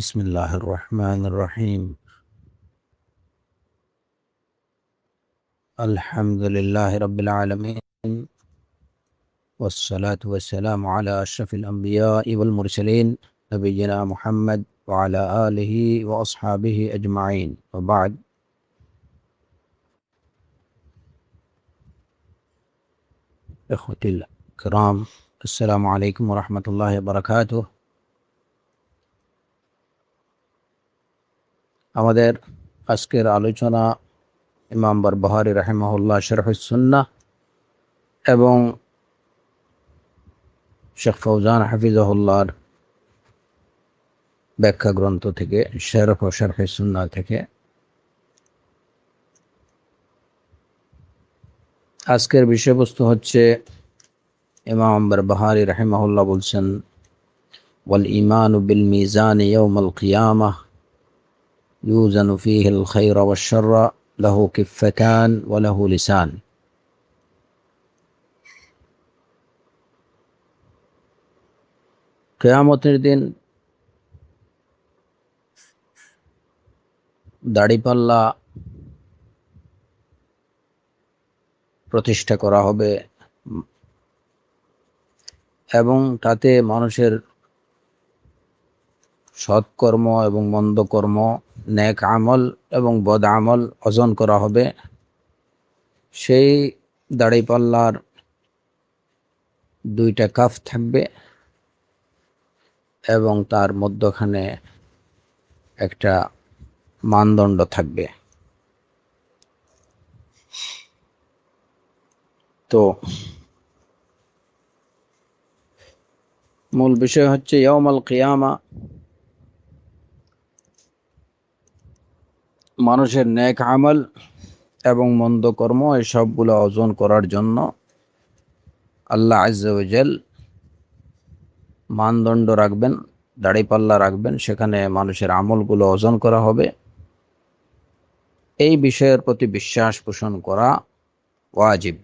بسم الله الرحمن الرحيم. الحمد لله رب العالمين، والصلاة والسلام على أشرف الأنبياء والمرسلين نبينا محمد وعلى آله وأصحابه أجمعين، وبعد. إخوتي الكرام، السلام عليكم ورحمة الله وبركاته. আমাদের আজকের আলোচনা ইমাম বারবাহারী রাহিমাহুল্লাহ শরহুস সুন্নাহ এবং শেখ ফৌজান হাফিজাহুল্লাহর ব্যাখ্যা গ্রন্থ থেকে, শরহ ও শরহুস সুন্নাহ থেকে। আজকের বিষয়বস্তু হচ্ছে, ইমাম বারবাহারী রাহিমাহুল্লাহ বলছেন, ওয়াল ঈমানু বিল মিজানি ইয়াউমাল কিয়ামাহ ইউজানু ফীহিল খায়রা ওয়াশ শাররা লাহু কিফফাতান ওয়া লাহু লিসান। কিয়ামতের দিন দাড়িপাল্লা প্রতিষ্ঠা করা হবে এবং তাতে মানুষের সৎকর্ম এবং মন্দ কর্ম, নেক আমল এবং বদ আমল ওজন করা হবে। সেই দাড়িপাল্লার দুইটা কাফ থাকবে এবং তার মধ্যখানে একটা মানদণ্ড থাকবে। তো মূল বিষয় হচ্ছে ইয়াউমাল কিয়ামা, মানুষের নেক আমল এবং মন্দ কর্ম এই সবগুলো ওজন করার জন্য আল্লাহ আজ্জা ওয়া জাল মানদণ্ড রাখবেন, দাড়িপাল্লা রাখবেন, সেখানে মানুষের আমলগুলো ওজন করা হবে। এই বিষয়ের প্রতি বিশ্বাস পোষণ করা ওয়াজিব।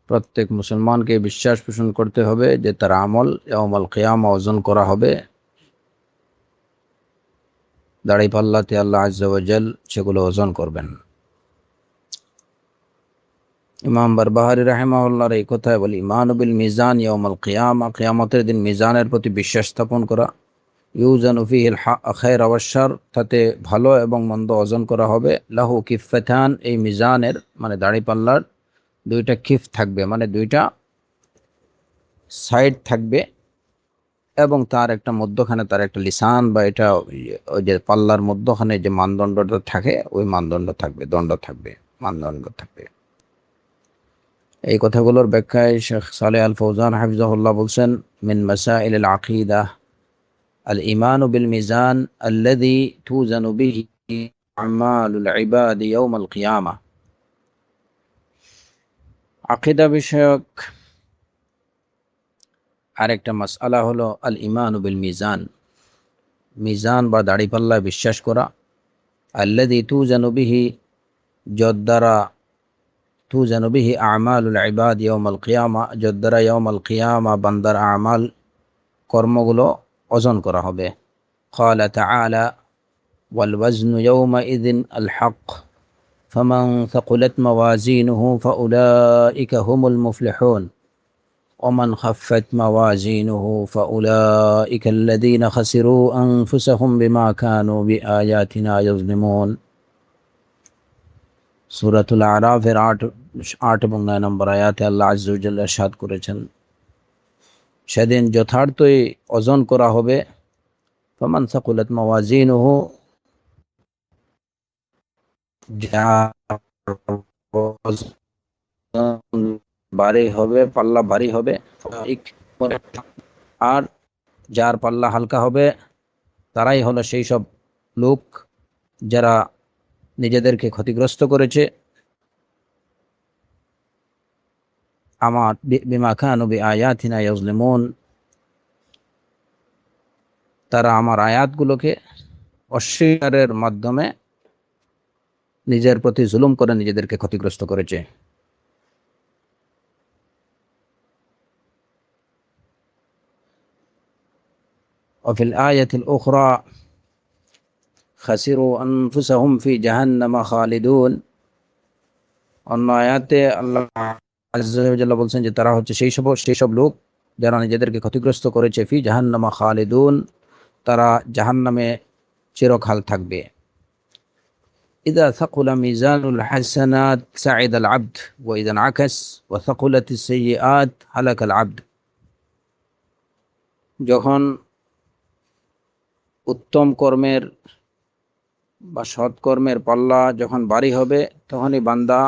প্রত্যেক মুসলমানকে বিশ্বাস পোষণ করতে হবে যে তার আমল ইয়াউমাল কিয়ামা ওজন করা হবে, দাড়িপাল্লাতে আল্লাহ আজ্জা ওয়া জাল সেগুলো ওজন করবেন। ইমাম বারবাহারী রাহিমাহুল্লাহর এই কথায় বলি, ঈমানু বিল মিজান ইয়াউমাল কিয়ামা, কিয়ামতের দিন মিজানের প্রতি বিশ্বাস স্থাপন করা। ইউজানু ফীহিল খায়রা ওয়াশ শার, তাতে ভালো এবং মন্দ ওজন করা হবে। লাহু কিফফাতান, এই মিজানের মানে দাড়িপাল্লার দুইটা কিফ থাকবে, মানে দুইটা সাইড থাকবে এবং তার একটা মধ্যখানে তার একটা লিসান বা এটা ওই যে পাল্লার মধ্যখানে যে মানদণ্ডটা থাকে ওই মানদণ্ড থাকবে, দণ্ড থাকবে, মানদণ্ড থাকবে। এই কথাগুলোর ব্যাখ্যায় শেখ সালেহ আল ফৌজান হাফিজাহুল্লাহ বলছেন, মিন মাসাইল আল আকিদা আল ঈমানু বিল মিজান আল্লাযী তুজানু বিহি আমালুল ইবাদি ইয়াউমাল কিয়ামা। আকিদা বিষয়ক আরেকটা মাসআলা হলো আল ঈমানু বিল মিজান, মিজান বা দাড়িপাল্লায় বিশ্বাস করা। আল্লাযী তুজানু বিহি, যদ্বারা তুজানু বিহি আমালুল ইবাদ ইয়াউমাল কিয়ামা, যদ্বারা ইয়াউমাল কিয়ামা বান্দার আমাল কর্মগুলো ওজন করা হবে। ক্বালা তাআলা ওয়াল ওয়াজনু ইয়াউমাইযিন আল হক ফামান সাকুলাত মাওয়াজিনুহু ফাউলাইকা হুমুল মুফলিহুন ওয়ামান খাফফাত মাওয়াজিনুহু ফাউলাইকা আল্লাযীনা খাসিরু আনফুসাহুম বিমা কানু বিআয়াতিনা ইয়াজলিমুন। সূরাতুল আরাফের 8 এবং 9 নম্বর আয়াতে আল্লাহ আজ্জা ওয়া জাল্লা ইরশাদ করেছেন, সেদিন যথার্থই ওজন করা হবে। ফামান সাকুলাত মাওয়াজিনুহু, যার ভারী হবে, পাল্লা ভারী হবে, আর যার পাল্লা হালকা হবে তারাই হলো সেই সব লোক যারা নিজেদেরকে ক্ষতিগ্রস্ত করেছে আমার বিমা কানু বিআয়াতিনা ইয়াজলিমুন, তারা আমার আয়াতগুলোকে অস্বীকারের মাধ্যমে নিজের প্রতি জুলুম করে নিজেদেরকে ক্ষতিগ্রস্ত করেছে। وفي الآية الأخرى خسروا أنفسهم في جهنم خالدون অন্য আয়াতে আল্লাহ আযজা ওয়া জাল্লা বলছেন যে তারা হচ্ছে সেই সব লোক যারা নিজেদেরকে ক্ষতিগ্রস্ত করেছে ফি জাহান্নামা খালিদুন, তারা জাহান্নামে চিরকাল থাকবে। ইযা সাকুলা মিজানুল হাসানাত সাইদাল আবদ ওয়া ইযা আকাস ওয়া সাকুলাতিস সাইয়্যাত হালাকাল আবদ। যখন উত্তম কর্মের বা সৎকর্মের পাল্লা যখন ভারী হবে তখনই বান্দা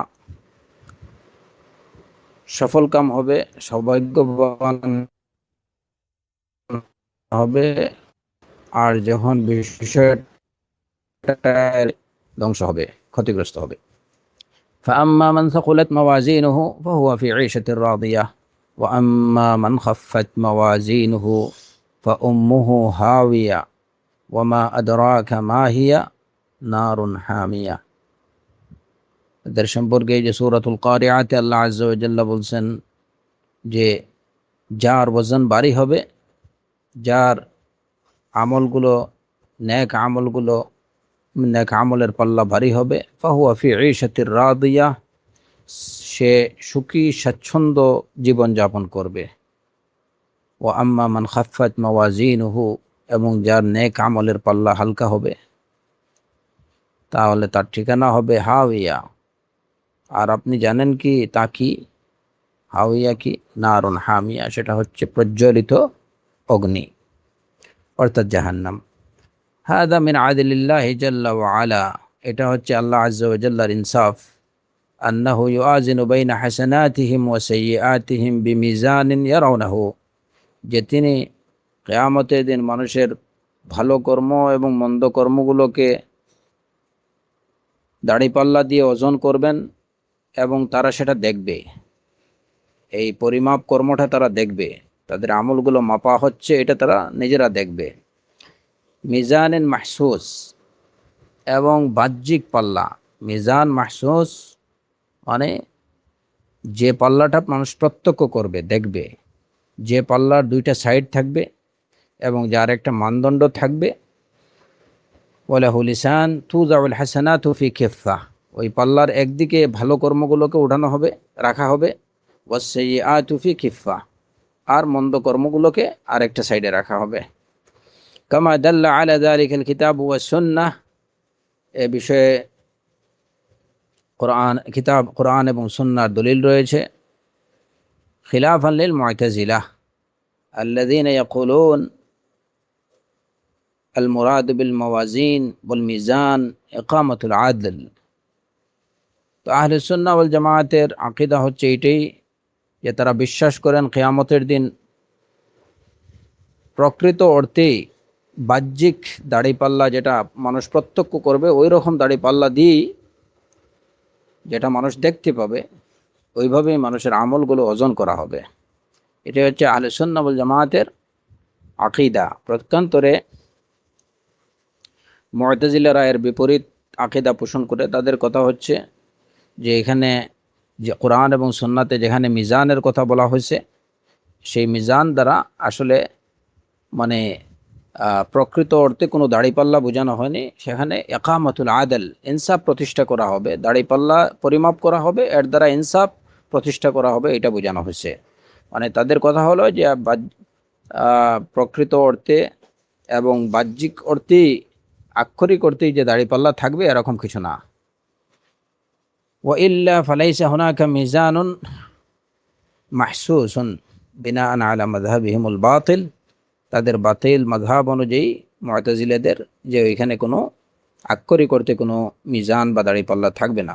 সফলকাম হবে, সৌভাগ্যবান হবে। আর যখন বিষয়টা ধ্বংস হবে, ক্ষতিগ্রস্ত হবে। فأما من ثقلت موازينه فهو في عيشة راضية وأما من خفت موازينه فأمه هاوية وما أدراك ما هي نار حامية। এদের সম্পর্কে যে সূরাতুল কারিআতে আল্লাহ আযজা ওয়া জাল্লা বলছেন যে যার ওজন ভারী হবে, যার আমলগুলো নেক আমলের পাল্লা ভারী হবে, ফাহুয়া ফি ঈশাতির রাদিয়া, সে সুখী স্বাচ্ছন্দ্য জীবনযাপন করবে। ও আম্মা মান খাফফাত মাওয়াজিনুহু, এবং যার নেক আমলের পাল্লা হালকা হবে তাহলে তার ঠিকানা হবে হাওয়া। আর আপনি জানেন কি তা কি? হাওয়া কি? নারুন হামিয়া, সেটা হচ্ছে প্রজ্বলিত অগ্নি, অর্থাৎ জাহান্নাম। হাদা মিন আদলিল্লাহি জাল্লা ওয়া আলা, এটা হচ্ছে আল্লাহ আযজা ওয়া জাল্লার ইনসাফ। আন্নাহু ইউআযিনু বাইনা হাসানাতিহিম ওয়া সাইয়্যাতিহিম বিমিজানিন ইয়ারাউনাহু, যে তিনি কিয়ামতের দিন মানুষের ভালো কর্ম এবং মন্দ কর্মগুলোকে দাড়িপাল্লা দিয়ে ওজন করবেন এবং তারা সেটা দেখবে। এই পরিমাপ কর্মটা তারা দেখবে, তাদের আমলগুলো মাপা হচ্ছে এটা তারা নিজেরা দেখবে। মিজানিন মাহসুস, এবং বাহ্যিক পাল্লা। মিজান মাহসুস মানে যে পাল্লাটা মানুষ প্রত্যক্ষ করবে, দেখবে, যে পাল্লার দুইটা সাইড থাকবে এবং যার একটা মানদণ্ড থাকবে। ওয়ালাহু লিসান তুযাউল হাসানাতু ফি কিফফা, ওই পাল্লার একদিকে ভালো কর্মগুলোকে উঠানো হবে, রাখা হবে। ওয়াস সাইয়্যাতু ফি কিফফা, আর মন্দ কর্মগুলোকে আরেকটা সাইডে রাখা হবে। কামা দাল্লা আলা যালিকাল কিতাব ওয়াস সুন্নাহ, এ বিষয়ে কোরআন এবং সুন্নাহর দলিল রয়েছে। খিলাফান লিল মুতাজিলাহ আল্লাযীনা ইয়াকুলুন আল মুরাদ বিল মাওয়াজিন ওয়াল মিজান ইকামাতুল আদল। তো আহলে সুন্নাহ ওয়াল জামায়াতের আকীদা হচ্ছে এটাই যে তারা বিশ্বাস করেন কিয়ামতের দিন প্রকৃত অর্থেই বাহ্যিক দাড়িপাল্লা যেটা মানুষ প্রত্যক্ষ করবে, ওই রকম দাড়িপাল্লা দিয়েই, যেটা মানুষ দেখতে পাবে, ওইভাবেই মানুষের আমলগুলো ওজন করা হবে। এটা হচ্ছে আহলে সুন্নাহ ওয়াল জামায়াতের আকীদা। প্রত্যন্তরে মুতাজিলারা এর বিপরীত আকীদা পোষণ করে। তাদের কথা হচ্ছে যে এখানে যে কোরআন এবং সুন্নাতে যেখানে মিজানের কথা বলা হয়েছে, সেই মিজান দ্বারা আসলে মানে প্রকৃত অর্থে কোনো দাড়িপাল্লা বোঝানো হয়নি। সেখানে ইকামাতুল আদল, ইনসাফ প্রতিষ্ঠা করা হবে, দাড়িপাল্লা পরিমাপ করা হবে, এর দ্বারা ইনসাফ প্রতিষ্ঠা করা হবে, এটা বোঝানো হয়েছে। মানে তাদের কথা হলো যে প্রকৃত অর্থে এবং বাহ্যিক অর্থেই, আক্ষরিক অর্থেই যে দাড়িপাল্লা থাকবে এরকম কিছু না। ওয়া ইল্লা ফালাইসা হুনাকা মিজানুন মাহসুসুন বিনাআন আলা মাযহাবিহিমুল বাতিল, তাদের বাতিল মাযহাব অনুযায়ী মুতাজিলাদের, যে ওইখানে কোনো আক্ষরিক অর্থে কোনো মিজান বা দাড়িপাল্লা থাকবে না।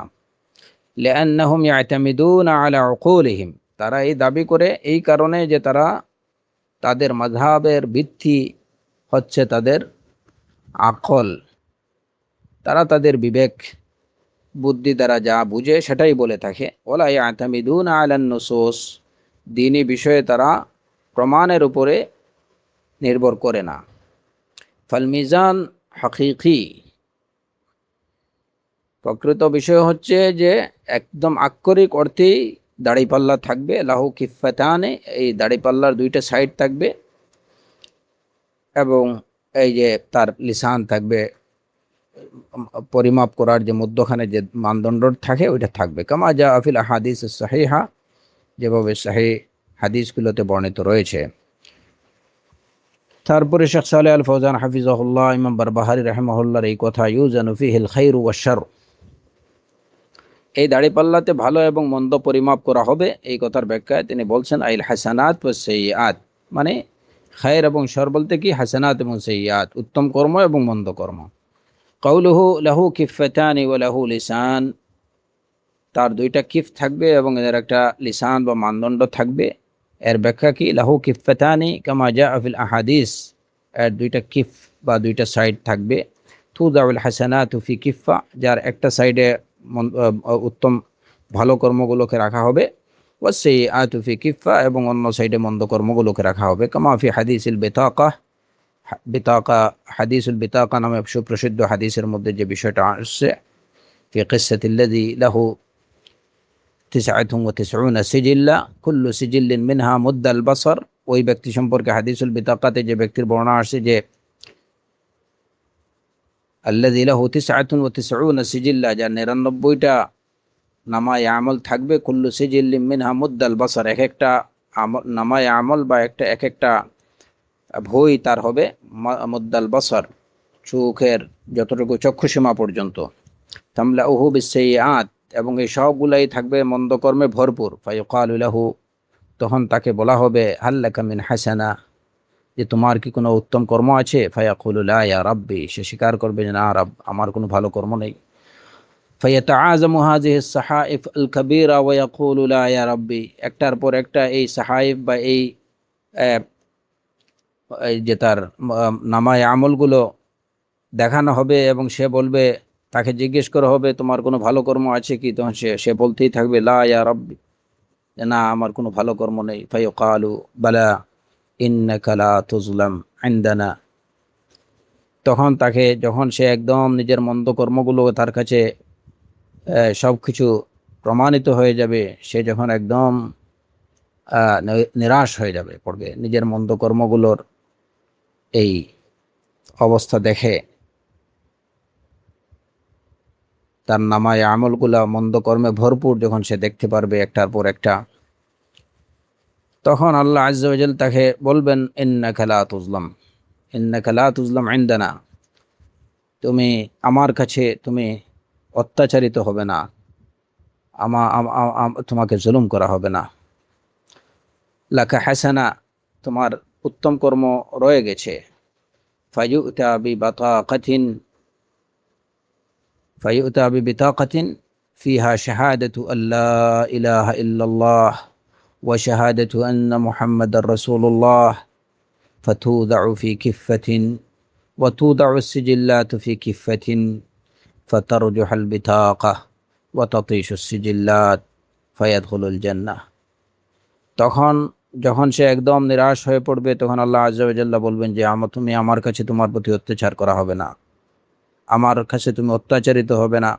লিআন্নাহুম ইয়াতামিদুনা আলা উকুলিহিম, তারা এই দাবি করে এই কারণে যে তাদের মাযহাবের ভিত্তি হচ্ছে তাদের আকল, তারা তাদের বিবেক বুদ্ধি দ্বারা যা বুঝে সেটাই বলে থাকে। ওয়ালা ইয়াতামিদুনা আলান নুসুস, দ্বীনি বিষয়ে তারা প্রমাণের উপরে নির্ভর করে না। ফাল মিজান হাকিকি, প্রকৃত বিষয় হচ্ছে যে একদম আক্ষরিক অর্থেই দাড়িপাল্লা থাকবে। লাহু কিফাতানে, এই দাড়িপাল্লার দুইটা সাইড থাকবে, এবং এই যে তার লিসান থাকবে, পরিমাপ করার যে মধ্যখানে যে মানদণ্ড থাকে ওইটা থাকবে। কামা যা আফিল হাদিস সাহিহা, যেভাবে সাহিহ হাদিসগুলোতে বর্ণিত রয়েছে। তারপরে শেখ সালেহ আল ফৌজান হাফিজাহুল্লাহ, ইমাম বারবাহারি রাহিমাহুল্লাহর এই কথা, ইউজানু ফিহিল খাইরু ওয়াশ শার, এই দাড়িপাল্লাতে ভালো এবং মন্দ পরিমাপ করা হবে, এই কথার ব্যাখ্যায় তিনি বলছেন আইল হাসানাত ওয়াস সাইয়্যাত, মানে খায়ের এবং শর বলতে কি, হাসানাত এবং সাইয়্যাত, উত্তম কর্ম এবং মন্দ কর্ম। কাউলুহু লাহু কিফাতানি ওয়া লাহু লিসান, তার দুইটা কিফ থাকবে এবং এর একটা লিসান বা মানদণ্ড থাকবে। এর ব্যাখ্যা কি, লাহু কিফাতানি কামা জাআ ফিল আহাদিস, এর দুইটা কিফ বা দুইটা সাইড থাকবে। তুদাউল হাসানাতু ফি কিফা, যার একটা সাইডে উত্তম ভালো কর্মগুলোকে রাখা হবে, ওয়াস সাইয়্যাতু ফি কিফা, এবং অন্য সাইডে মন্দ কর্মগুলোকে রাখা হবে। কামা ফি হাদিসিল বিতাকা, বিতাকা হাদিসুল বিতাকা নামে সুপ্রসিদ্ধ হাদিসের মধ্যে যে বিষয়টা আসছে, ফি কিসসাতিল্লাযী লাহু 99 সিজিল্লা কুল্লু সিজিল্লিন মিনহা মুদ্দাল বাসর, ওই ব্যক্তি সম্পর্কে হাদিসুল বিতাকাতে যে ব্যক্তির বর্ণনা আসছে যে আল্লাযী লাহু 99 সিজিল্লা, যার 99টা নামায়ে আমল থাকবে, কুল্লু সিজিল্লিন মিনহা মুদ্দাল বাসর, এক একটা নামায়ে আমল বা এক একটা বই তার হবে মুদ্দাল বাসর, চোখের যতটুকু চক্ষুসীমা পর্যন্ত। তামলাউহু বিসসাইয়্যাত, এবং এই সবগুলাই থাকবে মন্দকর্মে ভরপুর। ফায়ুকালু লাহু, তখন তাকে বলা হবে হাল্লাকা মিন হাসানা, যে তোমার কি কোনো উত্তম কর্ম আছে? ফায়াকুলু লা ইয়া রাব্বি, সে স্বীকার করবে যে না রব, আমার কোনো ভালো কর্ম নেই। ফায়াতাআযামু হাযিহিস সাহাইফ আল কাবীরা ওয়া ইয়াকুলু লা ইয়া রাব্বি, একটার পর একটা এই সাহাইফ বা এই যে তার নামায়ে আমলগুলো দেখানো হবে এবং সে বলবে, তাকে জিজ্ঞেস করা হবে তোমার কোনো ভালো কর্ম আছে কি? তখন সে বলতেই থাকবে লা ইয়া রাব্বি, না আমার কোনো ভালো কর্ম নেই। ফায়ুকালু বালা ইন্নাকা লা তুজলাম ইনদানা, তখন তাকে, যখন সে একদম নিজের মন্দ কর্মগুলো তার কাছে সব কিছু প্রমাণিত হয়ে যাবে, সে যখন একদম নিরাশ হয়ে যাবে পড়বে নিজের মন্দ কর্মগুলোর এই অবস্থা দেখে, তার নামায়ে আমলগুলা মন্দ কর্মে ভরপুর যখন সে দেখতে পারবে একটার পর একটা, তখন আল্লাহ আযজা ওয়া জাল তাকে বলবেন ইন্নাকা লা তুজলাম, ইন্নাকা লা তুজলাম ইনদানা, তুমি আমার কাছে তুমি অত্যাচারিত হবে না, তোমাকে জুলুম করা হবে না। লাকা হাসানা, তোমার উত্তম কর্ম রয়ে গেছে। ফায়ুতা বিবাতাকাতিন, ফায়ুতা বিবাতাকাতিন ফিহা শাহাদাতু আল্লা ইলাহা ইল্লাল্লাহ ওয়া শাহাদাতু আন্না মুহাম্মাদার রাসূলুল্লাহ, ফাতুদাউ ফি কিফাতিন ওয়া তুদাউ আস-সিজিল্লাতু ফি কিফাতিন ফাতারজুহুল বিতাকা ওয়া তাতিশু আস-সিজিল্লাত ফায়াদখুলুল জান্নাহ। তখন যখন সে একদম নিরাশ হয়ে পড়বে, তখন আল্লাহ আযজা ওয়া জাল্লা বলবেন যে তুমি আমার কাছে তোমার প্রতি অত্যাচার করা হবে না, আমার কাছে তুমি অত্যাচারিত হবে না,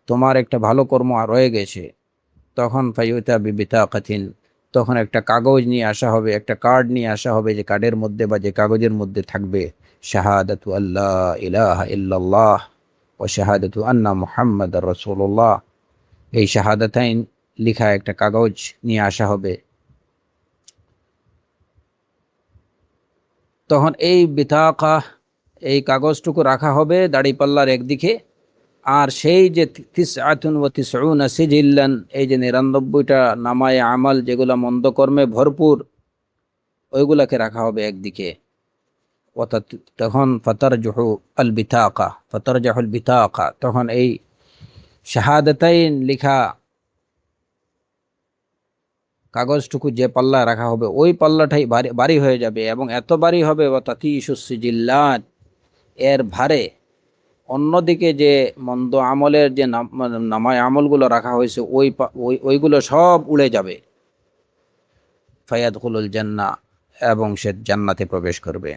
তোমার একটা ভালো কর্ম রয়ে গেছে। তখন ফায়ুতা বিবিতাকাতিন, তখন একটা কাগজ নিয়ে আসা হবে, একটা কার্ড নিয়ে আসা হবে, যে কার্ডের মধ্যে বা যে কাগজের মধ্যে থাকবে শাহাদাতু আল্লা ইলাহা ইল্লাল্লাহ ওয়া শাহাদাতু আন্না মুহাম্মাদার রাসূলুল্লাহ, এই শাহাদাতাইন লেখা একটা কাগজ নিয়ে আসা হবে। তখন এই বিতাকা, এই কাগজটুকু রাখা হবে দাড়িপাল্লার একদিকে, আর সেই যে 99 সিজিল্লান, এই যে 99টা নামায়ে আমল যেগুলা মন্দ কর্মে ভরপুর, ওইগুলাকে রাখা হবে একদিকে। তখন ফাতারজুহু আল বিতাকা, ফাতারজাহুল বিতাকা, তখন এই শাহাদাতাইন লেখা কাগজটুকু যে পাল্লা রাখা হবে, ওই পাল্লাটাই ভারী হয়ে যাবে, এবং এত ভারী হবে ওয়াতাতিশুস সিজিল্লাত, এর ভারে অন্যদিকে যে মন্দ আমলের যে নামায় আমলগুলো রাখা হয়েছে ওইগুলো সব উড়ে যাবে। ফায়াদখুলুল জান্নাহ, এবং সে জান্নাতে প্রবেশ করবে।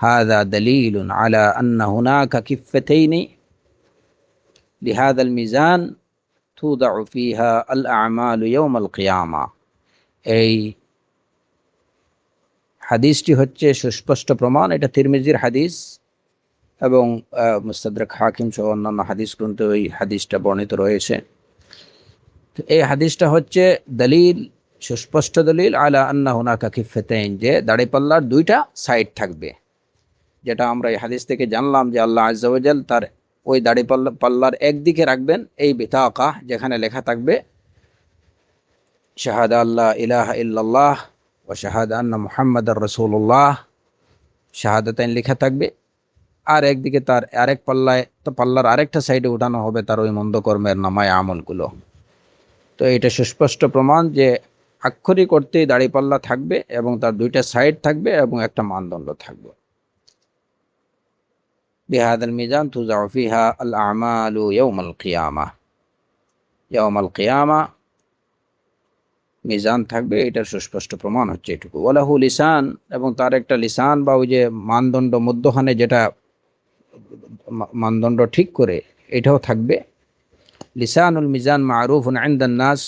হাযা দালিলুন আলা আন্না হুনাকা কিফাতাইনি লিহাযাল মিজান তুদাউ ফিহা আল আমালু ইয়াওমাল কিয়ামা, এই হাদিসটি হচ্ছে সুস্পষ্ট প্রমাণ, এটা তিরমিজির হাদিস এবং মুস্তাদরাক হাকিম সহ অন্যান্য হাদিস গ্রন্থে ওই হাদিসটা বর্ণিত রয়েছে। এই হাদিসটা হচ্ছে দলিল, সুস্পষ্ট দলিল আলা আন্না হুনাকা কিফাতাইন, যে দাড়িপাল্লার দুইটা সাইড থাকবে। যেটা আমরা এই হাদিস থেকে জানলাম যে আল্লাহ আযজা ওয়া জাল তার ওই পাল্লার একদিকে রাখবেন এই বিতাকা, যেখানে লেখা থাকবে শাহাদা আল্লাহ ইলাহা ইল্লাল্লাহ ওয়া শাহাদা আন্না মুহাম্মাদার রাসূলুল্লাহ, শাহাদাতাইন লেখা থাকবে। আর একদিকে তার আরেক পাল্লার আরেকটা সাইডে উঠানো হবে তার ওই মন্দ কর্মের নামায় আমলগুলো। তো এটা সুস্পষ্ট প্রমাণ যে আক্ষরিক অর্থেই দাড়িপাল্লা থাকবে এবং তার দুইটা সাইড থাকবে এবং একটা মানদণ্ড থাকবে। বিহাদাল মিজান তুজাউ ফিহা আল আমালু ইয়াউমাল কিয়ামা, ইয়াউমাল কিয়ামা মিজান থাকবে, এটার সুস্পষ্ট প্রমাণ হচ্ছে এটুকু। ওয়ালাহু লিসান, এবং তার একটা লিসান বা ওই যে মানদণ্ড মধ্যখানে যেটা মানদণ্ড ঠিক করে এটাও থাকবে। লিসানুল মিজান মারুফুন ইনদান নাস,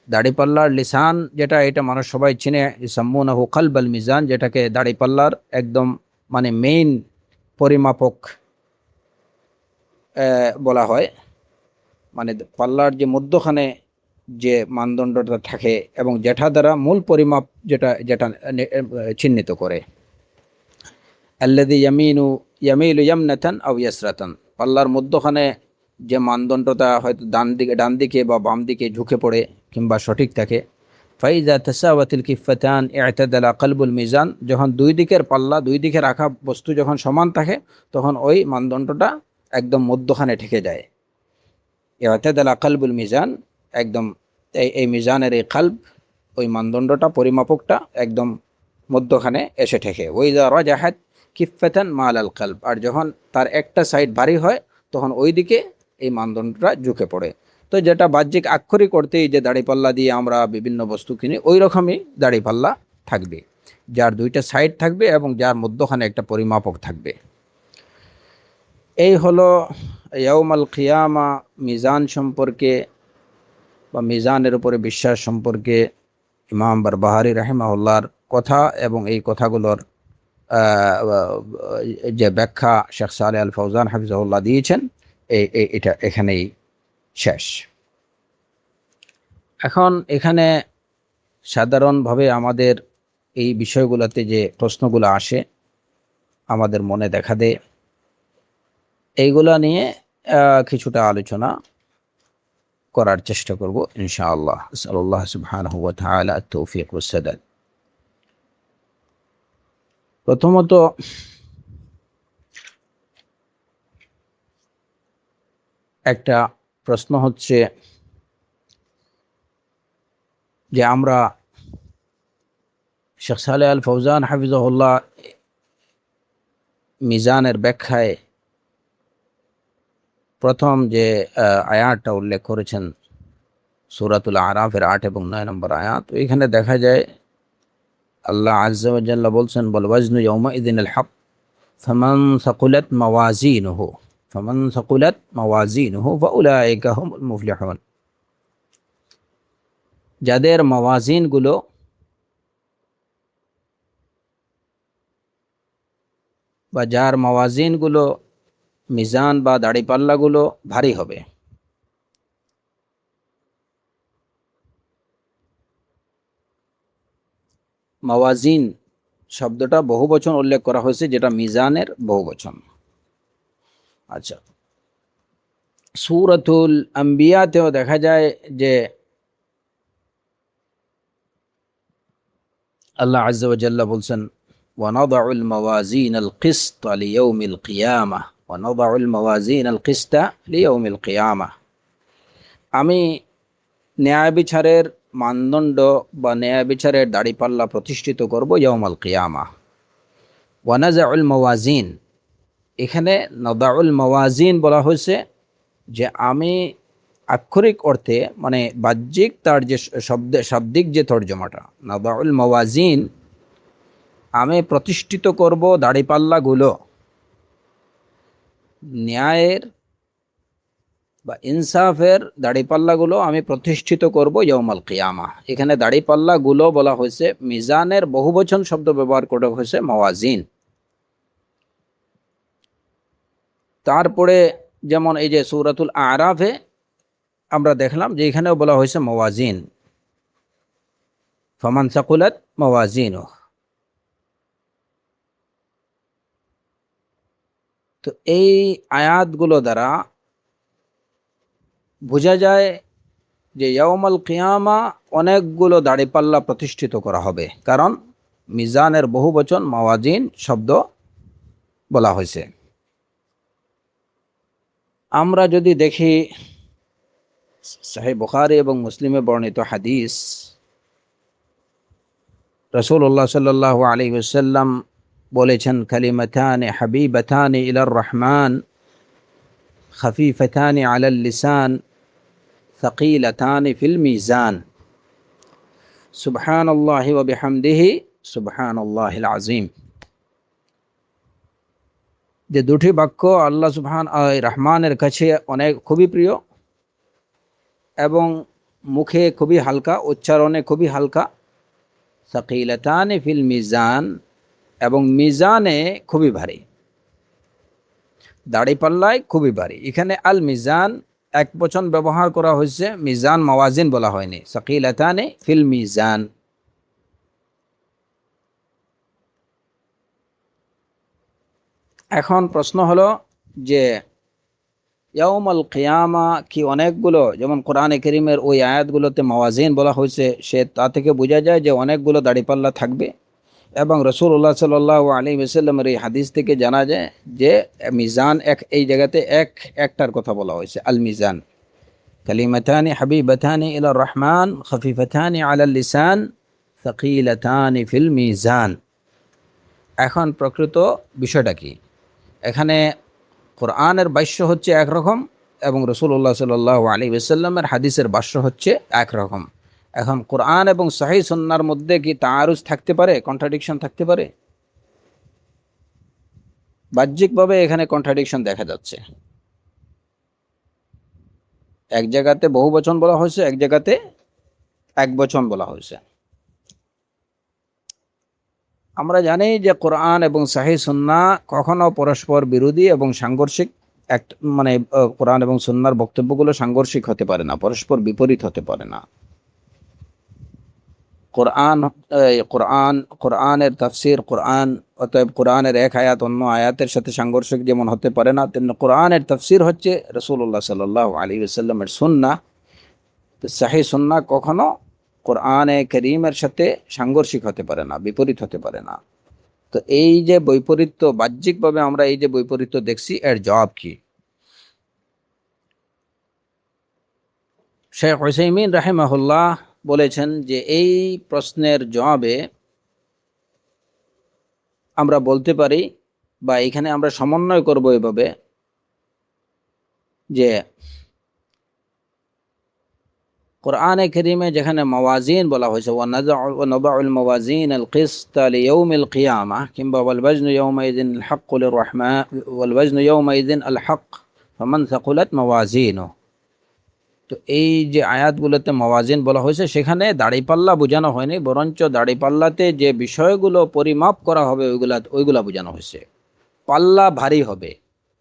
দাড়িপাল্লার লিসান যেটা, এটা মানুষ সবাই চিনে। ইসাম্মুনাহু কলবাল মিজান, যেটাকে দাড়িপাল্লার একদম মানে মেইন পরিমাপক বলা হয়। মানে পাল্লার যে মধ্যখানে যে মানদণ্ডটা থাকে এবং যেটা দ্বারা মূল পরিমাপ যেটা যেটা চিহ্নিত করে। আল্লাযী ইয়ামিলু ইয়ামনাতান আও ইয়াসরাতান, পাল্লার মধ্যখানে যে মানদণ্ডটা হয়তো ডান দিকে বা বাম দিকে ঝুঁকে পড়ে কিংবা সঠিক থাকে। ফাইজা তাসাওয়াতিল কিফাতান ই'তাদালা কলবুল মিজান, যখন দুই দিকের পাল্লা, দুই দিকে রাখা বস্তু যখন সমান থাকে তখন ওই মানদণ্ডটা একদম মধ্যখানে ঠেকে যায়। ই'তাদালা কলবুল মিজান, একদম এই মিজানের এই কলব, ওই মানদণ্ডটা পরিমাপকটা একদম মধ্যখানে এসে ঠেকে। ওইজা রাজাহাত কিফাতান মাল আল কলব, আর যখন তার একটা সাইড ভারী হয় তখন ওই দিকে এই মানদণ্ডটা ঝুঁকে পড়ে। তো যেটা বাহ্যিক আক্ষরিক করতেই যে দাড়িপাল্লা দিয়ে আমরা বিভিন্ন বস্তু কিনি, ওই রকমই দাড়িপাল্লা থাকবে, যার দুইটা সাইড থাকবে এবং যার মধ্যখানে একটা পরিমাপক থাকবে। এই হলো ইয়াউমাল কিয়ামা মিজান সম্পর্কে বা মিজানের উপরে বিশ্বাস সম্পর্কে ইমাম বারবাহারি রাহিমাহুল্লাহর কথা, এবং এই কথাগুলোর যে ব্যাখ্যা শেখ সালেহ আল ফৌজান হাফিজাহুল্লাহ দিয়েছেন, এটা এখানেই শেষ। এখন এখানে সাধারণভাবে আমাদের এই বিষয়গুলোতে যে প্রশ্নগুলো আসে আমাদের মনে দেখা দেয়, এইগুলা নিয়ে কিছুটা আলোচনা করার চেষ্টা করব ইনশাআল্লাহ। আল্লাহ সুবহানাহু ওয়া তাআলা আত-তৌফিক ওয়াস সাদাদ। প্রথমত একটা প্রশ্ন হচ্ছে যে আমরা শেখ সালেহ আল ফৌজান হাফিজাহুল্লাহ মিজানের ব্যাখ্যায় প্রথম যে আয়াতটা উল্লেখ করেছেন সূরাতুল আরাফের 8 এবং 9 নম্বর আয়াত, এখানে দেখা যায় আল্লাহ আযজা ওয়া জাল্লা বলছেন, বল ওয়াজনু ইয়াউমা ইযিনিল হক ফামান সাকুলাত মাওয়াজিনুহু ফাউলাইকা হুমুল মুফলিহুন, যাদের মাওয়াজিনগুলো বা যার মাওয়াজিনগুলো মিজান বা দাড়িপাল্লাগুলো ভারী হবে। মাওয়াজিন শব্দটা বহুবচন উল্লেখ করা হয়েছে, যেটা মিজানের বহুবচন। আচ্ছা, সূরাতুল আম্বিয়াতেও দেখা যায় যে আল্লাহ আযজা ওয়া জাল্লা বলছেন, ওয়ানাদাউল মাওয়াজিনাল কিসতা লিয়াউমিল কিয়ামাহ, ওয়ানাদাউল মাওয়াজিনাল কিসতা লিয়াউমিল কিয়ামাহ, আমি ন্যায় বিচারের মানদণ্ড বা ন্যায় বিচারের দাড়িপাল্লা প্রতিষ্ঠিত করব ইয়াউমাল কিয়ামাহ। ওয়ানাজাউল মাওয়াজিন, এখানে নাদাউল মাওয়াজিন বলা হয়েছে যে আমি আক্ষরিক অর্থে মানে বাহ্যিক তার যে শাব্দিক যে তর্জমাটা, নাদাউল মাওয়াজিন, আমি প্রতিষ্ঠিত করব দাড়িপাল্লাগুলো ন্যায়ের বা ইনসাফের দাড়িপাল্লাগুলো আমি প্রতিষ্ঠিত করব ইয়াউমাল কিয়ামা। এখানে দাড়িপাল্লাগুলো বলা হয়েছে, মিজানের বহুবচন শব্দ ব্যবহার করা হয়েছে মাওয়াজিন। তারপরে যেমন এই যে সূরাতুল আরাফে আমরা দেখলাম যে এখানেও বলা হয়েছে মাওয়াজিন, ফামান সাকুলাত মাওয়াজিনুহু। তো এই আয়াতগুলো দ্বারা বোঝা যায় যে ইয়াউমাল কিয়ামা অনেকগুলো দাড়িপাল্লা প্রতিষ্ঠিত করা হবে, কারণ মিজানের বহুবচন মাওয়াজিন শব্দ বলা হয়েছে। আমরা যদি দেখি সহিহ বুখারী এবং মুসলিমে বর্ণিত হাদিস, রাসূলুল্লাহ সাল্লাল্লাহু আলাইহি ওয়াসাল্লাম বলেছেন, কালিমাতানি হাবিবাতানি ইলার রহমান খাফিফাতানি আলাল লিসান সাকিলাতানি ফিল মিজান সুবহানাল্লাহি ওয়া বিহামদিহি সুবহানাল্লাহিল আযীম। যে দুটি বাক্য আল্লাহ রহমানের কাছে অনেক খুবই প্রিয় এবং মুখে খুবই হালকা, উচ্চারণে খুবই হালকা। সাকিলাতানি ফিল মিজান, এবং মিজানে খুবই ভারী, দাড়িপাল্লায় খুবই ভারী। এখানে আল মিজান এক বচন ব্যবহার করা হয়েছে, মিজান মাওয়াজিন বলা হয়নি। সাকিলাতানি ফিল মিজান। এখন প্রশ্ন হলো যে ইয়াউমাল কিয়ামা কি অনেকগুলো, যেমন কোরআনে কারীমের ওই আয়াতগুলোতে মাওয়াজিন বলা হয়েছে, সে তা থেকে বোঝা যায় যে অনেকগুলো দাড়িপাল্লা থাকবে। এবং রাসূলুল্লাহ সাল্লাল্লাহু আলাইহি ওয়াসাল্লামের এই হাদিস থেকে জানা যায় যে মিজান এই জায়গাতে একটার কথা বলা হয়েছে, আল মিজান। কালিমাতানি হাবিবাতানি ইলার রহমান খাফিফাতানি আলাল লিসান সাকিলাতানি ফিল মিজান। এখন প্রকৃত বিষয়টা কি? এখানে কোরআনের ভাষ্য হচ্ছে একরকম এবং রাসূলুল্লাহ সাল্লাল্লাহু আলাইহি ওয়াসাল্লামের হাদিসের ভাষ্য হচ্ছে একরকম। এখন কোরআন এবং সহিহ সুন্নাহর মধ্যে কি তাআরুজ থাকতে পারে, কন্ট্রাডিকশন থাকতে পারে? বাহ্যিকভাবে এখানে কন্ট্রাডিকশন দেখা যাচ্ছে। এক জায়গাতে বহুবচন বলা হয়েছে, এক জায়গাতে একবচন বলা হয়েছে। আমরা জানি যে কোরআন এবং সহিহ সুন্নাহ কখনো পরস্পর বিরোধী এবং সাংঘর্ষিক, কোরআন এবং সুন্নাহর বক্তব্যগুলো সাংঘর্ষিক হতে পারে না, পরস্পর বিপরীত হতে পারে না। কোরআনের তাফসীর কোরআন, অতএব কোরআনের এক আয়াত অন্য আয়াতের সাথে সাংঘর্ষিক যেমন হতে পারে না, তেমনি কোরআনের তাফসীর হচ্ছে রাসূলুল্লাহ সাল্লাল্লাহু আলাইহি ওয়াসাল্লামের সুন্নাহ। তো সহিহ সুন্নাহ কখনো কোরআনে কারীমের সাথে সাংঘর্ষিক হতে পারে না, বিপরীত হতে পারে না। তো এই যে বৈপরীত্য, বাহ্যিকভাবে আমরা এই যে বৈপরীত্য দেখছি, এর জবাব কি? শেখ উসাইমিন রাহিমাহুল্লাহ বলেছেন যে এই প্রশ্নের জবাবে আমরা বলতে পারি, বা এখানে আমরা সমন্বয় করব এভাবে, যে কোরআনে কারীমে যেখানে মাওয়াজিন বলা হয়েছে, ওয়া নাযাউল মাওয়াজিন আল কিসত লিয়াউমিল কিয়ামাহ, কিংবা ওয়াল ওয়াজনু ইয়াউমাইযিন আল হাক্কু লিররহমান, ওয়াল ওয়াজনু ইয়াউমাইযিন আল হক ফামান সাকুলাত মাওয়াজিনুহু। তো এই যে আয়াতগুলোতে মাওয়াজিন বলা হয়েছে, সেখানে দাড়িপাল্লা বোঝানো হয়নি, বরঞ্চ দাড়িপাল্লাতে যে বিষয়গুলো পরিমাপ করা হবে ওইগুলা বোঝানো হয়েছে। পাল্লা ভারী হবে,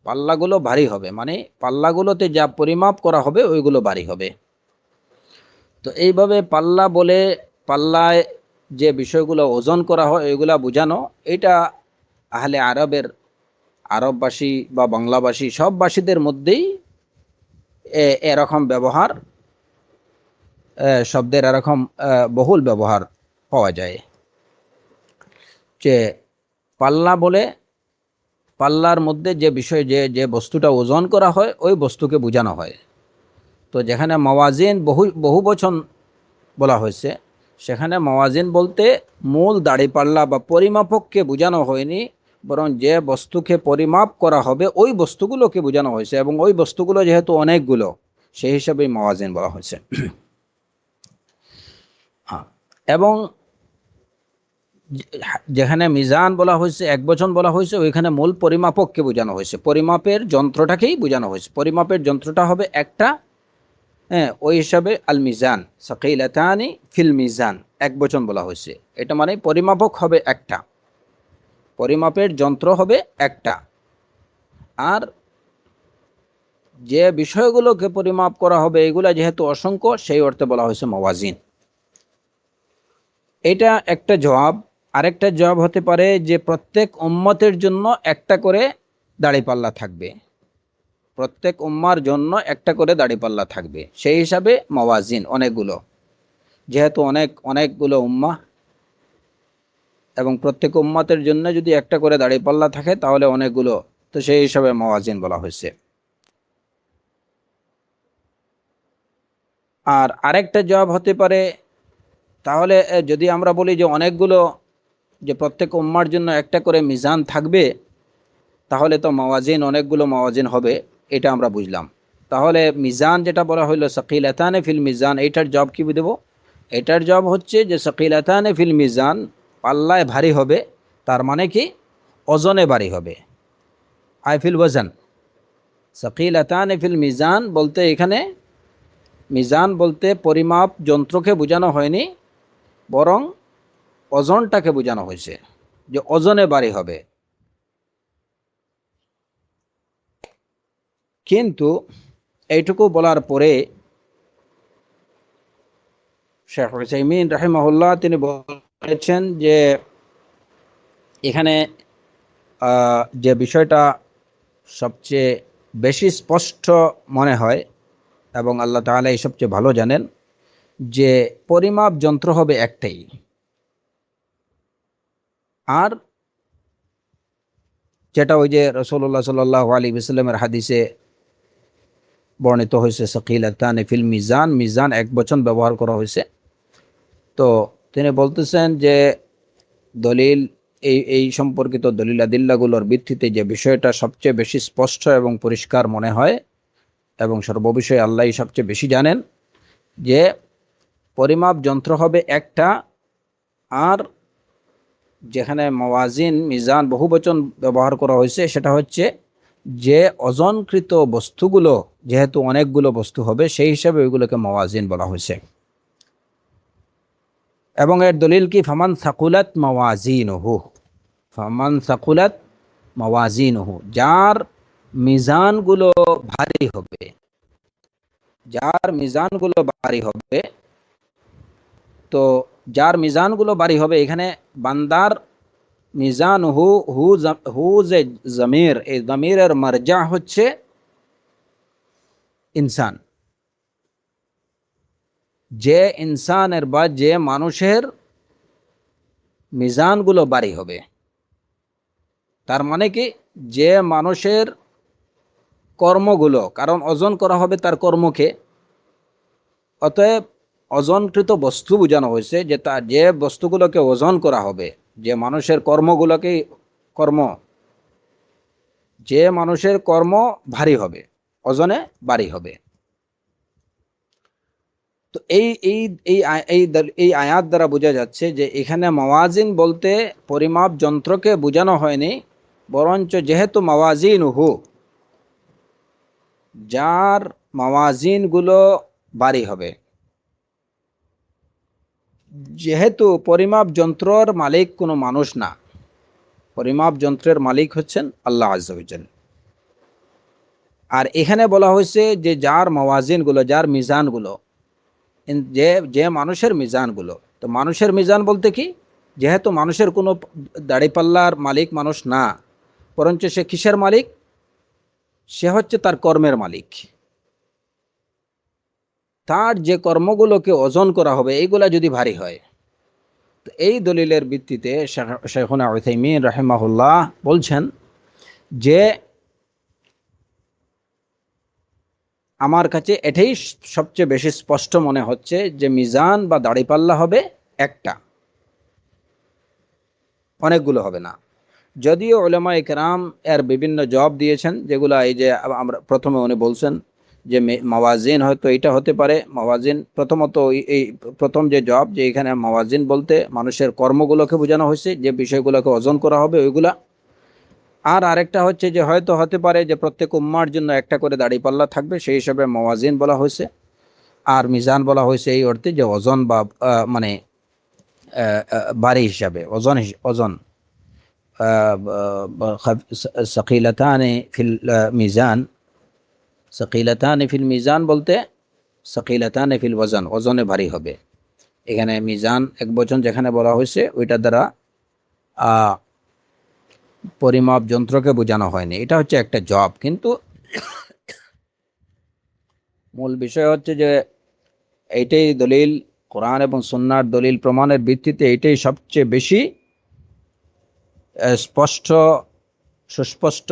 পাল্লাগুলো ভারী হবে, মানে পাল্লাগুলোতে যা পরিমাপ করা হবে ওইগুলো ভারী হবে। তো এইভাবে পাল্লা বলে পাল্লায় যে বিষয়গুলো ওজন করা হয় ওইগুলা বোঝানো, এটা আহলে আরববাসী বা বাংলাভাষী সব ভাষীদের মধ্যেই এরকম ব্যবহার, শব্দের এরকম বহুল ব্যবহার পাওয়া যায়। যে পাল্লা বলে পাল্লার মধ্যে যে বিষয়, যে বস্তুটা ওজন করা হয় ওই বস্তুকে বোঝানো হয়। তো যেখানে মাওয়াজিন বহুবচন বলা হয়েছে, সেখানে মাওয়াজিন বলতে মূল দাড়িপাল্লা বা পরিমাপককে বোঝানো হয়নি, বরং যে বস্তুকে পরিমাপ করা হবে ওই বস্তুগুলোকে বোঝানো হয়েছে, এবং ওই বস্তুগুলো যেহেতু অনেকগুলো, সেই হিসাবেই মাওয়াজিন বলা হয়েছে। এবং যেখানে মিজান বলা হয়েছে, এক বচন বলা হয়েছে, ওইখানে মূল পরিমাপককে বোঝানো হয়েছে, পরিমাপের যন্ত্রটাকেই বোঝানো হয়েছে। পরিমাপের যন্ত্রটা হবে একটা, হ্যাঁ, ওই হিসাবে আল মিজান সাকিলাতানি ফিল মিজান এক বচন বলা হয়েছে। এটা মানে পরিমাপক হবে একটা, পরিমাপের যন্ত্র হবে একটা। আর যে বিষয়গুলোকে পরিমাপ করা হবে এগুলা যেহেতু অসংখ্য, সেই অর্থে বলা হয়েছে মাওয়াজিন। এটা একটা জবাব। আরেকটা জবাব হতে পারে যে প্রত্যেক উম্মতের জন্য একটা করে দাড়িপাল্লা থাকবে, প্রত্যেক উম্মার জন্য একটা করে দাড়িপাল্লা থাকবে, সেই হিসাবে মাওয়াজিন অনেকগুলো, যেহেতু অনেকগুলো উম্মাহ এবং প্রত্যেক উম্মতের জন্য যদি একটা করে দাড়িপাল্লা থাকে তাহলে অনেকগুলো, তো সেই হিসাবে মাওয়াজিন বলা হয়েছে। আর আরেকটা জবাব হতে পারে, তাহলে যদি আমরা বলি যে অনেকগুলো, যে প্রত্যেক উম্মার জন্য একটা করে মিজান থাকবে, তাহলে তো মাওয়াজিন অনেকগুলো মাওয়াজিন হবে, এটা আমরা বুঝলাম। তাহলে মিজান যেটা বলা হইলো সাকিলাতানে ফিল মিজান, এইটার জবাব কি দেব? এটার জবাব হচ্ছে যে সাকিলাতানে ফিল মিজান, পাল্লায় ভারী হবে, তার মানে কি ওজনে ভারী হবে, আই ফিল ওয়াজান। সাকিলাতানে ফিল মিজান বলতে এখানে মিজান বলতে পরিমাপ যন্ত্রকে বোঝানো হয়নি, বরং ওজনটাকে বোঝানো হয়েছে, যে ওজনে ভারী হবে। কিন্তু এইটুকু বলার পরে শেখ হুসাইমিন রাহিমাহুল্লাহ তিনি বলেছেন যে এখানে যে বিষয়টা সবচেয়ে বেশি স্পষ্ট মনে হয় এবং আল্লাহ তাআলা এই সবচেয়ে ভালো জানেন, যে পরিমাপ যন্ত্র হবে একটাই। আর যেটা ওই যে রাসূলুল্লাহ সাল্লাল্লাহু আলাইহি ওয়াসাল্লামের হাদিসে বর্ণিত হয়েছে সাকিলাতানি ফিল মিজান, মিজান এক বচন ব্যবহার করা হয়েছে। তো তিনি বলতেছেন যে দলিল, এই সম্পর্কিত দলিল আদিল্লাগুলোর ভিত্তিতে যে বিষয়টা সবচেয়ে বেশি স্পষ্ট এবং পরিষ্কার মনে হয়, এবং সর্ববিষয়ে আল্লাহই সবচেয়ে বেশি জানেন, যে পরিমাপ যন্ত্র হবে একটা। আর যেখানে মাওয়াজিন মিজান বহুবচন ব্যবহার করা হয়েছে, সেটা হচ্ছে যে ওজনকৃত বস্তুগুলো যেহেতু অনেকগুলো বস্তু হবে, সেই হিসাবে ওইগুলোকে মাওয়াজিন বলা হয়েছে। এবং এর দলিল কি? ফামান সাকুলাত মাওয়াজিনুহু, ফামান সাকুলাত মাওয়াজিনুহু, যার মিজানগুলো ভারী হবে, যার মিজানগুলো ভারী হবে। তো যার মিজানগুলো ভারী হবে, এখানে বান্দার মিজান হু যে জমির, এই জমিরের মারজা হচ্ছে ইনসান। যে ইনসানের বা যে মানুষের মিজানগুলো ভারী হবে, তার মানে কি যে মানুষের কর্মগুলো, কারণ ওজন করা হবে তার কর্মকে, অতএব ওজনকৃত বস্তু বোঝানো হয়েছে, যে তার যে বস্তুগুলোকে ওজন করা হবে, যে মানুষের কর্মগুলোকে, কর্ম, যে মানুষের কর্ম ভারী হবে, ওজনে ভারী হবে। তো এই আয়াত দ্বারা বোঝা যাচ্ছে যে এখানে মাওয়াজিন বলতে পরিমাপ যন্ত্রকে বোঝানো হয়নি, বরঞ্চ যেহেতু মাওয়াজিনুহু, যার মাওয়াজিনগুলো ভারী হবে, যেহেতু পরিমাপ যন্ত্রর মালিক কোনো মানুষ না, পরিমাপ যন্ত্রের মালিক হচ্ছেন আল্লাহ আযজা ওয়া জাল। আর এখানে বলা হয়েছে যে যার মাওয়াজিনগুলো, যার মিজানগুলো, যে যে মানুষের মিজানগুলো। তো মানুষের মিজান বলতে কি? যেহেতু মানুষের কোনো দাড়িপাল্লার মালিক মানুষ না, বরঞ্চ সে কিসের মালিক? সে হচ্ছে তার কর্মের মালিক। তার যে কর্মগুলোকে ওজন করা হবে, এইগুলা যদি ভারী হয়, তো এই দলিলের ভিত্তিতে শাইখুনা উসাইমিন রাহিমাহুল্লাহ বলছেন যে আমার কাছে এটাই সবচেয়ে বেশি স্পষ্ট মনে হচ্ছে, যে মিজান বা দাড়িপাল্লা হবে একটা, অনেকগুলো হবে না। যদিও উলামায়ে কেরাম এর বিভিন্ন জবাব দিয়েছেন, যেগুলো এই যে আমরা প্রথমে উনি বলছেন যে মাওয়াজিন হয়তো এটা হতে পারে। মাওয়াজিন প্রথমত এই প্রথম যে জব, যে এখানে মাওয়াজিন বলতে মানুষের কর্মগুলোকে বোঝানো হয়েছে, যে বিষয়গুলোকে ওজন করা হবে ওইগুলা। আর আরেকটা হচ্ছে যে হয়তো হতে পারে যে প্রত্যেক উম্মার জন্য একটা করে দাড়িপাল্লা থাকবে, সেই হিসাবে মাওয়াজিন বলা হয়েছে। আর মিজান বলা হয়েছে এই অর্থে যে ওজন বা মানে বাড়ি হিসাবে ওজন ওজন সকিলাতানে ফিল মিজান, সকিলাতানে ফিল মিজান বলতে সকিলাতানে ফিল ওজন, ওজনে ভারী হবে। এখানে মিজান এক বচন যেখানে বলা হয়েছে ওইটা দ্বারা পরিমাপ যন্ত্রকে বোঝানো হয়নি, এটা হচ্ছে একটা জব। কিন্তু মূল বিষয় হচ্ছে যে এইটাই দলিল, কোরআন এবং সুন্নাহর দলিল প্রমাণের ভিত্তিতে এইটাই সবচেয়ে বেশি স্পষ্ট সুস্পষ্ট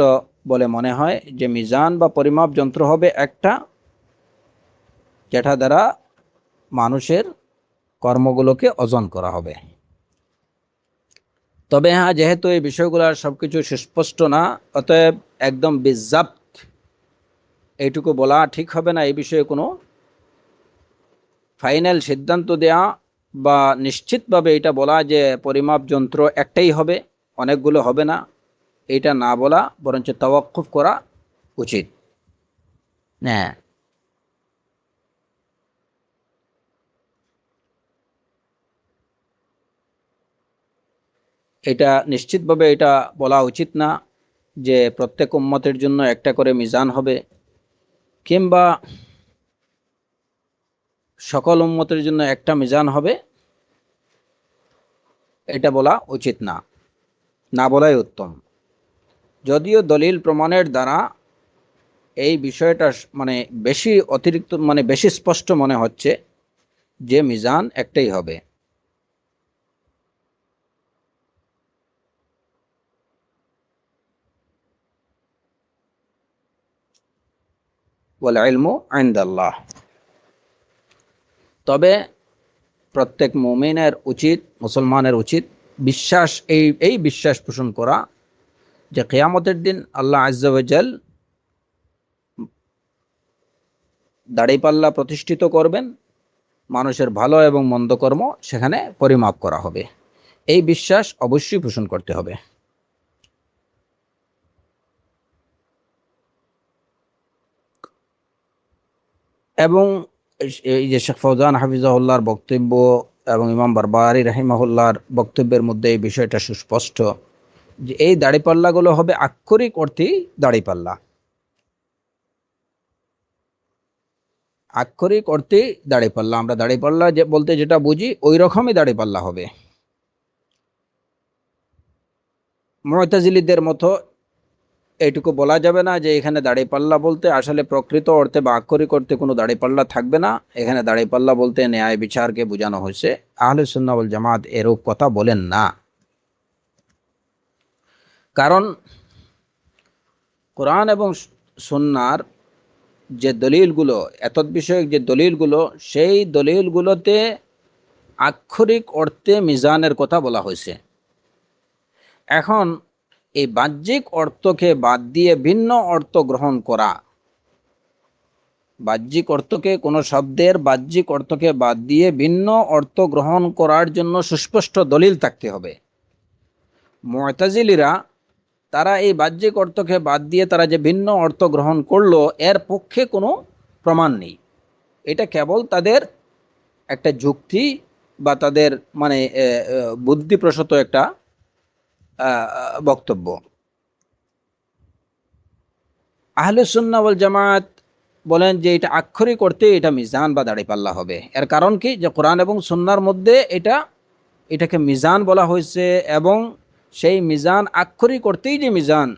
বলে মনে হয় যে মিজান বা পরিমাপ যন্ত্র হবে একটা, যেটা দ্বারা মানুষের কর্মগুলোকে ওজন করা হবে। তবে হ্যাঁ, যেহেতু এই বিষয়গুলো সবকিছু সুস্পষ্ট না, অতএব একদম বিজাপ্ত এইটুকু বলা ঠিক হবে না। এই বিষয়ে কোনো ফাইনাল সিদ্ধান্ত দেয়া বা নিশ্চিতভাবে এটা বলা যে পরিমাপ যন্ত্র একটাই হবে, অনেকগুলো হবে না, এটা না বলা, বরঞ্চ তাওয়াক্কুফ করা উচিত। হ্যাঁ, এটা নিশ্চিতভাবে এটা বলা উচিত না যে প্রত্যেক উম্মতের জন্য একটা করে মিজান হবে, কিংবা সকল উম্মতের জন্য একটা মিজান হবে, এটা বলা উচিত না, না বলাই উত্তম। যদিও দলিল প্রমাণের দ্বারা এই বিষয়টা মানে বেশি অতিরিক্ত মানে বেশি স্পষ্ট মনে হচ্ছে যে মিজান একটাই হবে। ওয়াল ইলমু ইনদাল্লাহ। তবে প্রত্যেক মুমিনের উচিত, মুসলমানের উচিত বিশ্বাস, এই বিশ্বাস পোষণ করা যে কিয়ামতের দিন আল্লাহ আজ্জা ওয়া জাল দাড়িপাল্লা প্রতিষ্ঠিত করবেন, মানুষের ভালো এবং মন্দ কর্ম সেখানে পরিমাপ করা হবে। এই বিশ্বাস অবশ্যই পোষণ করতে হবে। এবং এই যে শেখ ফৌজান হাফিজাহুল্লাহর বক্তব্য এবং ইমাম বারবারি রাহিমাহুল্লাহর বক্তব্যের মধ্যে এই বিষয়টা সুস্পষ্ট যে এই দাড়িপাল্লাগুলো হবে আক্ষরিক অর্থেই দাড়িপাল্লা, আক্ষরিক অর্থেই দাড়িপাল্লা। আমরা দাড়িপাল্লা যে বলতে যেটা বুঝি ওই রকমই দাড়িপাল্লা হবে। মুতাজিলিদের মতো এইটুকু বলা যাবে না যে এখানে দাড়িপাল্লা বলতে আসলে প্রকৃত অর্থে বা আক্ষরিক অর্থে কোনো দাড়িপাল্লা থাকবে না, এখানে দাড়িপাল্লা বলতে ন্যায় বিচারকে বোঝানো হয়েছে। আহলে সুন্নাহ ওয়াল জামাত এরূপ কথা বলেন না। কারণ কোরআন এবং সুন্নাহর যে দলিলগুলো, এতদ বিষয়ক যে দলিলগুলো, সেই দলিলগুলোতে আক্ষরিক অর্থে মিজানের কথা বলা হয়েছে। এখন এই বাহ্যিক অর্থকে বাদ দিয়ে ভিন্ন অর্থ গ্রহণ করা, বাহ্যিক অর্থকে, কোনো শব্দের বাহ্যিক অর্থকে বাদ দিয়ে ভিন্ন অর্থ গ্রহণ করার জন্য সুস্পষ্ট দলিল থাকতে হবে। মুতাজিলিরা তারা এই বাহ্যিক অর্থকে বাদ দিয়ে তারা যে ভিন্ন অর্থ গ্রহণ করলো, এর পক্ষে কোনো প্রমাণ নেই। এটা কেবল তাদের একটা যুক্তি বা তাদের মানে বুদ্ধিপ্রসূত একটা বক্তব্য। আহলে সুন্নাহ ওয়াল জামাত বলেন যে এটা আক্ষরিক অর্থে এটা মিজান বা দাড়িপাল্লা হবে। এর কারণ কি, যে কোরআন এবং সুন্নাহর মধ্যে এটাকে মিজান বলা হয়েছে, এবং সেই মিজান আক্ষরিক অর্থেই যে মিজান,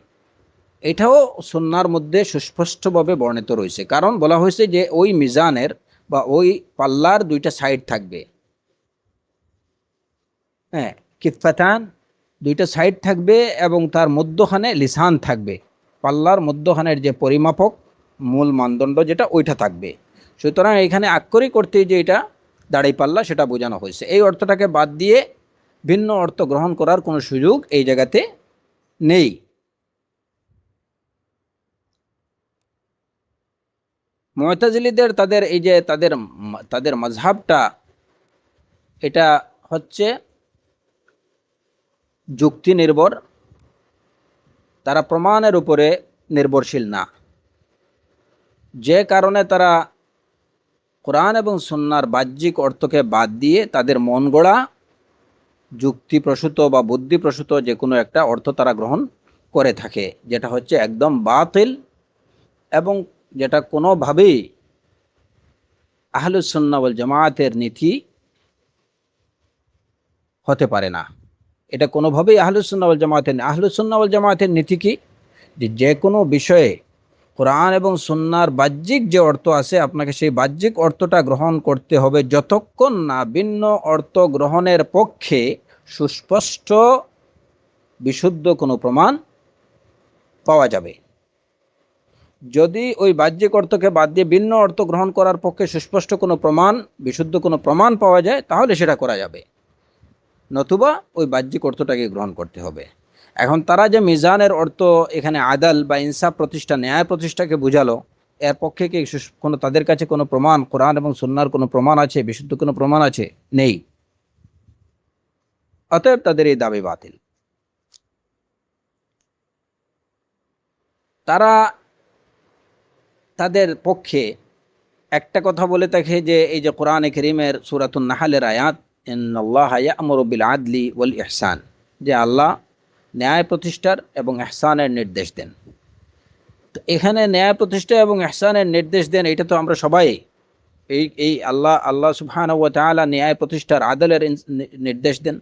এটাও সুন্নাহর মধ্যে সুস্পষ্টভাবে বর্ণিত রয়েছে। কারণ বলা হয়েছে যে ওই মিজানের বা ওই পাল্লার দুইটা সাইড থাকবে। হ্যাঁ, কিফাতান, দুইটা সাইড থাকবে এবং তার মধ্যখানে লিসান থাকবে। পাল্লার মধ্যখানের যে পরিমাপক মূল মানদণ্ড যেটা, ওইটা থাকবে। সুতরাং এখানে আক্ষরিক করতে যে এটা দাড়িপাল্লা সেটা বোঝানো হয়েছে। এই অর্থটাকে বাদ দিয়ে ভিন্ন অর্থ গ্রহণ করার কোনো সুযোগ এই জায়গাতে নেই। মুতাজিলিদের তাদের এই যে তাদের মাযহাবটা, এটা হচ্ছে যুক্তি নির্ভর, তারা প্রমাণের উপরে নির্ভরশীল না, যে কারণে তারা কোরআন এবং সুন্নাহর বাহ্যিক অর্থকে বাদ দিয়ে তাদের মন গড়া যুক্তিপ্রসূত বা বুদ্ধিপ্রসূত যে কোনো একটা অর্থ তারা গ্রহণ করে থাকে, যেটা হচ্ছে একদম বাতিল এবং যেটা কোনোভাবেই আহলুস সুন্নাহ ওয়াল জামায়াতের নীতি হতে পারে না। এটা কোনোভাবেই আহলুস সুন্নাহ ওয়াল জামায়াতের, আহলুস সুন্নাহ ওয়াল জামায়াতের নীতি কি, যে কোনো বিষয়ে কোরআন এবং সুন্নাহর বাহ্যিক যে অর্থ আছে আপনাকে সেই বাহ্যিক অর্থটা গ্রহণ করতে হবে, যতক্ষণ না ভিন্ন অর্থ গ্রহণের পক্ষে সুস্পষ্ট বিশুদ্ধ কোনো প্রমাণ পাওয়া যাবে। যদি ওই বাহ্যিক অর্থকে বাদ দিয়ে ভিন্ন অর্থ গ্রহণ করার পক্ষে সুস্পষ্ট কোনো প্রমাণ, বিশুদ্ধ কোনো প্রমাণ পাওয়া যায়, তাহলে সেটা করা যাবে, নতুবা ওই বাহ্যিক অর্থটাকে গ্রহণ করতে হবে। এখন তারা যে মিজানের অর্থ এখানে আদাল বা ইনসাফ প্রতিষ্ঠা, ন্যায় প্রতিষ্ঠাকে বুঝালো, এর পক্ষে কি কোনো তাদের কাছে কোনো প্রমাণ, কোরআন এবং সুন্নাহর কোনো প্রমাণ আছে, বিশুদ্ধ কোনো প্রমাণ আছে? নেই। অতএব তাদের এই দাবি বাতিল। তারা তাদের পক্ষে একটা কথা বলে থাকে যে এই যে কোরআনে কারীমের সূরাতুন নাহলের আয়াত, ইন্নাল্লাহা ইয়া'মুরু বিল আদলি ওয়াল ইহসান, যে আল্লাহ ন্যায় প্রতিষ্ঠার এবং ইহসানের নির্দেশ দেন। তো এখানে ন্যায় প্রতিষ্ঠা এবং ইহসানের নির্দেশ দেন, এটা তো আমরা সবাই এই আল্লাহ সুবহানাহু ওয়া তাআলা ন্যায় প্রতিষ্ঠার, আদলের নির্দেশ দেন।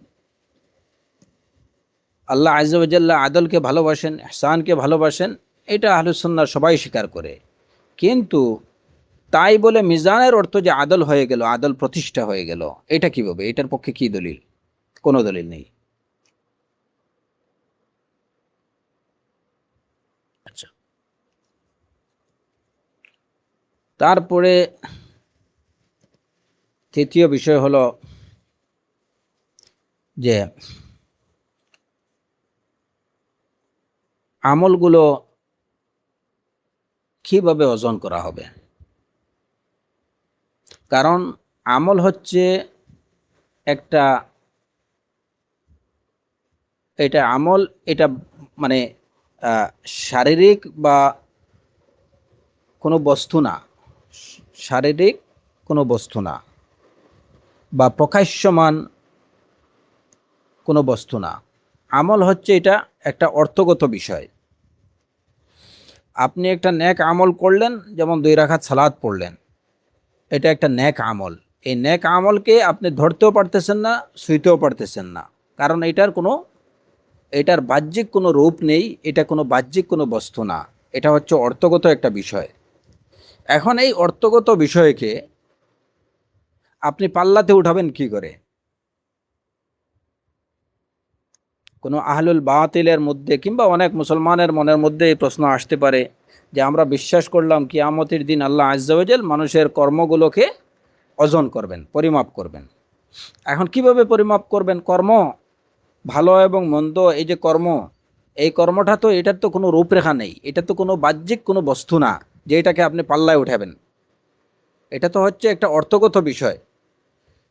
আল্লাহ আযজা ওয়া জাল্লা আদলকে ভালোবাসেন, ইহসানকে ভালোবাসেন, এটা আহলুস সুন্নাহ সবাই স্বীকার করে। কিন্তু তাই বলে মিজানের অর্থ যে আদল হয়ে গেল, আদল প্রতিষ্ঠা হয়ে গেল, এটা কিভাবে? এটার পক্ষে কি দলিল? কোনো দলিল নেই। আচ্ছা, তারপরে তৃতীয় বিষয় হলো যে আমলগুলো কিভাবে ওজন করা হবে। কারণ আমল হচ্ছে একটা, এটা আমল, এটা মানে শারীরিক বা কোনো বস্তু না, শারীরিক কোনো বস্তু না, বা প্রকাশ্যমান কোনো বস্তু না। আমল হচ্ছে এটা একটা অর্থগত বিষয়। আপনি একটা নেক আমল করলেন, যেমন 2 রাকাত সালাত পড়লেন, এটা একটা নেক আমল। এই নেক আমলকে আপনি ধরতেও পারতেছেন না, ছুঁইতেও পারতেছেন না, কারণ এটার বাহ্যিক কোনো রূপ নেই, এটা কোনো বাহ্যিক কোনো বস্তু না, এটা হচ্ছে অর্থগত একটা বিষয়। এখন এই অর্থগত বিষয়কে আপনি পাল্লাতে উঠাবেন কি করে? কোনো আহলুল বাতিলের মধ্যে কিংবা অনেক মুসলমানের মনের মধ্যে এই প্রশ্ন আসতে পারে যে আমরা বিশ্বাস করলাম কিয়ামতের দিন আল্লাহ আযজা ওয়া জাল মানুষের কর্মগুলোকে ওজন করবেন, পরিমাপ করবেন। এখন কিভাবে পরিমাপ করবেন? কর্ম, ভালো এবং মন্দ, এই যে কর্ম, এই কর্মটা তো, এটার তো কোনো রূপরেখা নেই, এটা তো কোনো বাহ্যিক কোনো বস্তু না যে এটাকে আপনি পাল্লায় উঠাবেন। এটা তো হচ্ছে একটা অর্থগত বিষয়।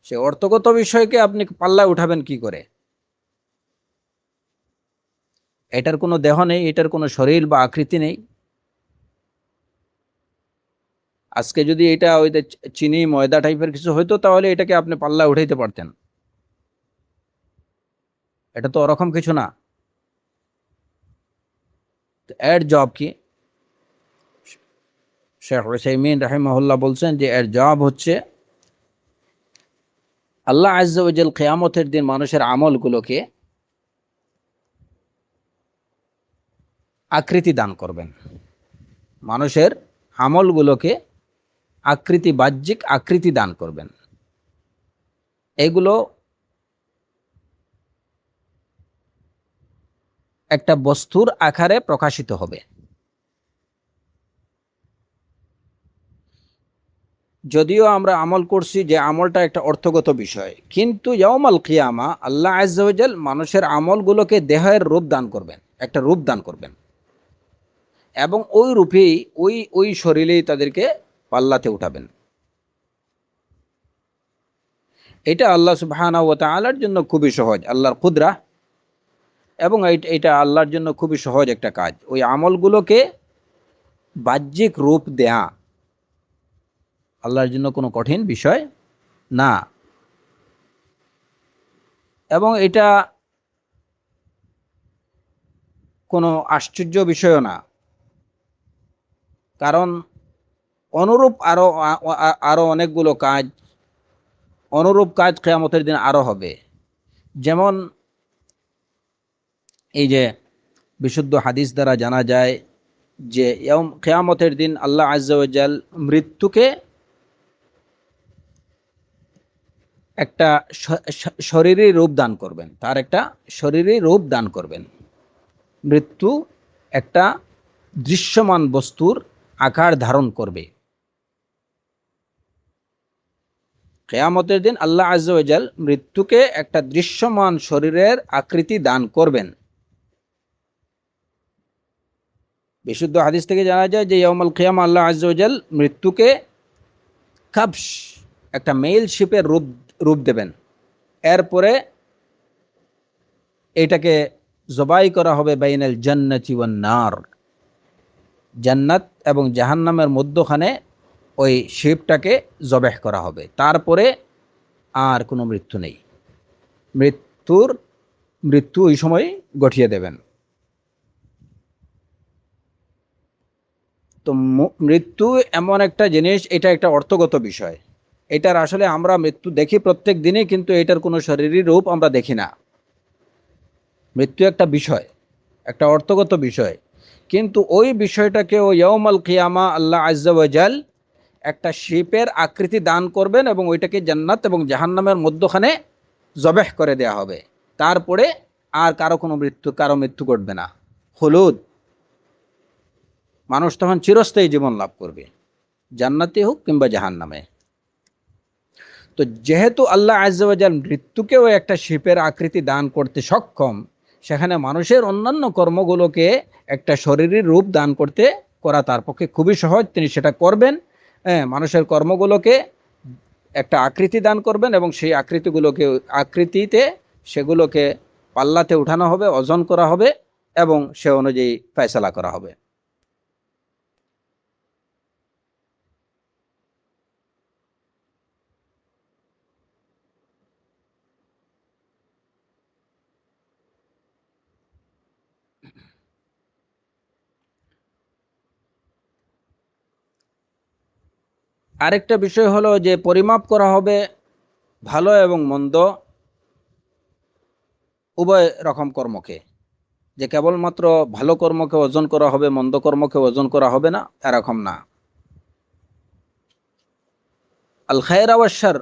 সে অর্থগত বিষয়কে আপনি পাল্লায় উঠাবেন কি করে? এটার কোনো দেহ নেই, এটার কোনো শরীর বা আকৃতি নেই। আজকে যদি এটা ওই যে চিনি ময়দা টাইপের কিছু হইতো, তাহলে এটাকে আপনি পাল্লায় উঠাইতে পারতেন। এটা তো ওরকম কিছু না। এর জবাব কি? শেখ উসাইমিন রাহিমাহুল্লাহ বলছেন যে এর জবাব হচ্ছে আল্লাহ আযজা ওয়া জাল কিয়ামতের দিন মানুষের আমলগুলোকে আকৃতি দান করবেন। মানুষের আমলগুলোকে আকৃতি, বাহ্যিক আকৃতি দান করবেন। এগুলো একটা বস্তুর আকারে প্রকাশিত হবে। যদিও আমরা আমল করছি, যে আমলটা একটা অর্থগত বিষয়, কিন্তু ইয়াউমাল কিয়ামা আল্লাহ আযজা ওয়া জাল মানুষের আমলগুলোকে দেহের রূপ দান করবেন, একটা রূপ দান করবেন, এবং ওই রূপেই ওই শরীরেই তাদেরকে পাল্লাতে উঠাবেন। এটা আল্লাহ সুবহানাহু ওয়া তাআলার জন্য খুবই সহজ, আল্লাহর কুদরা, এবং এটা আল্লাহর জন্য খুবই সহজ একটা কাজ। ওই আমলগুলোকে বাহ্যিক রূপ দেয়া আল্লাহর জন্য কোনো কঠিন বিষয় না, এবং এটা কোনো আশ্চর্য বিষয়ও না। কারণ অনুরূপ আরো অনেকগুলো কাজ, অনুরূপ কাজ কিয়ামতের দিন আরো হবে। যেমন এই যে বিশুদ্ধ হাদিস দ্বারা জানা যায় যে কিয়ামতের দিন আল্লাহ আজ্জা ওয়া জাল মৃত্যুকে একটা শরীরী রূপ দান করবেন, তার একটা শরীরী রূপ দান করবেন। মৃত্যু একটা দৃশ্যমান বস্তুর আকার ধারণ করবে। কিয়ামতের দিন আল্লাহ আজ্জা ওয়া জাল মৃত্যুকে একটা দৃশ্যমান শরীরের আকৃতি দান করবেন। বিশুদ্ধ হাদিস থেকে জানা যায় যে ইয়াউমুল কিয়ামা আল্লাহ আজ্জা ওয়া জাল মৃত্যুকে কাবশ, একটা মেইল শিপের রূপ দেবেন। এরপরে এটাকে জবাই করা হবে বাইনাল জান্নাতি ওয়ান নার, জান্নাত এবং জাহান্নামের মধ্যখানে ওই শিপটাকে জবেহ করা হবে। তারপরে আর কোনো মৃত্যু নেই, মৃত্যু ওই সময় গঠিয়ে দেবেন। তো মৃত্যু এমন একটা জিনিস, এটা একটা অর্থগত বিষয়। এটার আসলে আমরা মৃত্যু দেখি প্রত্যেক দিনই, কিন্তু এটার কোনো শারীরিক রূপ আমরা দেখি না। মৃত্যু একটা বিষয়, একটা অর্থগত বিষয়, কিন্তু ওই বিষয়টাকে ও ইয়াউমাল কিয়ামা আল্লাহ আজ্জা ওয়া জাল একটা শিপের আকৃতি দান করবেন এবং ওইটাকে জান্নাত এবং জাহান্নামের মধ্যখানে জবেহ করে দেয়া হবে। তারপরে আর কারো মৃত্যু ঘটবে না। হলুদ, মানুষ তখন চিরস্থায়ী জীবন লাভ করবে, জান্নাতে হোক কিংবা জাহান্নামে। তো যেহেতু আল্লাহ আজ্জা ওয়া জাল মৃত্যুকেও একটা শিপের আকৃতি দান করতে সক্ষম, সেখানে মানুষের অন্যান্য কর্মগুলোকে একটা শরীরী রূপ দান করা তার পক্ষে খুবই সহজ। তিনি সেটা করবেন। মানুষের কর্মগুলোকে একটা আকৃতি দান করবেন এবং সেই আকৃতিতে সেগুলোকে পাল্লাতে উঠানো হবে, ওজন করা হবে এবং সে অনুযায়ী ফয়সালা করা হবে। আরেকটা বিষয় হলো যে পরিমাপ করা হবে ভালো এবং মন্দ উভয় রকম কর্মকে, যে কেবলমাত্র ভালো কর্মকে ওজন করা হবে, মন্দ কর্মকে ওজন করা হবে না, এরকম না। আল খায়ের আওয়াজ শার,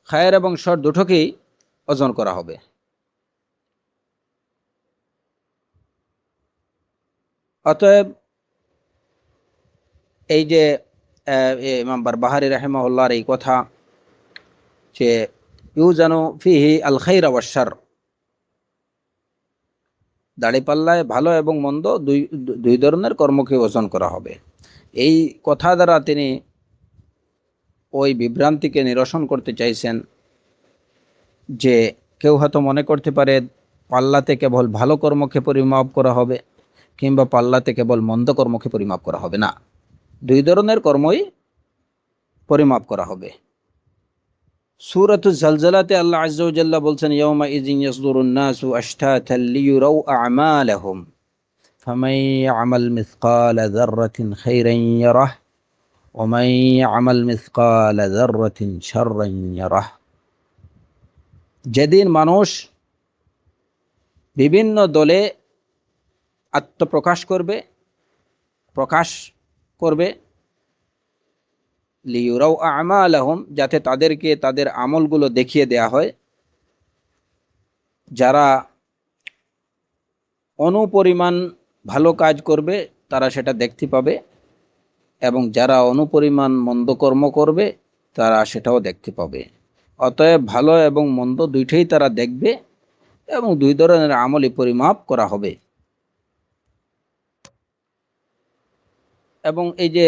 খায়ের এবং শর দুটোকেই ওজন করা হবে। অতএব এই যে ইমাম বারবাহারি রাহিমাহুল্লাহর এই কথা যে ইউজানু ফিহি আল খাইর ওয়াশ শার, দাড়িপাল্লায় ভালো এবং মন্দ দুই ধরনের কর্মকে ওজন করা হবে, এই কথা দ্বারা তিনি ওই বিভ্রান্তিকে নিরসন করতে চাইছেন যে কেউ হয়তো মনে করতে পারে পাল্লাতে কেবল ভালো কর্মকে পরিমাপ করা হবে কিংবা পাল্লাতে কেবল মন্দ কর্মকে পরিমাপ করা হবে। না, দুই ধরনের কর্মই পরিমাপ করা হবে। সূরাতুজ জালজালাতে আল্লাহ আজ্জা ওয়া জাল্লা বলছেন, ইয়াউমা ইযিন ইয়াসদুরুন নাসু আশতাতান লিয়ুরাউ আমালাহুম ফামান ইয়ামাল মিসকালা যাররাতিন খাইরান ইয়ারাহ ওয়া মান ইয়ামাল মিসকালা যাররাতিন শাররান ইয়ারাহ। যেদিন মানুষ বিভিন্ন দলে আত্মপ্রকাশ করবে লিয়ুরাউ আমালাহুম, যাতে তাদেরকে তাদের আমলগুলো দেখিয়ে দেয়া হয়। যারা অনুপরিমাণ ভালো কাজ করবে তারা সেটা দেখতে পাবে, এবং যারা অনুপরিমাণ মন্দ কর্ম করবে তারা সেটাও দেখতে পাবে। অতএব ভালো এবং মন্দ দুইটাই তারা দেখবে এবং দুই ধরনের আমলই পরিমাপ করা হবে। এবং এই যে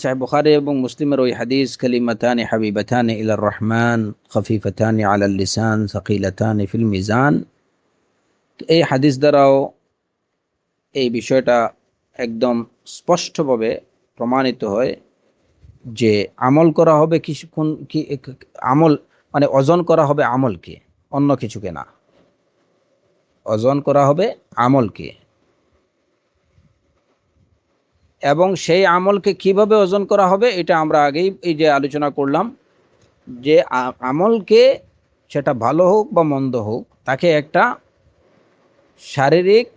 সাহেব বুখারী এবং মুসলিমের ওই হাদিস, কালিমাতানি হাবিবাতানি ইলার রহমান খফিফাতানি আলাল লিসান সাকিলাতানি ফিল মিজান, এই হাদিস দ্বারাও এই বিষয়টা একদম স্পষ্টভাবে প্রমাণিত হয় যে আমল করা হবে কিছুক্ষণ কি আমল মানে ওজন করা হবে আমলকে, অন্য কিছুকে না। ওজন করা হবে আমলকে, এবং সেই আমলকে কিভাবে ওজন করা হবে এটা আমরা আগেই এই যে আলোচনা করলাম, যে আমলকে সেটা ভালো হোক বা মন্দ হোক তাকে একটা শারীরিক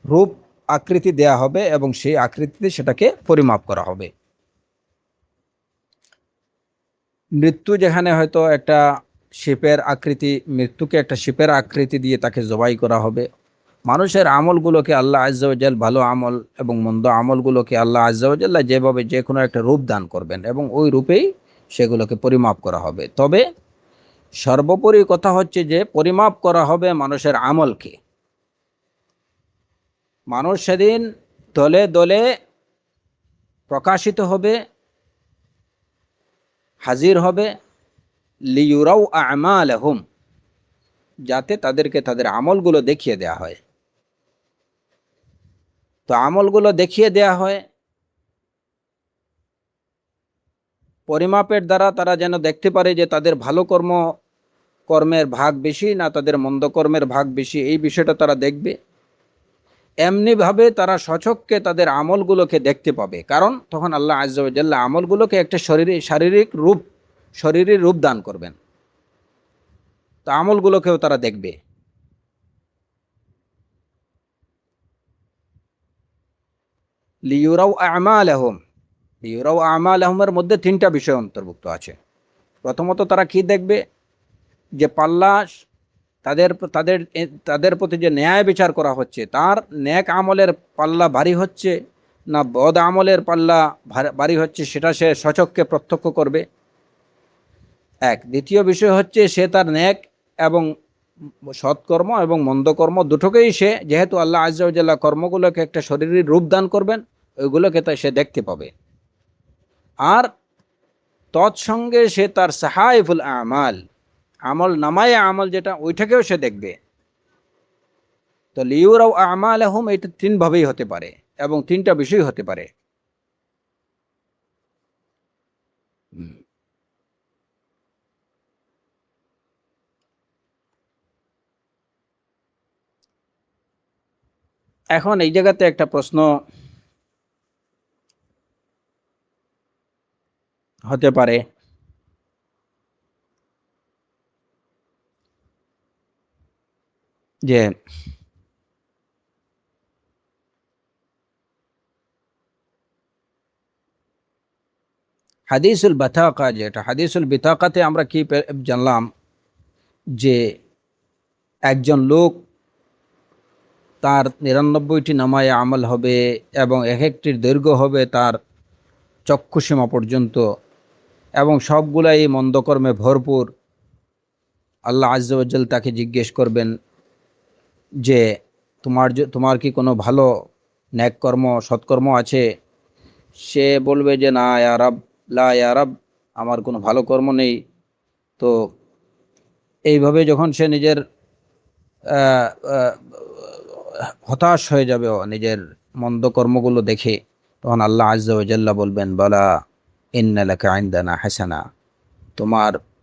রূপ আকৃতি দেয়া হবে এবং সেই আকৃতিতে সেটাকে পরিমাপ করা হবে। মৃত্যু যেখানে হয়তো একটা শিপের আকৃতি, মৃত্যুকে একটা শিপের আকৃতি দিয়ে তাকে জবাই করা হবে। মানুষের আমলগুলোকে আল্লাহ আজ্জা ওয়া জাল, ভালো আমল এবং মন্দ আমলগুলোকে আল্লাহ আজ্জা ওয়া জাল্লা যেভাবে যে কোনো একটা রূপ দান করবেন এবং ওই রূপেই সেগুলোকে পরিমাপ করা হবে। তবে সর্বোপরি কথা হচ্ছে যে পরিমাপ করা হবে মানুষের আমলকে। মানুষ সেদিন দলে দলে প্রকাশিত হবে, হাজির হবে, লিয়ুরাউ আমালাহুম, যাতে তাদেরকে তাদের আমলগুলো দেখিয়ে দেয়া হয়। তো আমলগুলো দেখিয়ে দেয়া হয় পরিমাপের দ্বারা, তারা যেন দেখতে পারে যে তাদের ভালো কর্মের ভাগ বেশি না তাদের মন্দ কর্মের ভাগ বেশি, এই বিষয়টা তারা দেখবে। এমনিভাবে তারা সচক্ষে তাদের আমলগুলোকে দেখতে পাবে, কারণ তখন আল্লাহ আজ্জা ওয়া জাল্লা আমলগুলোকে একটা শরীরের রূপ দান করবেন। তো আমলগুলোকেও তারা দেখবে। লিয়ুরাউ আমালাহুম, লিয়ুরাউ আমালাহুমের মধ্যে তিনটা বিষয় অন্তর্ভুক্ত আছে। প্রথমত তারা কি দেখবে, যে পাল্লা তাদের তাদের তাদের প্রতি যে ন্যায় বিচার করা হচ্ছে, তার নেক আমলের পাল্লা ভারী হচ্ছে না বদ আমলের পাল্লা ভারী হচ্ছে, সেটা সে সচক্ষে প্রত্যক্ষ করবে। এক। দ্বিতীয় বিষয় হচ্ছে সে তার নেক এবং সৎকর্ম এবং মন্দকর্ম দুটোকেই সে, যেহেতু আল্লাহ আজ্জা ওয়া জাল্লা কর্মগুলোকে একটা শরীরের রূপ দান করবেন, ওইগুলোকে তাই সে দেখতে পাবে। আর তৎসঙ্গে সে তার সাহাইফুল আমাল, আমল নামায় আমল যেটা, ওইটাকেও সে দেখবে। তো লিয়ুরাউ আমালাহুম এটা তিনভাবেই হতে পারে এবং তিনটা বিষয় হতে পারে। এখন এই জায়গাতে একটা প্রশ্ন হতে পারে যে হাদিসুল বাতাকা, যেটা হাদিসুল বিতাকাতে আমরা কি জানলাম, যে একজন লোক তার ৯৯টি নামায় আমল হবে এবং এক একটির দৈর্ঘ্য হবে তার চক্ষুসীমা পর্যন্ত এবং সবগুলাই মন্দকর্মে ভরপুর। আল্লাহ আজ্জা ওয়া জাল তাকে জিজ্ঞেস করবেন যে তোমার কি কোনো ভালো ন্যাক কর্ম সৎকর্ম আছে? সে বলবে যে না ইয়া রাব, লা ইয়া রাব, আমার কোনো ভালো কর্ম নেই। তো এইভাবে যখন সে নিজের হতাশ হয়ে যাবে নিজের মন্দ কর্মগুলো দেখে, তখন আল্লাহ আজ্জা ওয়া জাল্লা বলবেন, বালা ইন্না লাকা ইনদানা হাসানা,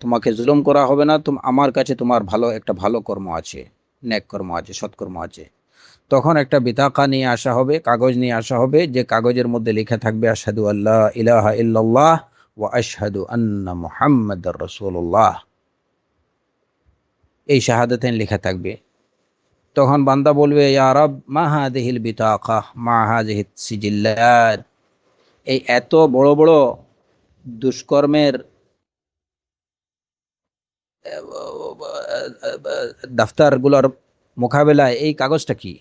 তোমাকে জুলুম করা হবে না, আমার কাছে তোমার একটা ভালো কর্ম আছে, নেক কর্ম আছে, সৎকর্ম আছে। তখন একটা বিতাকা নিয়ে আসা হবে, কাগজ নিয়ে আসা হবে, যে কাগজের মধ্যে লেখা থাকবে আশহাদু আল্লা ইলাহা ইল্লাল্লাহ ওয়া আশহাদু আন্না মুহাম্মাদার রাসূলুল্লাহ, এই শাহাদাতাইন লেখা থাকবে। তখন বান্দা বলবে, ইয়া রব মা হাযিহিল বিতাকা মা হাযিহিস সিজিল্লাত, এই এত বড় বড় দুষ্কর্মের দফতরগুলোর মোকাবেলায় এই কাগজটা কি?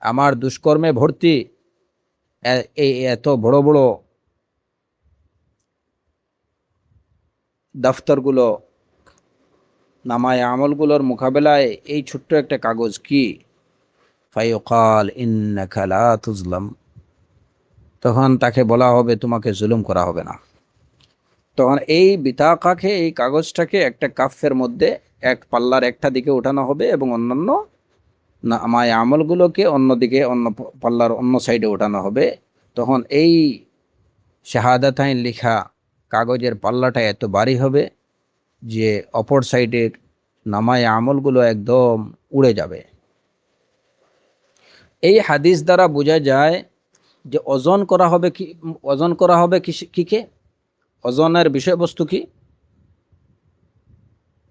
আমার দুষ্কর্মে ভর্তি এই এত বড় বড় দফতরগুলো, নামায় আমলগুলোর মোকাবেলায় এই ছোট্ট একটা কাগজ কি? ফায়ুকাল ইন্নাকা লা তুজলাম, তখন তাকে বলা হবে তোমাকে জুলুম করা হবে না। তখন এই বিতাকাকে, এই কাগজটাকে একটা কাফের মধ্যে এক পাল্লার একটা দিকে ওঠানো হবে এবং অন্যান্য না আমায় আমলগুলোকে অন্যদিকে, অন্য পাল্লার অন্য সাইডে ওঠানো হবে। তখন এই শাহাদাতাইন লেখা কাগজের পাল্লাটা এত ভারী হবে যে অপর সাইডের নামায় আমলগুলো একদম উড়ে যাবে। এই হাদিস দ্বারা বোঝা যায় যে ওজন করা হবে কি, ওজন করা হবে কিকে, ওজনের বিষয়বস্তু কি,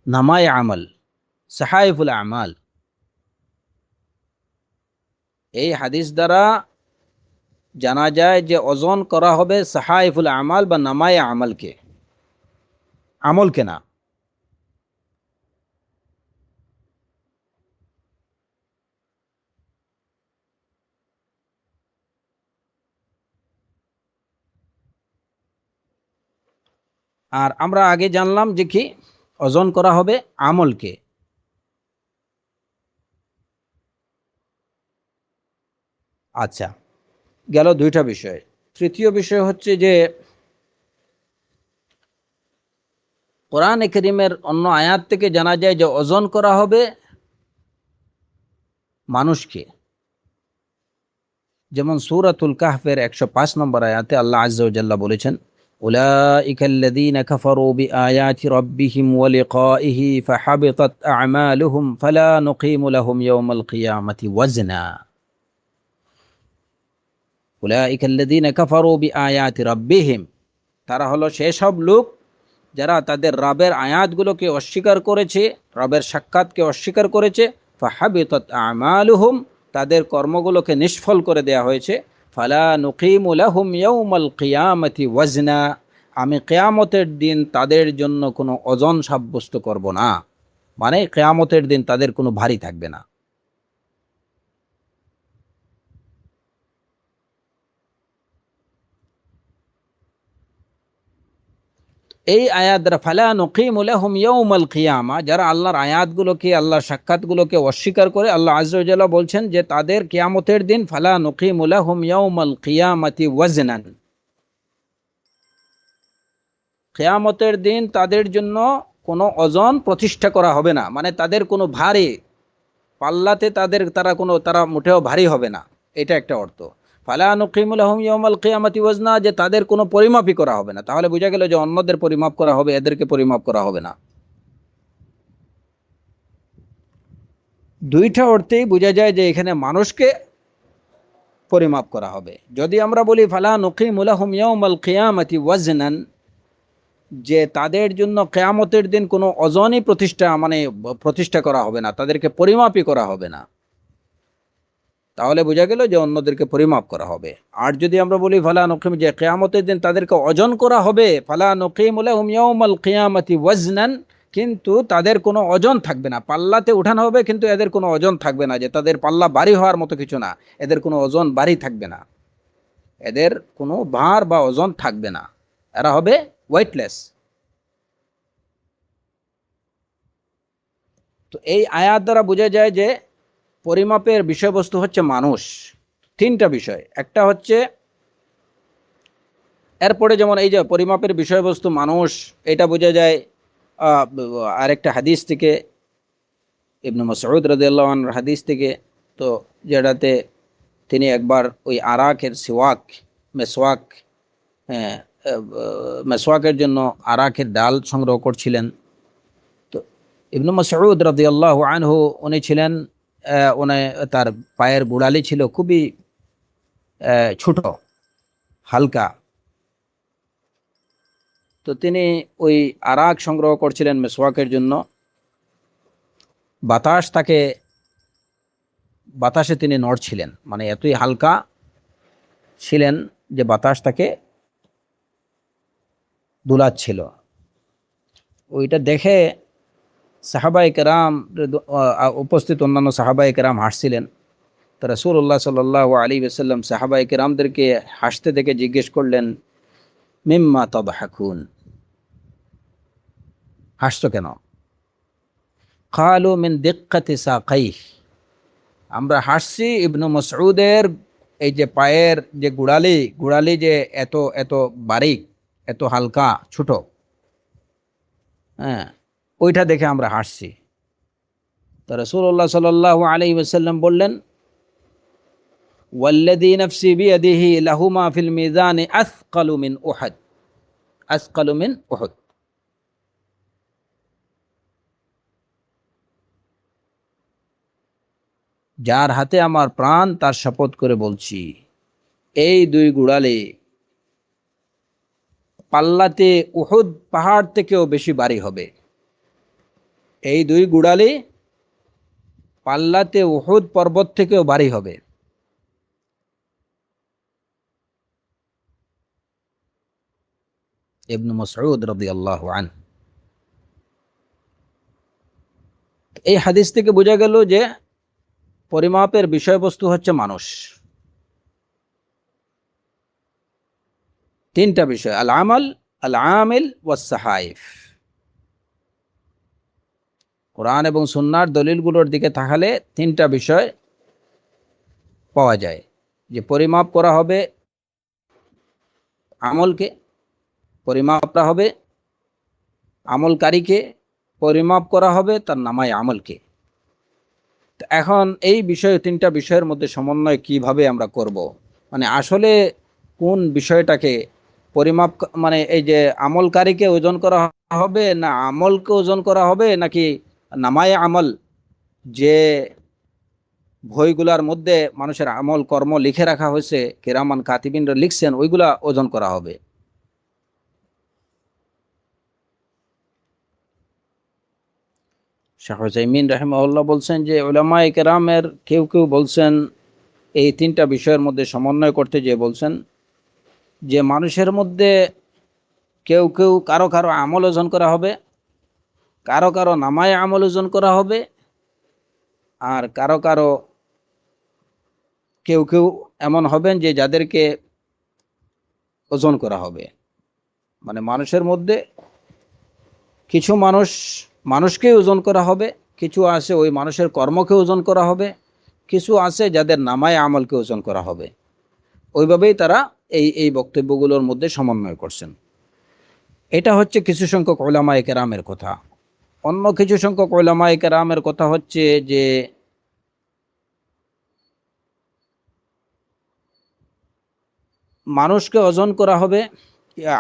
নামায় আমল, সাহাইফুল আমাল। এই হাদিস দ্বারা জানা যায় যে ওজন করা হবে সাহাইফুল আমাল বা নামায় আমলকে, আমলকে না। আর আমরা আগে জানলাম যে কি ওজন করা হবে আমলকে। আচ্ছা, গেল দুইটা বিষয়। তৃতীয় বিষয় হচ্ছে যে কোরআনে কারীমের অন্য আয়াত থেকে জানা যায় যে ওজন করা হবে মানুষকে। যেমন সূরাতুল কাহফের 105 নম্বর আয়াতে আল্লাহ আযজা ওয়া জাল্লা বলেছেন, উলাইকাল্লাযীনা কাফারু বিআয়াতি রাব্বিহিম ওয়া লিকাইহি ফাহাবিতাত আ'মালুহুম ফালা নুকিমু লাহুম ইয়াওমাল কিয়ামাতি ওয়াজনা। উলাইকাল্লাযীনা কাফারু বিআয়াতি রাব্বিহিম, তারা হলো সেসব লোক যারা তাদের রবের আয়াতগুলোকে অস্বীকার করেছে, রবের সাক্ষাৎকে অস্বীকার করেছে। ফাহাবিতাত আমালুহুম, তাদের কর্মগুলোকে নিষ্ফল করে দেয়া হয়েছে। ফালা নুকিমু লাহুম ইয়াউমাল কিয়ামাতি ওয়াজনা, আমি কিয়ামতের দিন তাদের জন্য কোনো ওজন সাব্যস্ত করব না। মানে কিয়ামতের দিন তাদের কোনো ভারী থাকবে না। এই আয়াত দ্বারা ফালা নুকিমু লাহুম ইয়াউমাল কিয়ামা, যারা আল্লাহর আয়াতগুলোকে, আল্লাহর সাক্ষাৎগুলোকে অস্বীকার করে, আল্লাহ আযজা ওয়া জাল্লা বলছেন যে তাদের কিয়ামতের দিন ফালা নুকিমু লাহুম ইয়াউমাল কিয়ামাতি ওয়াজনান, কিয়ামতের দিন তাদের জন্য কোনো ওজন প্রতিষ্ঠা করা হবে না। মানে তাদের কোনো ভারী পাল্লাতে তারা মোটেও ভারী হবে না, এটা একটা অর্থ। ফালা নুকিমু লাহুম ইয়াউমাল কিয়ামাতি ওয়াজনা, যে তাদের কোনো পরিমাপই করা হবে না। তাহলে বোঝা গেল যে অন্যদের পরিমাপ করা হবে, এদেরকে পরিমাপ করা হবে না। দুইটা অর্থেই বোঝা যায় যে এখানে মানুষকে পরিমাপ করা হবে। যদি আমরা বলি ফালা নুকিমু লাহুম ইয়াউমাল কিয়ামাতি ওয়াজনান, যে তাদের জন্য কিয়ামতের দিন কোনো ওজনই প্রতিষ্ঠা করা হবে না, তাদেরকে পরিমাপই করা হবে না, তাহলে বোঝা গেল যে অন্যদেরকে পরিমাপ করা হবে। আর যদি আমরা বলি ফালা নুকিম, যে কিয়ামতের দিন তাদেরকে ওজন করা হবে, ফালা নুকিমু লাহুম ইয়াউমাল কিয়ামাতি ওয়াজনান, কিন্তু তাদের কোনো ওজন থাকবে না, পাল্লাতে উঠানো হবে কিন্তু এদের কোনো ওজন থাকবে না, যে তাদের পাল্লা ভারী হওয়ার মতো কিছু না, এদের কোনো ওজন ভারী থাকবে না, এদের কোনো ভার বা ওজন থাকবে না, এরা হবে ওয়েটলেস। তো এই আয়াত দ্বারা বোঝা যায় যে পরিমাপের বিষয়বস্তু হচ্ছে মানুষ। তিনটা বিষয়, একটা হচ্ছে এরপরে যেমন এই যে পরিমাপের বিষয়বস্তু মানুষ, এটা বোঝা যায় আরেকটা হাদিস থেকে, ইবনে মাসউদ রাদিয়াল্লাহু আনহুর হাদিস থেকে। তো যেটাতে তিনি একবার ওই আরাকের মেসওয়াক, হ্যাঁ, মেসওয়াকের জন্য আরাকের ডাল সংগ্রহ করছিলেন। তো ইবনে মাসউদ রাদিয়াল্লাহু আনহু উনি ছিলেন, উনি, তার পায়ের গোড়ালি ছিল খুবই ছোট, হালকা। তো তিনি ওই আরাক সংগ্রহ করছিলেন মেসওয়াকের জন্য। বাতাসে তিনি নড়ছিলেন, মানে এতই হালকা ছিলেন যে বাতাস তাকে দুলাচ্ছিল। ওইটা দেখে সাহাবায়ে কেরাম, উপস্থিত অন্যান্য সাহাবায়ে কেরাম হাসছিলেন। তো রাসূলুল্লাহ সাল্লাল্লাহু আলাইহি ওয়াসাল্লাম সাহাবায়ে কেরামদেরকে হাসতে দেখে জিজ্ঞেস করলেন, মিম্মা তাদহাকুন, হাসছো কেন? ক্বালু মিন দিক্কাতি সাকাইহ, আমরা হাসছি ইবনে মাসউদের এই যে পায়ের যে গোড়ালি গোড়ালি যে এত এত বারিক, এত হালকা ছোট, হ্যাঁ, ওইটা দেখে আমরা হাসছি। তো রাসূলুল্লাহ সাল্লাল্লাহু আলাইহি ওয়াসাল্লাম বললেন, ওয়াল্লাযী নাফসি বিয়াদিহি লাহুমা ফিল মিজানি আসকালু মিন উহুদ, আসকালু মিন উহুদ। যার হাতে আমার প্রাণ তার শপথ করে বলছি, এই দুই গোড়ালি পাল্লাতে উহুদ পাহাড় থেকেও বেশি ভারী হবে। এই দুই গোড়ালি পাল্লাতে উহুদ পর্বত থেকেও ভারী হবে। ইবনে মাসউদ রাদিয়াল্লাহু আনহু। এই হাদিস থেকে বোঝা গেল যে পরিমাপের বিষয়বস্তু হচ্ছে মানুষ। তিনটা বিষয়, আল আমাল, আল আমিল ওয়াস সাহাইফ। কোরআন এবং সুন্নাহর দলিলগুলোর দিকে তাকালে তিনটা বিষয় পাওয়া যায়, যে পরিমাপ করা হবে আমলকে, পরিমাপ করা হবে আমলকারীকে, পরিমাপ করা হবে তার নামায় আমলকে। এখন এই বিষয়, তিনটা বিষয়ের মধ্যে সমন্বয় কিভাবে আমরা করব, মানে আসলে কোন বিষয়টাকে পরিমাপ, মানে এই যে আমলকারীকে ওজন করা হবে না আমলকে ওজন করা হবে, নাকি নামায় আমল যে বইগুলার মধ্যে মানুষের আমল কর্ম লিখে রাখা হয়েছে, কিরামান কাতিবিনরা লিখছেন, ওইগুলা ওজন করা হবে। শাহ হুসাইমিন রাহিমাহুল্লাহ বলছেন যে উলামায়ে কেরামের কেউ কেউ বলছেন এই তিনটা বিষয়ের মধ্যে সমন্বয় করতে, যে বলছেন যে মানুষের মধ্যে কেউ কেউ কারো কারো আমল ওজন করা হবে, কারো কারো নামায় আমল ওজন করা হবে, আর কারো কারো কেউ কেউ এমন হবেন যে যাদেরকে ওজন করা হবে। মানে মানুষের মধ্যে কিছু মানুষকে ওজন করা হবে, কিছু আছে ওই মানুষের কর্মকে ওজন করা হবে, কিছু আছে যাদের নামায় আমলকে ওজন করা হবে। ওইভাবেই তারা এই এই বক্তব্যগুলোর মধ্যে সমন্বয় করছেন। এটা হচ্ছে কিছু সংখ্যক উলামায়ে কেরামের কথা। অন্য কিছু সংখ্যক উলামায়ে কেরামের কথা হচ্ছে যে মানুষকে ওজন করা হবে,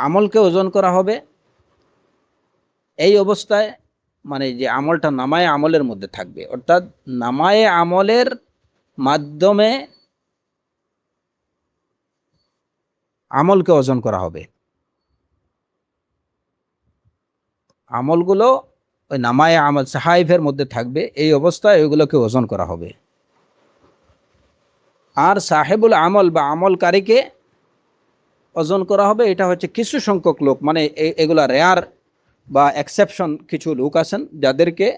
আমলকে ওজন করা হবে এই অবস্থায়, মানে যে আমলটা নামায়ে আমলের মধ্যে থাকবে, অর্থাৎ নামায়ে আমলের মাধ্যমে আমলকে ওজন করা হবে। আমলগুলো ওই নামায়ে আমল সাহাইফের মধ্যে থাকবে, এই অবস্থায় ওইগুলোকে ওজন করা হবে। আর সাহেবুল আমল বা আমলকারীকে ওজন করা হবে, এটা হচ্ছে কিছু সংখ্যক লোক, মানে এগুলা রেয়ার বা এক্সেপশন কিছু লোক আছেন যাদেরকে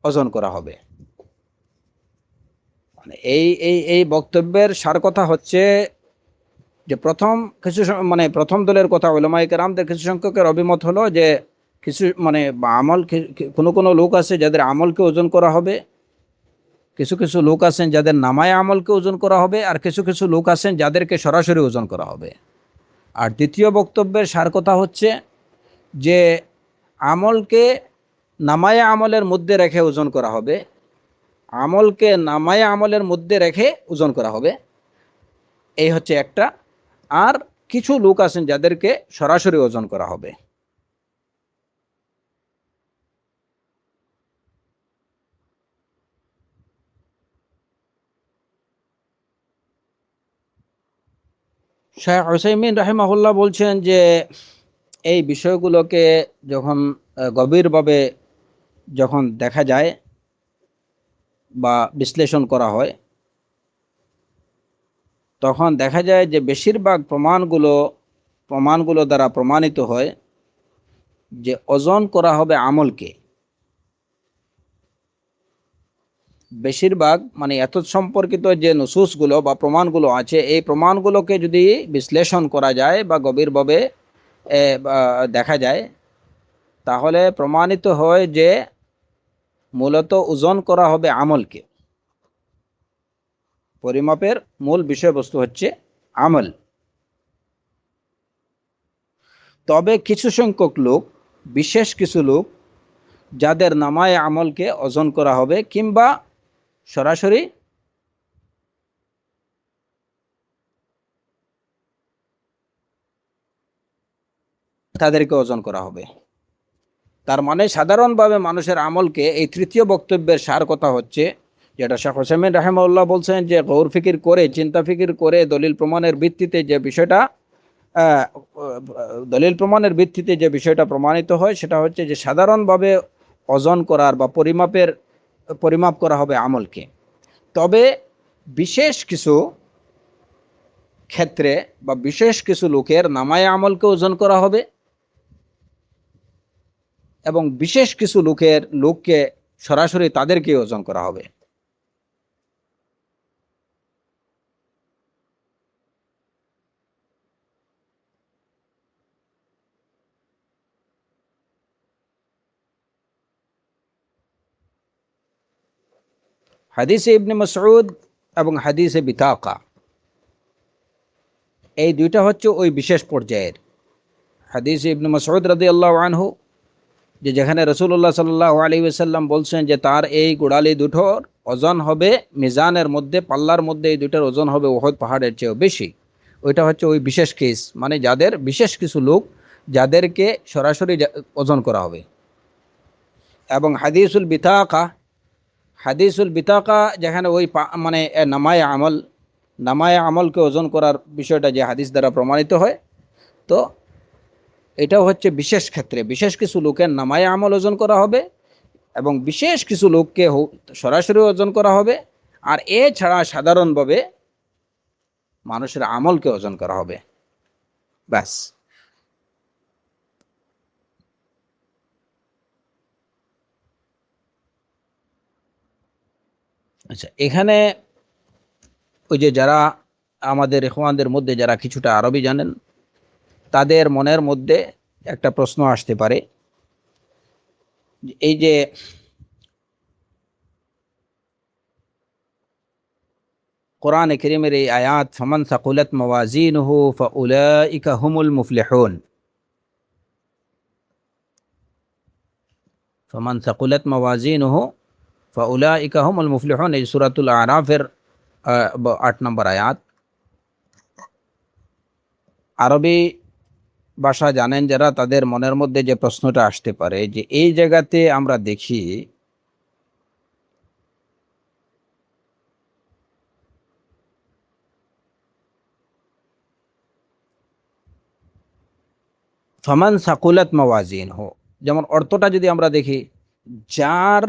ওজন করা হবে। মানে এই এই এই বক্তব্যের সার কথা হচ্ছে যে প্রথম কিছু মানে প্রথম দলের কথা, উলামায়ে কেরামদের কিছু সংখ্যকের অভিমত হলো যে কিছু মানে আমল, কোনো কোনো লোক আছে যাদের আমলকে ওজন করা হবে, কিছু কিছু লোক আছেন যাদের নামায় আমলকে ওজন করা হবে, আর কিছু কিছু লোক আছেন যাদেরকে সরাসরি ওজন করা হবে। আর দ্বিতীয় বক্তব্যের সার কথা হচ্ছে যে আমলকে নামায় আমলের মধ্যে রেখে ওজন করা হবে, আমলকে নামায় আমলের মধ্যে রেখে ওজন করা হবে, এই হচ্ছে একটা। আর কিছু লোক আছেন যাদেরকে সরাসরি ওজন করা হবে। শাহ হুসাইমিন রাহিমাহুল্লাহ বলছেন যে এই বিষয়গুলোকে যখন গভীরভাবে যখন দেখা যায় বা বিশ্লেষণ করা হয়, তখন দেখা যায় যে বেশিরভাগ প্রমাণগুলো দ্বারা প্রমাণিত হয় যে ওজন করা হবে আমলকে। বেশিরভাগ মানে এত সম্পর্কিত যে নুসুসগুলো বা প্রমাণগুলো আছে, এই প্রমাণগুলোকে যদি বিশ্লেষণ করা যায় বা গভীরভাবে দেখা যায়, তাহলে প্রমাণিত হয় যে মূলত ওজন করা হবে আমলকে। পরিমাপের মূল বিষয়বস্তু হচ্ছে আমল। তবে কিছু সংখ্যক লোক, বিশেষ কিছু লোক, যাদের নামায়ে আমলকে ওজন করা হবে কিংবা সরাসরি তাদেরকে ওজন করা হবে। তার মানে সাধারণভাবে মানুষের আমলকে, এই তৃতীয় বক্তব্যের সার কথা হচ্ছে, যেটা শেখ হোসেন রাহিমাহুল্লাহ বলছেন, যে গৌর ফিকির করে, চিন্তা ফিকির করে দলিল প্রমাণের ভিত্তিতে যে বিষয়টা দলিল প্রমাণের ভিত্তিতে যে বিষয়টা প্রমাণিত হয়, সেটা হচ্ছে যে সাধারণভাবে ওজন করার বা পরিমাপ করা হবে আমলকে। তবে বিশেষ কিছু ক্ষেত্রে বা বিশেষ কিছু লোকের নামায়ে আমলকে ওজন করা হবে, এবং বিশেষ কিছু লোককে সরাসরি তাদেরকে ওজন করা হবে। হাদিসে ইবনে মাসউদ এবং হাদিসে বিতাকা, এই দুইটা হচ্ছে ওই বিশেষ পর্যায়ের। হাদিসে ইবনে মাসউদ রাদিয়াল্লাহু আনহু, যেখানে রাসূলুল্লাহ সাল্লাল্লাহু আলাইহি ওয়াসাল্লাম বলছেন যে তার এই গোড়ালি দুটোর ওজন হবে মিজানের মধ্যে, পাল্লার মধ্যে এই দুটোর ওজন হবে উহুদ পাহাড়ের চেয়েও বেশি। ওইটা হচ্ছে ওই বিশেষ কেস, মানে যাদের বিশেষ কিছু লোক যাদেরকে সরাসরি ওজন করা হবে। এবং হাদিসুল বিতাকা যেখানে ওই মানে নামায়ে আমলকে ওজন করার বিষয়টা যে হাদিস দ্বারা প্রমাণিত হয়, তো এটাও হচ্ছে বিশেষ ক্ষেত্রে বিশেষ কিছু লোকের নামায়ে আমল ওজন করা হবে এবং বিশেষ কিছু লোককে সরাসরি ওজন করা হবে। আর এছাড়া সাধারণভাবে মানুষের আমলকে ওজন করা হবে, ব্যাস। আচ্ছা, এখানে ওই যে যারা আমাদের ইখওয়ানদের মধ্যে যারা কিছুটা আরবি জানেন, তাদের মনের মধ্যে একটা প্রশ্ন আসতে পারে, এই যে কোরআনে কারীমের এই আয়াত, ফামান সাকুলাত মাওয়াজিনুহু ফাউলাইকা হুমুল মুফলিহুন, ফামান সাকুলাত মাওয়াজিনুহু ফাউলাইকা হুমুল মুফলিহুন, এই সূরাতুল আরাফের 8 নম্বর আয়াত। আরবি ভাষা জানেন যারা, তাদের মনের মধ্যে যে প্রশ্নটা আসতে পারে, যে এই জায়গাতে আমরা দেখি ফামান সাকুলাত মাওয়াজিনহু, যেমন অর্থটা যদি আমরা দেখি, যার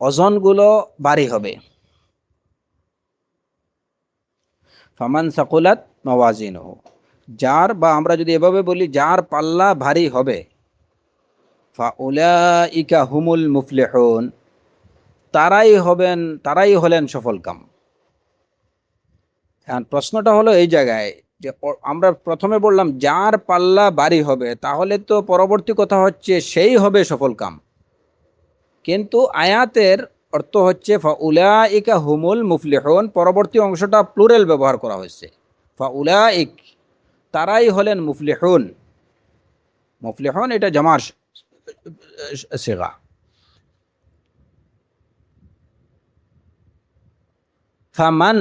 ওজনগুলো ভারী হবে, ফামান সাকুলাত মাওয়াজিনহু, যার, বা আমরা যদি এভাবে বলি, যার পাল্লা ভারী হবে, ফাউলাইকা হুমুল মুফলিহুন, তারাই হলেন সফলকাম। এখন প্রশ্নটা হলো এই জায়গায় যে আমরা প্রথমে বললাম যার পাল্লা ভারী হবে, তাহলে তো পরবর্তী কথা হচ্ছে সেই হবে সফলকাম, কিন্তু আয়াতের অর্থ হচ্ছে ফাউলাইকা হুমুল মুফলিহুন, পরবর্তী অংশটা প্লুরাল ব্যবহার করা হয়েছে, ফাউলাইক, তারাই হলেন মুফলিহুন। মুফলিহুন এটা জামার সিগা। ফামান,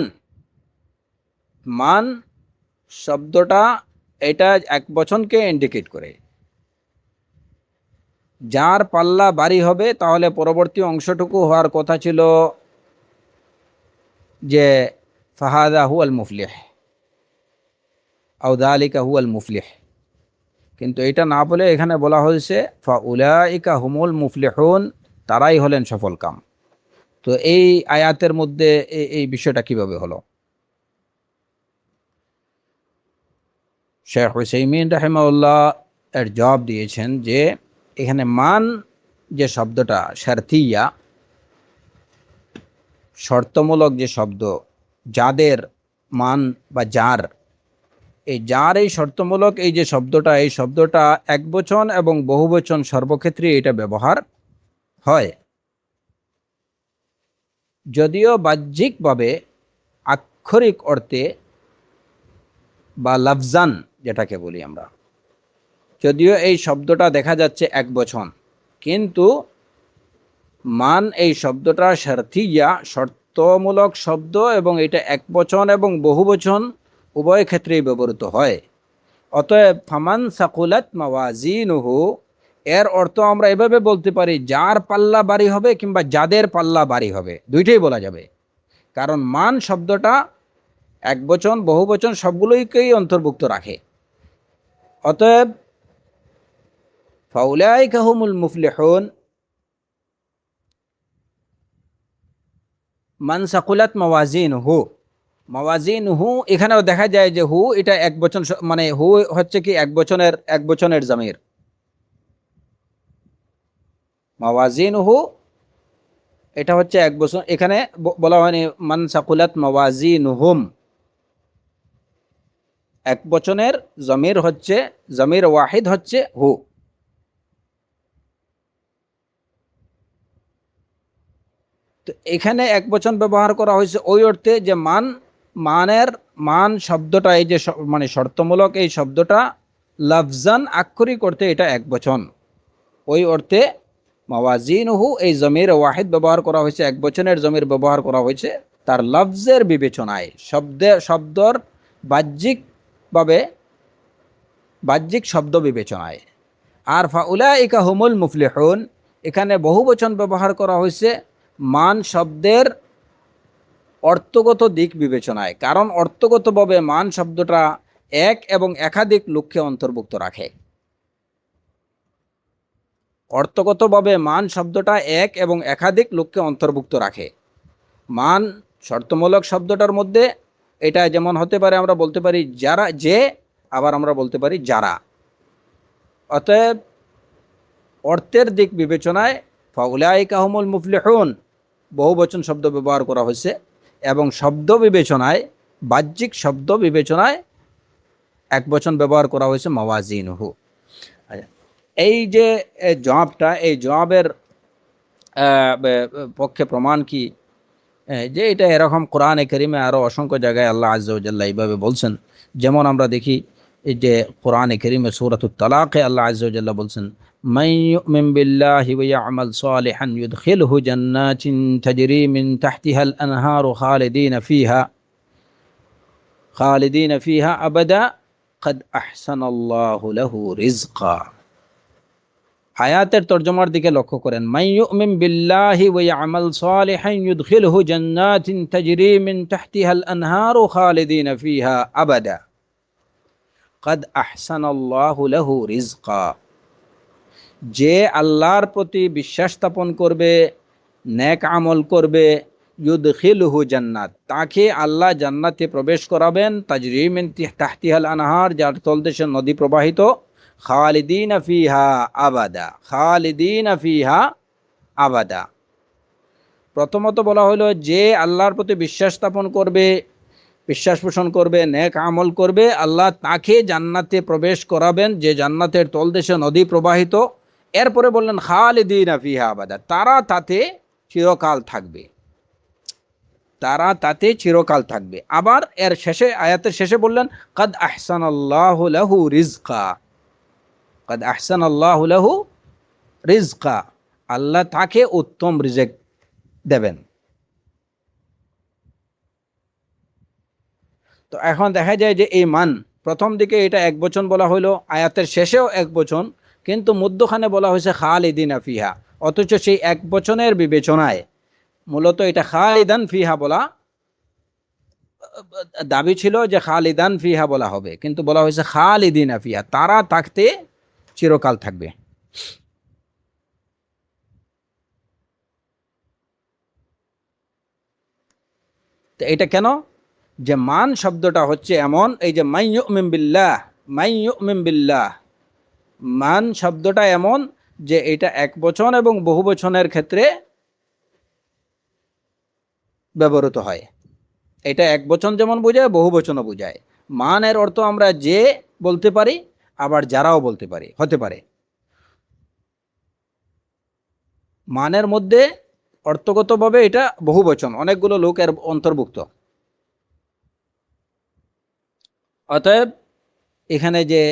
মান শব্দটা এটা এক বচনকে ইন্ডিকেট করে। যার পাল্লা ভারী হবে, তাহলে পরবর্তী অংশটুকু হওয়ার কথা ছিল যে ফাহাদা হুয়াল মুফলিহ আও যালিকা হুয়াল মুফলিহ, কিন্তু এটা না বলে এখানে বলা হয়েছে ফাউলাইকা হুমুল মুফলিহুন, তারাই হলেন সফলকাম। তো এই আয়াতের মধ্যে এই বিষয়টা কিভাবে হলো? শেখ হুসাইমিন রাহিমাহুল্লাহ এর জবাব দিয়েছেন যে এখানে মান যে শব্দটা শারতিয়া, শর্তমূলক যে শব্দ, যাদের মান বা যার, এই যার এই শর্তমূলক এই যে শব্দটা, এই শব্দটা একবচন এবং বহুবচন সর্বক্ষেত্রে এটা ব্যবহার হয়। যদিও বাহ্যিকভাবে আক্ষরিক অর্থে বা লাফজান যেটাকে বলি আমরা, যদিও এই শব্দটা দেখা যাচ্ছে একবচন, কিন্তু মান এই শব্দটা শারতিয়া শর্তমূলক শব্দ এবং এটা একবচন এবং বহুবচন উভয় ক্ষেত্রেই ব্যবহৃত হয়। অতএব ফামান সাকুলাত মাওয়াজিনুহু এর অর্থ আমরা এভাবে বলতে পারি যার পাল্লা বাড়ি হবে কিংবা যাদের পাল্লা বাড়ি হবে, দুইটাই বলা যাবে। কারণ মান শব্দটা একবচন বহুবচন সবগুলোকেই অন্তর্ভুক্ত রাখে। অতএব ফাউলাইকা হুমুল মুফলিহুন, মান সাকুলাত মাওয়াজিনুহু, মাওয়াজিনুহু এখানেও দেখা যায় যে হু এটা একবচন, মানে হু হচ্ছে কি একবচনের জামির। মাওয়াজিনুহু এটা হচ্ছে একবচন, এখানে বলা হয়নি মান সাকুলাত মাওয়াজিনুহুম। একবচনের জমির হচ্ছে, জমির ওয়াহিদ হচ্ছে হু। তো এখানে একবচন ব্যবহার করা হয়েছে ওই অর্থে যে মান শব্দটা এই যে মানে শর্তমূলক এই শব্দটা লফজান আক্ষরিক অর্থে এটা একবচন, ওই অর্থে মাওয়াজিনুহু এই জমির ওয়াহিদ ব্যবহার করা হয়েছে, একবচনের জমির ব্যবহার করা হয়েছে তার লফজের বিবেচনায়, শব্দর বাহ্যিকভাবে বাহ্যিক শব্দ বিবেচনায়। আর ফাউলাইকা হুমুল মুফলিহুন এখানে বহুবচন ব্যবহার করা হয়েছে মান শব্দের অর্থগত দিক বিবেচনায়, কারণ অর্থগতভাবে মান শব্দটা এক এবং একাধিক লোককে অন্তর্ভুক্ত রাখে। অর্থগতভাবে মান শব্দটা এক এবং একাধিক লোককে অন্তর্ভুক্ত রাখে। মান শর্তমূলক শব্দটার মধ্যে এটা যেমন হতে পারে, আমরা বলতে পারি যারা, যে, আবার আমরা বলতে পারি যারা। অতএব অর্থের দিক বিবেচনায় ফাউলাইকা হুমুল মুফলিহুন বহুবচন শব্দ ব্যবহার করা হয়েছে, এবং শব্দ বিবেচনায় বাহ্যিক শব্দ বিবেচনায় একবচন ব্যবহার করা হয়েছে মাওয়াজিনুহু। এই যে জবাবটা, এই জবাবের পক্ষে প্রমাণ কি যে এটা এরকম কোরআনে কারিমে আরও অসংখ্য জায়গায় আল্লাহ আজ্জা ওয়া জাল্লা এইভাবে বলছেন। যেমন আমরা দেখি এই যে কোরআনে কারিমে সূরাতুত তালাকে আল্লাহ আজ্জা ওয়া জাল্লা বলছেন মান ইউমিন বিল্লাহি ওয়া ইয়ামাল সালিহান ইউদখিলহু জান্নাতিন তাজরি মিন তাহতিহাল আনহারু খালিদিনা ফিহা আবাদা قد أحسن الله له رزقا। আয়াতের তরজমার দিকে লক্ষ্য করেন, মান ইউমিন বিল্লাহি ওয়া ইয়ামাল সালিহান ইউদখিলহু জান্নাতিন তাজরি মিন তাহতিহাল আনহারু খালিদিনা ফিহা আবাদা قد أحسن الله له رزقا। যে আল্লাহর প্রতি বিশ্বাস স্থাপন করবে, নেক আমল করবে, ইউদখিলহু জান্নাত তাকে আল্লাহ জান্নাতে প্রবেশ করাবেন, তাজরি মিন তাহতিহাল আনহার যার তলদেশে নদী প্রবাহিত, খালিদিনা ফিহা আবাদা, খালিদিনা ফিহা আবাদা। প্রথমত বলা হলো যে আল্লাহর প্রতি বিশ্বাস স্থাপন করবে, বিশ্বাস পোষণ করবে, নেক আমল করবে, আল্লাহ তাকে জান্নাতে প্রবেশ করাবেন যে জান্নাতের তলদেশে নদী প্রবাহিত। এরপরে বললেন খালিদিনা ফিহা আবাদা, তারা তাতে চিরকাল থাকবে, তারা তাতে চিরকাল থাকবে। আবার এর শেষে, আয়াতের শেষে বললেন কাদ আহসানাল্লাহু লাহু রিজকা, কাদ আহসানাল্লাহু লাহু রিজকা, আল্লাহ তাকে উত্তম রিজেক দেবেন। তো এখন দেখা যায় যে এই মান প্রথম দিকে এটা একবচন বলা হইলো, আয়াতের শেষেও একবচন, কিন্তু মধ্যখানে বলা হয়েছে খালিদিনা ফিহা, অথচ সেই একবচনের বিবেচনায় মূলত এটা খালিদান ফিহা বলা দাবি ছিল যে খালিদান ফিহা বলা হবে, কিন্তু বলা হয়েছে খালিদিনা ফিহা, তারা থাকতে চিরকাল থাকবে। তো এটা কেন? যে মান শব্দটা হচ্ছে এমন, এই যে মান ইউমিন বিল্লাহ, মান ইউমিন বিল্লাহ, মান শব্দটা এমন যে এটা একবচন এবং বহুবচনের ক্ষেত্রে ব্যবহৃত হয়। এটা একবচন যেমন বোঝায়, বহুবচনও বোঝায়। মানের অর্থ আমরা যে বলতে পারি, আবার যারাও বলতে পারি, হতে পারে। মানের মধ্যে অর্থগতভাবে এটা বহু বচন, অনেকগুলো লোক এর অন্তর্ভুক্ত। অতএব এখানে যে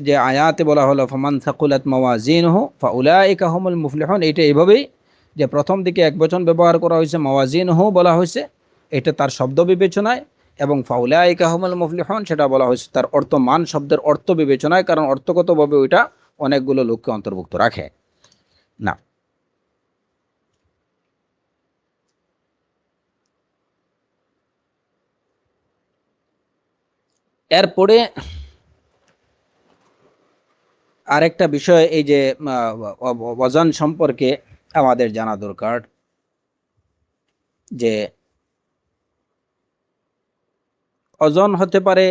যে আয়াতে বলা হলো ফামান সাকুলাত মাওয়াজিনহু ফাউলাইকা হুমুল মুফলিহুন, এটা এইভাবেই যে প্রথম দিকে এক বচন ব্যবহার করা হয়েছে, মাওয়াজিনহু বলা হয়েছে, এটা তার শব্দ বিবেচনায়, এবং ফাউলাইকা হুমুল মুফলিহুন সেটা বলা হয়েছে তার অর্থ, মান শব্দের অর্থ বিবেচনায়, কারণ অর্থগতভাবে ওইটা অনেকগুলো লোককে অন্তর্ভুক্ত রাখে না। এরপরে আরেকটা বিষয়, এই যে ওজন সম্পর্কে আমাদের জানা দরকার, যে ওজন হতে পারে,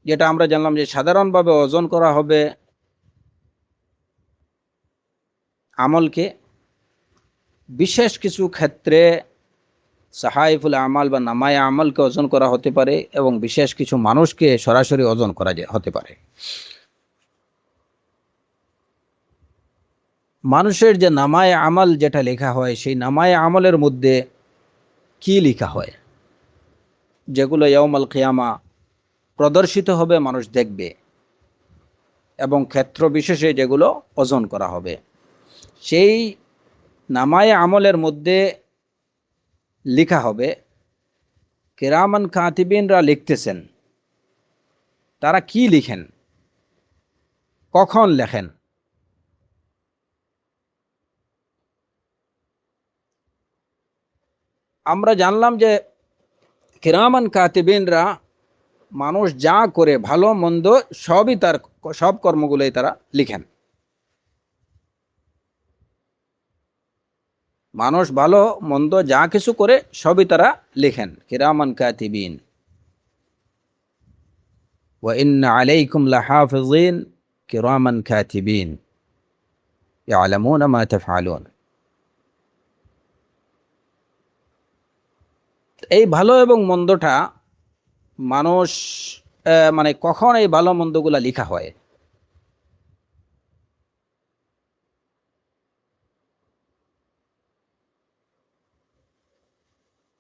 যেটা আমরা জানলাম যে সাধারণভাবে ওজন করা হবে আমলকে, বিশেষ কিছু ক্ষেত্রে সাহাইফুল আমাল বা নামায় আমলকে ওজন করা হতে পারে, এবং বিশেষ কিছু মানুষকে সরাসরি ওজন করা হতে পারে। মানুষের যে নামায় আমল যেটা লেখা হয়, সেই নামায় আমলের মধ্যে কি লেখা হয়, যেগুলো ইয়াউমাল কিয়ামা প্রদর্শিত হবে, মানুষ দেখবে, এবং ক্ষেত্র বিশেষে যেগুলো ওজন করা হবে, সেই নামায় আমলের মধ্যে লেখা হবে কিরামান কাতিবিনরা লিখতেছেন, তারা কি লিখেন, কখন লেখেন। আমরা জানলাম যে কিরামান কাতিবিনরা মানুষ যা করে ভালো মন্দ সবই, তার সব কর্মগুলোই তারা লিখেন। মানুষ ভালো মন্দ যা কিছু করে সবই তারা লিখেন, কিরামান কাতিবিন। ওয়া ইন্না আলাইকুম লাহাফিজিন কিরামান কাতিবিন ইয়ালামুনা মা তাফআলুন। এই ভালো এবং মন্দটা মানুষ মানে কখন এই ভালো মন্দগুলা লেখা হয়,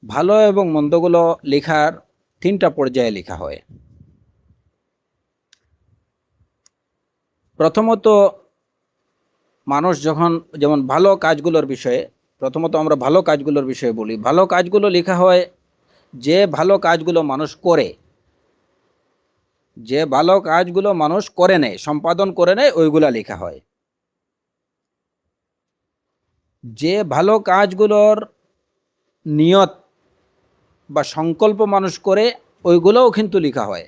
ভালো এবং মন্দগুলো লেখার তিনটা পর্যায়ে লেখা হয়। প্রথমত মানুষ যখন, যেমন ভালো কাজগুলোর বিষয়ে, প্রথমত আমরা ভালো কাজগুলোর বিষয়ে বলি, ভালো কাজগুলো লেখা হয় যে ভালো কাজগুলো মানুষ করে, যে ভালো কাজগুলো মানুষ করে নেয়, সম্পাদন করে নেয়, ওইগুলা লেখা হয়। যে ভালো কাজগুলোর নিয়ত বা সংকল্প মানুষ করে, ওইগুলোও কিন্তু লেখা হয়।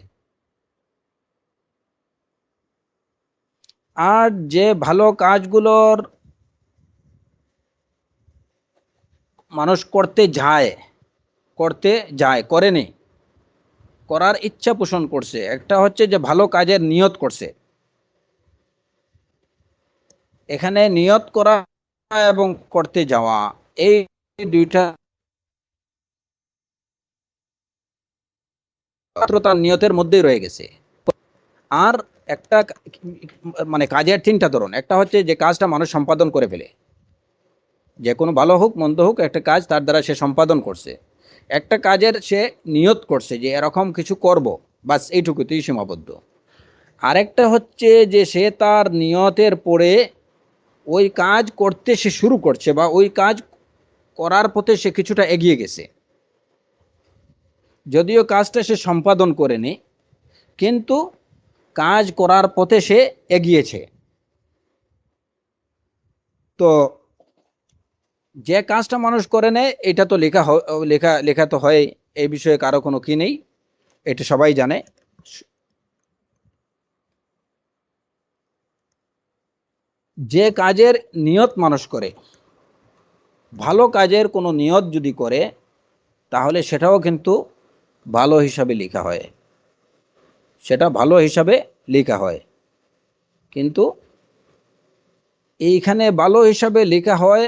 আর যে ভালো কাজগুলোর মানুষ করতে যায় করেনি, করার ইচ্ছা পোষণ করছে, একটা হচ্ছে যে ভালো কাজের নিয়ত করছে, এখানে নিয়ত করা এবং করতে যাওয়া, এই দুইটা তার নিয়তের মধ্যেই রয়ে গেছে। আর একটা মানে কাজের তিনটা ধরন, একটা হচ্ছে যে কাজটা মানুষ সম্পাদন করে ফেলে, যে কোনো ভালো হোক মন্দ হোক, একটা কাজ তার দ্বারা সে সম্পাদন করছে, একটা কাজের সে নিয়ত করছে যে এরকম কিছু করব, বাস এইটুকুতেই সীমাবদ্ধ। আরেকটা হচ্ছে যে সে তার নিয়তের পরে ওই কাজ করতে সে শুরু করছে, বা ওই কাজ করার পথে সে কিছুটা এগিয়ে গেছে, যদিও কাজটা সে সম্পাদন করেনি, কিন্তু কাজ করার পথে সে এগিয়েছে। তো যে কাজটা মানুষ করে নেয়, এটা তো লেখা লেখা তো হয়, এই বিষয়ে কারো কোনো কি নেই, এটা সবাই জানে। যে কাজের নিয়ত মানুষ করে, ভালো কাজের কোনো নিয়ত যদি করে, তাহলে সেটাও কিন্তু ভালো হিসাবে লেখা হয়, সেটা ভালো হিসাবে লেখা হয়। কিন্তু এইখানে ভালো হিসাবে লেখা হয়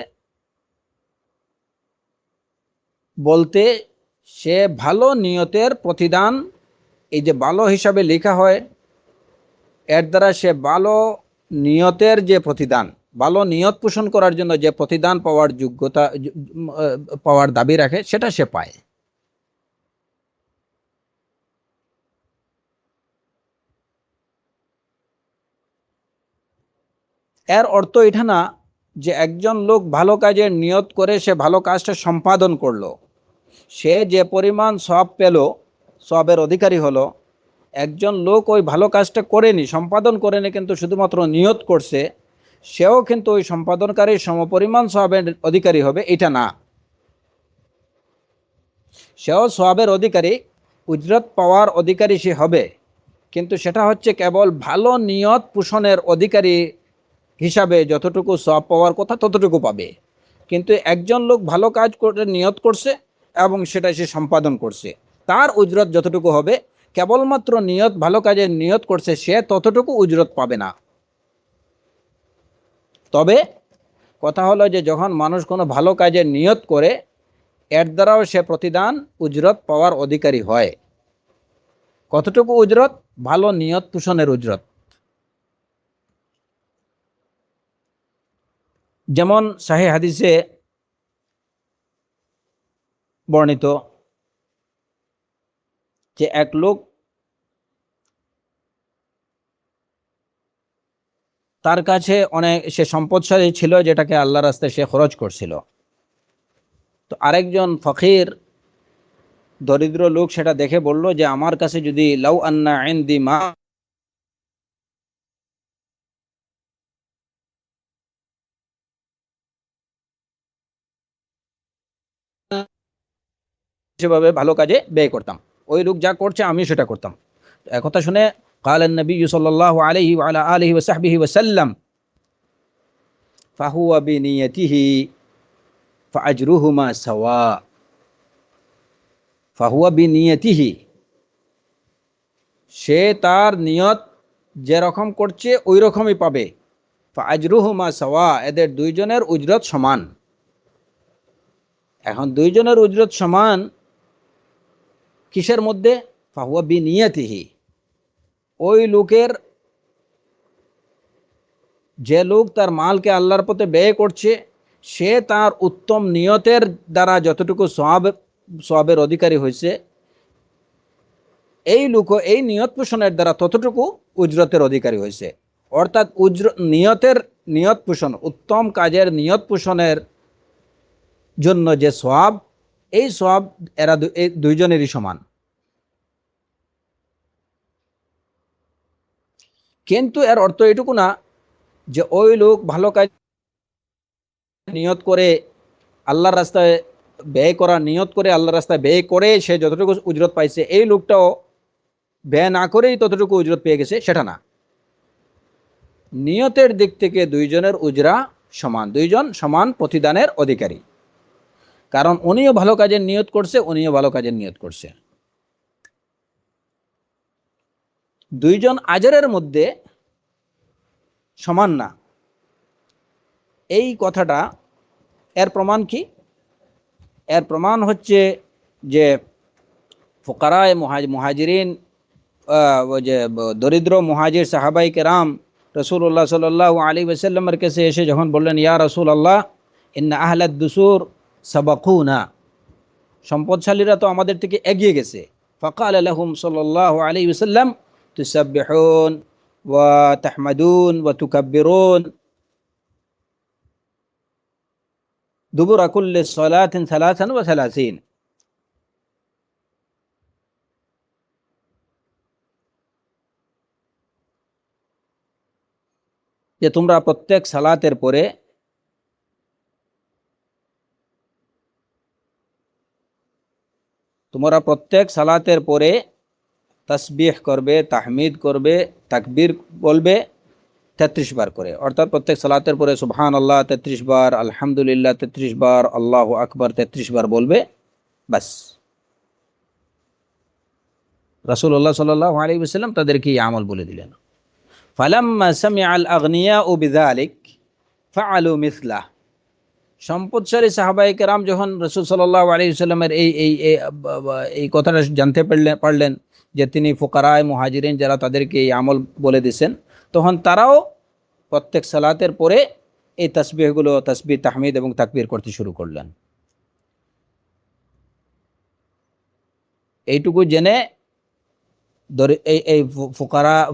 বলতে, সে ভালো নিয়তের প্রতিদান এই যে ভালো হিসাবে লেখা হয়, এর দ্বারা সে ভালো নিয়তের যে প্রতিদান, ভালো নিয়ত পোষণ করার জন্য যে প্রতিদান পাওয়ার যোগ্যতা পাওয়ার দাবি রাখে, সেটা সে পায়। এর অর্থ এটা না যে একজন লোক ভালো কাজের নিয়ত করে সে ভালো কাজটা সম্পাদন করলো, সে যে পরিমাণ সওয়াব পেল, সওয়াবের অধিকারী হলো। একজন লোক ওই ভালো কাজটা করেনি, সম্পাদন করেনি, কিন্তু শুধুমাত্র নিয়ত করছে, সেও কিন্তু ওই সম্পাদনকারীর সমপরিমাণ সওয়াবের অধিকারী হবে, এটা না। সেও সওয়াবের অধিকারী, উজরত পাওয়ার অধিকারী সে হবে, কিন্তু সেটা হচ্ছে কেবল ভালো নিয়ত পোষণের অধিকারী হিসাবে যতটুকু সওয়াব পাওয়ার কথা ততটুকু পাবে। কিন্তু একজন লোক ভালো কাজ করে নিয়ত করছে এবং সেটা সে সম্পাদন করছে, তার উজরত যতটুকু হবে, কেবলমাত্র নিয়ত, ভালো কাজের নিয়ত করছে, সে ততটুকু উজরত পাবে না। তবে কথা হলো যে যখন মানুষ কোনো ভালো কাজের নিয়ত করে, এর দ্বারাও সে প্রতিদান, উজরত পাওয়ার অধিকারী হয়। কতটুকু উজরত? ভালো নিয়ত পোষণের উজরত। যেমন সহিহ হাদিসে বর্ণিত যে এক লোক, তার কাছে অনেক, সে সম্পদশালী ছিল যেটাকে আল্লাহ রাস্তায় সে খরচ করছিল। তো আরেকজন ফকির দরিদ্র লোক সেটা দেখে বলল যে আমার কাছে যদি লাউ আন্না ইনদি মা, সেভাবে ভালো কাজে ব্যয় করতাম, ওই লোক যা করছে আমি সেটা করতাম। একথা শুনে قال النبي صلى الله عليه وعلى آله وصحبه وسلم فهو بنيته فأجرهما سواء فهو بنيته, সে তার নিয়ত যেরকম করছে ওই রকমই পাবে। ফাজরুহুমা সাওয়া, এদের দুইজনের উজরত সমান। এখন দুইজনের উজরত সমান কিসের মধ্যে? ফাহুয়া বিনিয়াতিহি, ওই লোকের, যে লোক তার মালকে আল্লাহর পথে ব্যয় করছে, সে তার উত্তম নিয়তের দ্বারা যতটুকু সওয়াবের অধিকারী হয়েছে, এই লোক এই নিয়ত পোষণের দ্বারা ততটুকু উজরতের অধিকারী হয়েছে। অর্থাৎ নিয়ত পোষণ, উত্তম কাজের নিয়ত পোষণের জন্য যে সওয়াব, এই সওয়াব এরা এই দুইজনেরই সমান। কিন্তু এর অর্থ এটুকু না যে ওই লোক ভালো কাজ নিয়ত করে আল্লাহর রাস্তায় ব্যয় করা, নিয়ত করে আল্লাহর রাস্তায় ব্যয় করে সে যতটুকু উজরত পাইছে, এই লোকটাও ব্যয় না করেই ততটুকু উজরত পেয়ে গেছে, সেটা না। নিয়তের দিক থেকে দুইজনের উজরা সমান, দুইজন সমান প্রতিদানের অধিকারী, কারণ উনিও ভালো কাজের নিয়ত করছে, উনিও ভালো কাজের নিয়ত করছে। দুইজন আজরের মধ্যে সমান না, এই কথাটা এর প্রমাণ কি? এর প্রমাণ হচ্ছে যে ফুকারায়ে মুহাজিরিন, ওই যে দরিদ্র মুহাজির সাহাবাই কেরাম রসুল্লাহ সাল্লাল্লাহু আলাইহি ওয়াসাল্লামের কাছে এসে যখন বললেন, ইয়া রাসূলুল্লাহ ইন্না আহলাদ দুসুর সাবাকুনা, সম্পদশালীরা তো আমাদের থেকে এগিয়ে গেছে। ফাকাল লাহুম সাল্লাল্লাহু আলাইহি ওয়াসাল্লাম তুসাব্বিহুন ওয়া তাহমাদুন ওয়া তুকাব্বিরুন দুবুরা কুল্লি সালাতিন সালাসান ওয়া সালাসিন, যে তোমরা প্রত্যেক সালাতের পরে তাসবিহ করবে, তাহমিদ করবে, তাকবীর বলবে 33 বার করে। অর্থাৎ প্রত্যেক সালাতের পরে সুবহানাল্লাহ 33 বার, আলহামদুলিল্লাহ 33 বার, আল্লাহু আকবার 33 বার বলবে, বাস। রাসূলুল্লাহ সাল্লাল্লাহু আলাইহি ওয়াসাল্লাম তাদেরকে এই আমল বলে দিলেন। ফালাম্মা সামিআল আগনিয়াউ বিযালিক ফাআলু মিসলাহ, সম্পদশালী সাহাবায়ে কেরাম যখন রাসূল সাল্লাল্লাহু আলাইহি ওয়াসাল্লামের এই কথাটা জানতে পারলেন যে তিনি ফুকারায়ে মুহাজিরিন যারা তাদেরকে এই আমল বলে দিয়েছেন, তখন তারাও প্রত্যেক সালাতের পরে এই তাসবিহগুলো, তাসবিহ, তাহমিদ এবং তাকবীর করতে শুরু করলেন। এইটুকু জেনে এই এই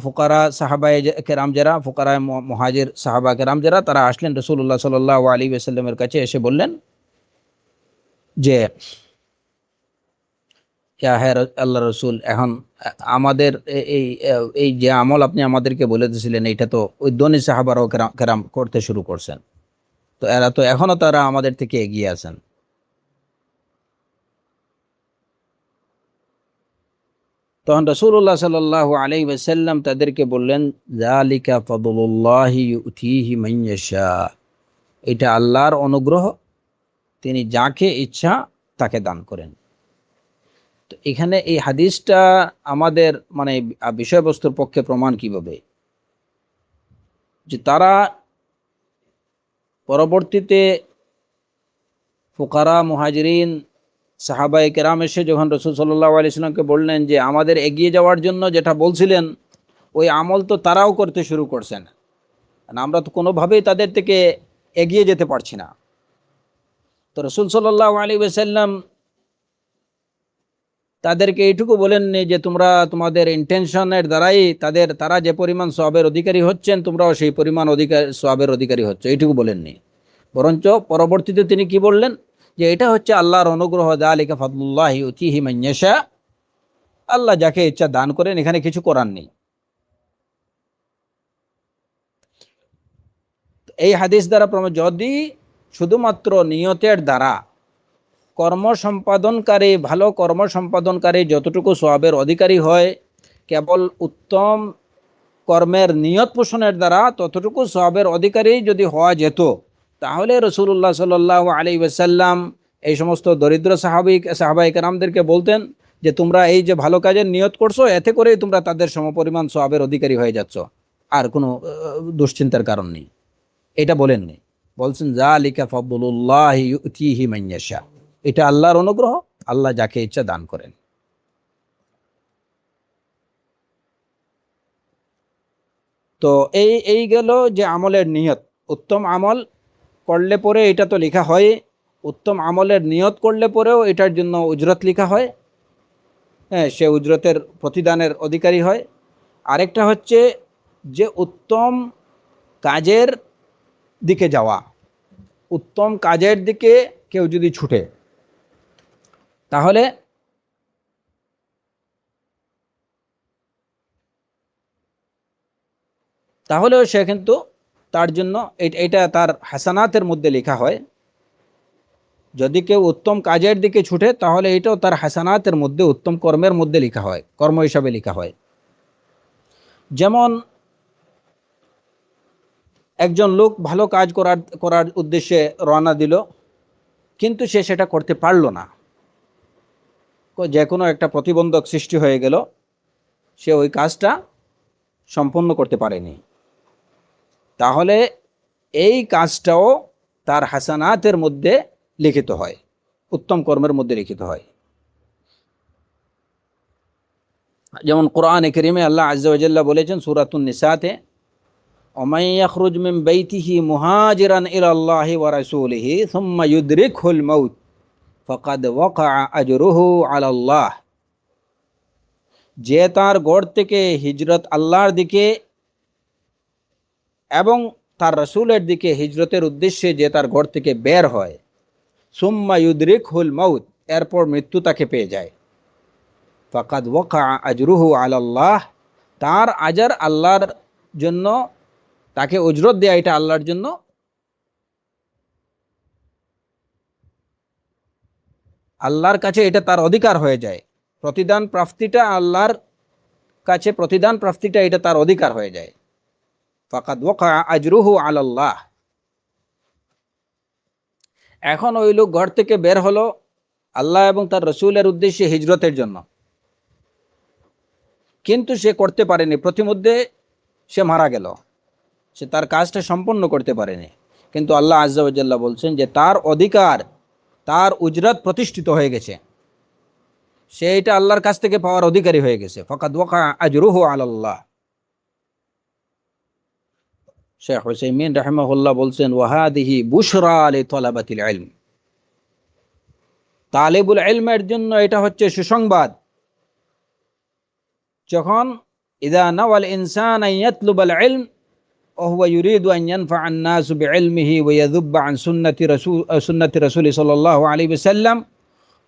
ফুকারা সাহাবায়ে কেরাম যারা, ফুকারায়ে মুহাজির সাহাবা কেরাম যারা, তারা আসলেন রাসূলুল্লাহ সাল্লাল্লাহু আলাইহি ওয়াসাল্লামের কাছে, এসে বললেন যে হে আল্লাহ রসুল, এখন আমাদের এই এই যে আমল আপনি আমাদেরকে বলে দিয়েছিলেন, এইটা তো ওই ধনী সাহাবারাও কেরাম করতে শুরু করছেন, তো এরা তো এখনো তারা আমাদের থেকে এগিয়ে আছেন। তখন রাসূলুল্লাহ সাল্লাল্লাহু আলাইহি ওয়াসাল্লাম তাদেরকে বললেন, যালিকা ফাদলুল্লাহি ইউতিহি মান ইয়াশা, এটা আল্লাহর অনুগ্রহ, তিনি যাকে ইচ্ছা তাকে দান করেন। তো এখানে এই হাদিসটা আমাদের মানে বিষয়বস্তুর পক্ষে প্রমাণ কিভাবে, যে তারা পরবর্তীতে ফুকারা মুহাজিরিন সাহাবায়ে কেরাম এসে যখন রাসূল সাল্লাল্লাহু আলাইহি ওয়াসাল্লামকে বললেন যে আমাদের এগিয়ে যাওয়ার জন্য যেটা বলছিলেন ওই আমল তো তারাও করতে শুরু করছেন, আমরা তো কোনোভাবেই তাদের থেকে এগিয়ে যেতে পারছি না। তো রাসূল সাল্লাল্লাহু আলাইহি ওয়াসাল্লাম তাদেরকে এইটুকু বলেননি যে তোমরা তোমাদের ইন্টেনশনের দ্বারাই তারা যে পরিমাণ সওয়াবের অধিকারী হচ্ছেন তোমরাও সেই পরিমাণ সওয়াবের অধিকারী হচ্ছ, এইটুকু বলেননি। বরঞ্চ পরবর্তীতে তিনি কি বললেন, যে এটা হচ্ছে আল্লাহর অনুগ্রহ, যালিকা ফাদলুল্লাহি ইউতিহি মান ইয়াশা, আল্লাহ যাকে ইচ্ছা দান করেন, এখানে কিছু করার নেই। এই হাদিস দ্বারা প্রমাণ, যদি শুধুমাত্র নিয়তের দ্বারা কর্ম সম্পাদনকারী, ভালো কর্ম সম্পাদনকারী যতটুকু সওয়াবের অধিকারী হয়, কেবল উত্তম কর্মের নিয়ত পোষণের দ্বারা ততটুকু সওয়াবের অধিকারী যদি হওয়া যেত, তাহলে রাসূলুল্লাহ সাল্লাল্লাহু আলাইহি ওয়াসাল্লাম এই সমস্ত দরিদ্র সাহাবায়ে কেরামদেরকে বলতেন যে তোমরা এই যে ভালো কাজের নিয়ত করছো, এতে করেই তোমরা তাদের সমপরিমাণ সওয়াবের অধিকারী হয়ে যাচ্ছ, আর কোনো দুশ্চিন্তার কারণ নেই। এটা বলেননি, বলছেন যালিকা ফাদলুল্লাহি ইউতিহি মান ইয়াশা, এটা আল্লাহর অনুগ্রহ, আল্লাহ যাকে ইচ্ছা দান করেন। তো এই গেল যে আমলের নিয়ত। উত্তম আমল করলে পরে এটা তো লেখা হয়, উত্তম আমলের নিয়ত করলে পরেও এটার জন্য উজরত লেখা হয়, হ্যাঁ, সে উজরতের প্রতিদানের অধিকারী হয়। আরেকটা হচ্ছে যে উত্তম কাজের দিকে যাওয়া, উত্তম কাজের দিকে কেউ যদি ছুটে, তাহলেও সে কিন্তু তার জন্য এটা তার হাসানাতের মধ্যে লেখা হয়। যদি কেউ উত্তম কাজের দিকে ছুটে তাহলে এটাও তার হাসানাতের মধ্যে, উত্তম কর্মের মধ্যে লেখা হয়, কর্ম হিসাবে লেখা হয়। যেমন একজন লোক ভালো কাজ করার উদ্দেশ্যে রওনা দিল, কিন্তু সে সেটা করতে পারল না, যে কোনো একটা প্রতিবন্ধক সৃষ্টি হয়ে গেল, সে ওই কাজটা সম্পন্ন করতে পারেনি, তাহলে এই কাজটাও তার হাসানাতের মধ্যে লিখিত হয়, উত্তম কর্মের মধ্যে লিখিত হয়। যেমন কোরআনে কারীমে আল্লাহ আযজা ওয়া জাল্লা বলেছেন সূরাতুন নিসাতে, ওমান ইয়াখরুজ মিন বাইতিহি মুহাজিরান ইলাল্লাহি ওয়া রাসূলিহি সুম্মা ইউদরিকহুল মাউত ফাকাদ ওয়াকা আজরুহু আলাল্লাহ, যে তার গড় থেকে হিজরত আল্লাহর দিকে এবং তার রাসূলের দিকে হিজরতের উদ্দেশ্যে যে তার ঘর থেকে বের হয়, সুম্মা ইউদরিকহুল মাউত, এরপর মৃত্যু তাকে পেয়ে যায়, ফাকাদ ওয়াকা আজরুহু আলাল্লাহ, তার আজার আল্লাহর জন্য, তাকে উজরত দেয়া এটা আল্লাহর জন্য, আল্লাহর কাছে এটা তার অধিকার হয়ে যায়, প্রতিদান প্রাপ্তিটা আল্লাহর কাছে, প্রতিদান প্রাপ্তিটা এটা তার অধিকার হয়ে যায়। ফাকাদ ওয়াকা আজরুহু আলাল্লাহ। এখন ওই লোক ঘর থেকে বের হলো আল্লাহ এবং তার রসুলের উদ্দেশ্যে হিজরতের জন্য, কিন্তু সে করতে পারেনি, প্রতিমধ্যে সে মারা গেল, সে তার কাজটা সম্পন্ন করতে পারেনি। কিন্তু আল্লাহ আযজা ওয়া জাল্লা বলছেন যে তার অধিকার, তার উজরত প্রতিষ্ঠিত হয়ে গেছে, সে এটা আল্লাহর কাছ থেকে পাওয়ার অধিকারী হয়ে গেছে। ফাকাদ ওয়াকা আজরুহু আলাল্লাহ। শেখ হুসাইমিন রাহিমাহুল্লাহ বলছেন, ওয়াহাদিহি বুশরা লিতালাবাতিল ইলম, তালিবুল ইলমের জন্য এটা হচ্ছে সুসংবাদ। যখন ইযা নাওয়াল ইনসান আন ইয়াতলুবাল ইলম ওয়া হুয়া ইউরিদু আন ইয়ানফা আন নাস বিইলমিহি ওয়া ইয়াযুব্বা আন সুন্নতি রাসূলি সাল্লাল্লাহু আলাইহি ওয়াসাল্লাম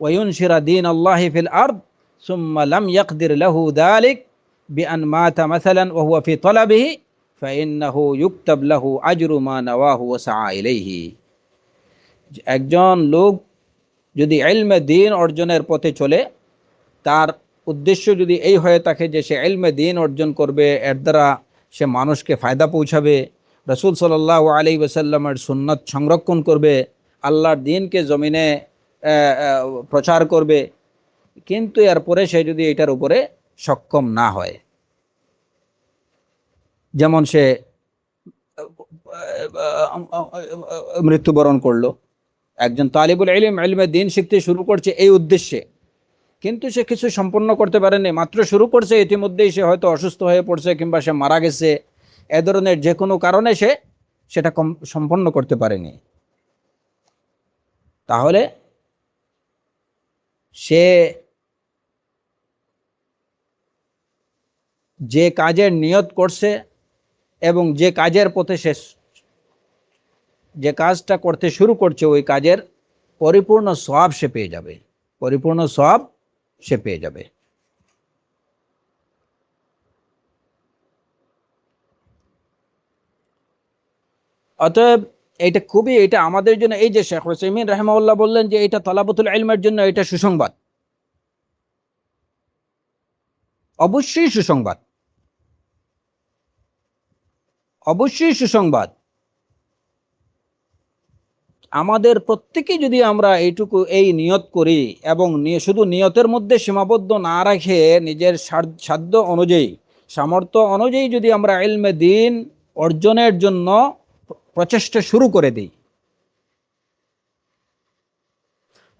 ওয়া ইউনশিরা দীন আল্লাহি ফিল আরদ সুম্মা লাম ইয়াকদির লাহু যালিক বিআন মাতা মাসালান ওয়া হুয়া ফি তালাবিহি ফাইন্নাহু ইউকতাব লাহু আজরু মা নাওয়াহু ওয়া সাআ ইলাইহি। একজন লোক যদি ইলমে দ্বীন অর্জনের পথে চলে, তার উদ্দেশ্য যদি এই হয়ে থাকে যে সে ইলমে দ্বীন অর্জন করবে, এর দ্বারা সে মানুষকে ফায়দা পৌঁছাবে, রাসূল সাল্লাল্লাহু আলাইহি ওয়াসাল্লামের সুন্নাত সংরক্ষণ করবে, আল্লাহর দ্বীনকে জমিনে প্রচার করবে, কিন্তু এরপরে সে যদি এটার উপরে সক্ষম না হয়, যেমন সে মৃত্যুবরণ করলো। একজন তালিবুল ইলম ইলমে দ্বীন শিখতে শুরু করছে এই উদ্দেশ্যে, কিন্তু সে কিছু সম্পন্ন করতে পারেনি, মাত্র শুরু করছে, ইতিমধ্যেই সে হয়তো অসুস্থ হয়ে পড়ছে কিংবা সে মারা গেছে, এ ধরনের যে কোনো কারণে সে সেটা সম্পন্ন করতে পারেনি, তাহলে সে যে কাজের নিয়ত করছে এবং যে কাজের পথে সে যে কাজটা করতে শুরু করছে, ওই কাজের পরিপূর্ণ সওয়াব সে পেয়ে যাবে, পরিপূর্ণ সওয়াব সে পেয়ে যাবে। অতএব এটা আমাদের জন্য, এই যে শেখ হুসাইমিন রাহিমাহুল্লাহ বললেন যে এটা তালাবাতুল ইলমের জন্য এটা সুসংবাদ, অবশ্যই সুসংবাদ, অবশ্যই সুসংবাদ। আমাদের প্রত্যেকেই যদি আমরা এই নিয়ত করি এবং শুধু নিয়তের মধ্যে সীমাবদ্ধ না রাখে নিজের সাধ্য অনুযায়ী, সামর্থ্য অনুযায়ী যদি আমরা ইলমে দ্বীন অর্জনের জন্য প্রচেষ্টা শুরু করে দিই,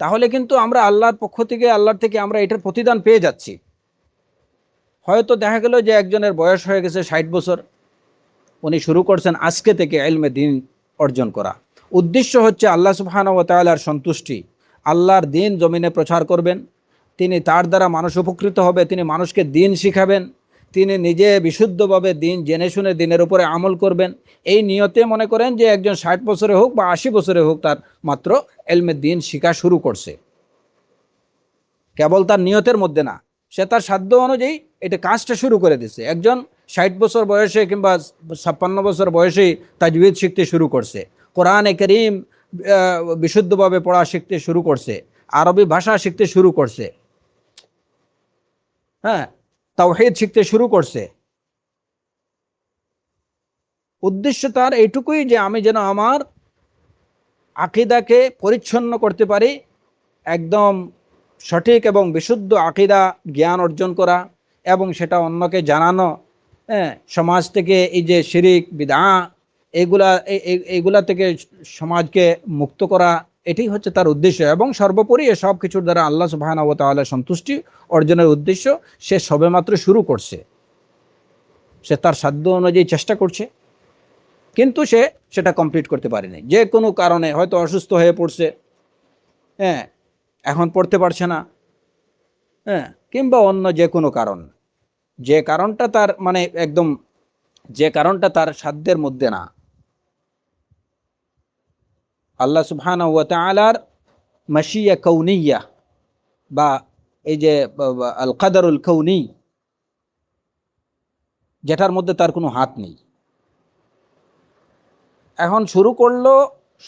তাহলে কিন্তু আমরা আল্লাহর থেকে আমরা এটার প্রতিদান পেয়ে যাচ্ছি। হয়তো দেখা গেল যে একজনের বয়স হয়ে গেছে 60 বছর, উনি শুরু করছেন আজকে থেকে ইলমে দ্বীন অর্জন করা, উদ্দেশ্য হচ্ছে আল্লাহ সুবহানাহু ওয়া তাআলার সন্তুষ্টি, আল্লাহর দ্বীন জমিনে প্রচার করবেন, তিনি তার দ্বারা মানুষ উপকৃত হবে, তিনি মানুষকে দ্বীন শিখাবেন, তিনি নিজে বিশুদ্ধভাবে দ্বীন জেনে শুনে দ্বীনের উপরে আমল করবেন। এই নিয়তে মনে করেন যে একজন 60 বছরে হোক বা 80 বছরে হোক, তার মাত্র ইলমে দ্বীন শিখা শুরু করছে, কেবল তার নিয়তের মধ্যে না, সে তার সাধ্য অনুযায়ী এটা কাজটা শুরু করে দিছে। একজন 60 বছর বয়সে কিংবা 56 বছর বয়সেই তাজবিদ শিখতে শুরু করছে, কোরআনে কারীম বিশুদ্ধভাবে পড়া শিখতে শুরু করছে, আরবি ভাষা শিখতে শুরু করছে, হ্যাঁ, তাওহীদ শিখতে শুরু করছে। উদ্দেশ্য তার এইটুকুই যে আমি যেন আমার আকীদাকে পরিচ্ছন্ন করতে পারি, একদম সঠিক এবং বিশুদ্ধ আকীদা জ্ঞান অর্জন করা এবং সেটা অন্যকে জানানো, হ্যাঁ, সমাজ থেকে এই যে শিরিক বিদআত এইগুলা থেকে সমাজকে মুক্ত করা, এটাই হচ্ছে তার উদ্দেশ্য। এবং সর্বোপরি সব কিছুর দ্বারা আল্লাহ সুবহানাহু ওয়া তাআলার সন্তুষ্টি অর্জনের উদ্দেশ্য। সে সবেমাত্র শুরু করছে, সে তার সাধ্য অনুযায়ী চেষ্টা করছে, কিন্তু সে সেটা কমপ্লিট করতে পারেনি, যে কোনো কারণে হয়তো অসুস্থ হয়ে পড়ছে, হ্যাঁ, এখন পড়তে পারছে না, হ্যাঁ, কিংবা অন্য যে কোনো কারণ, যে কারণটা তার মানে একদম যে কারণটা তার সাধ্যের মধ্যে না। আল্লাহ সুবহানাহু ওয়া তাআলার মাশিয়া কাউনিয়া বা এই যে আল কাদারুল কাউনি, যেটার মধ্যে তার কোনো হাত নেই। এখন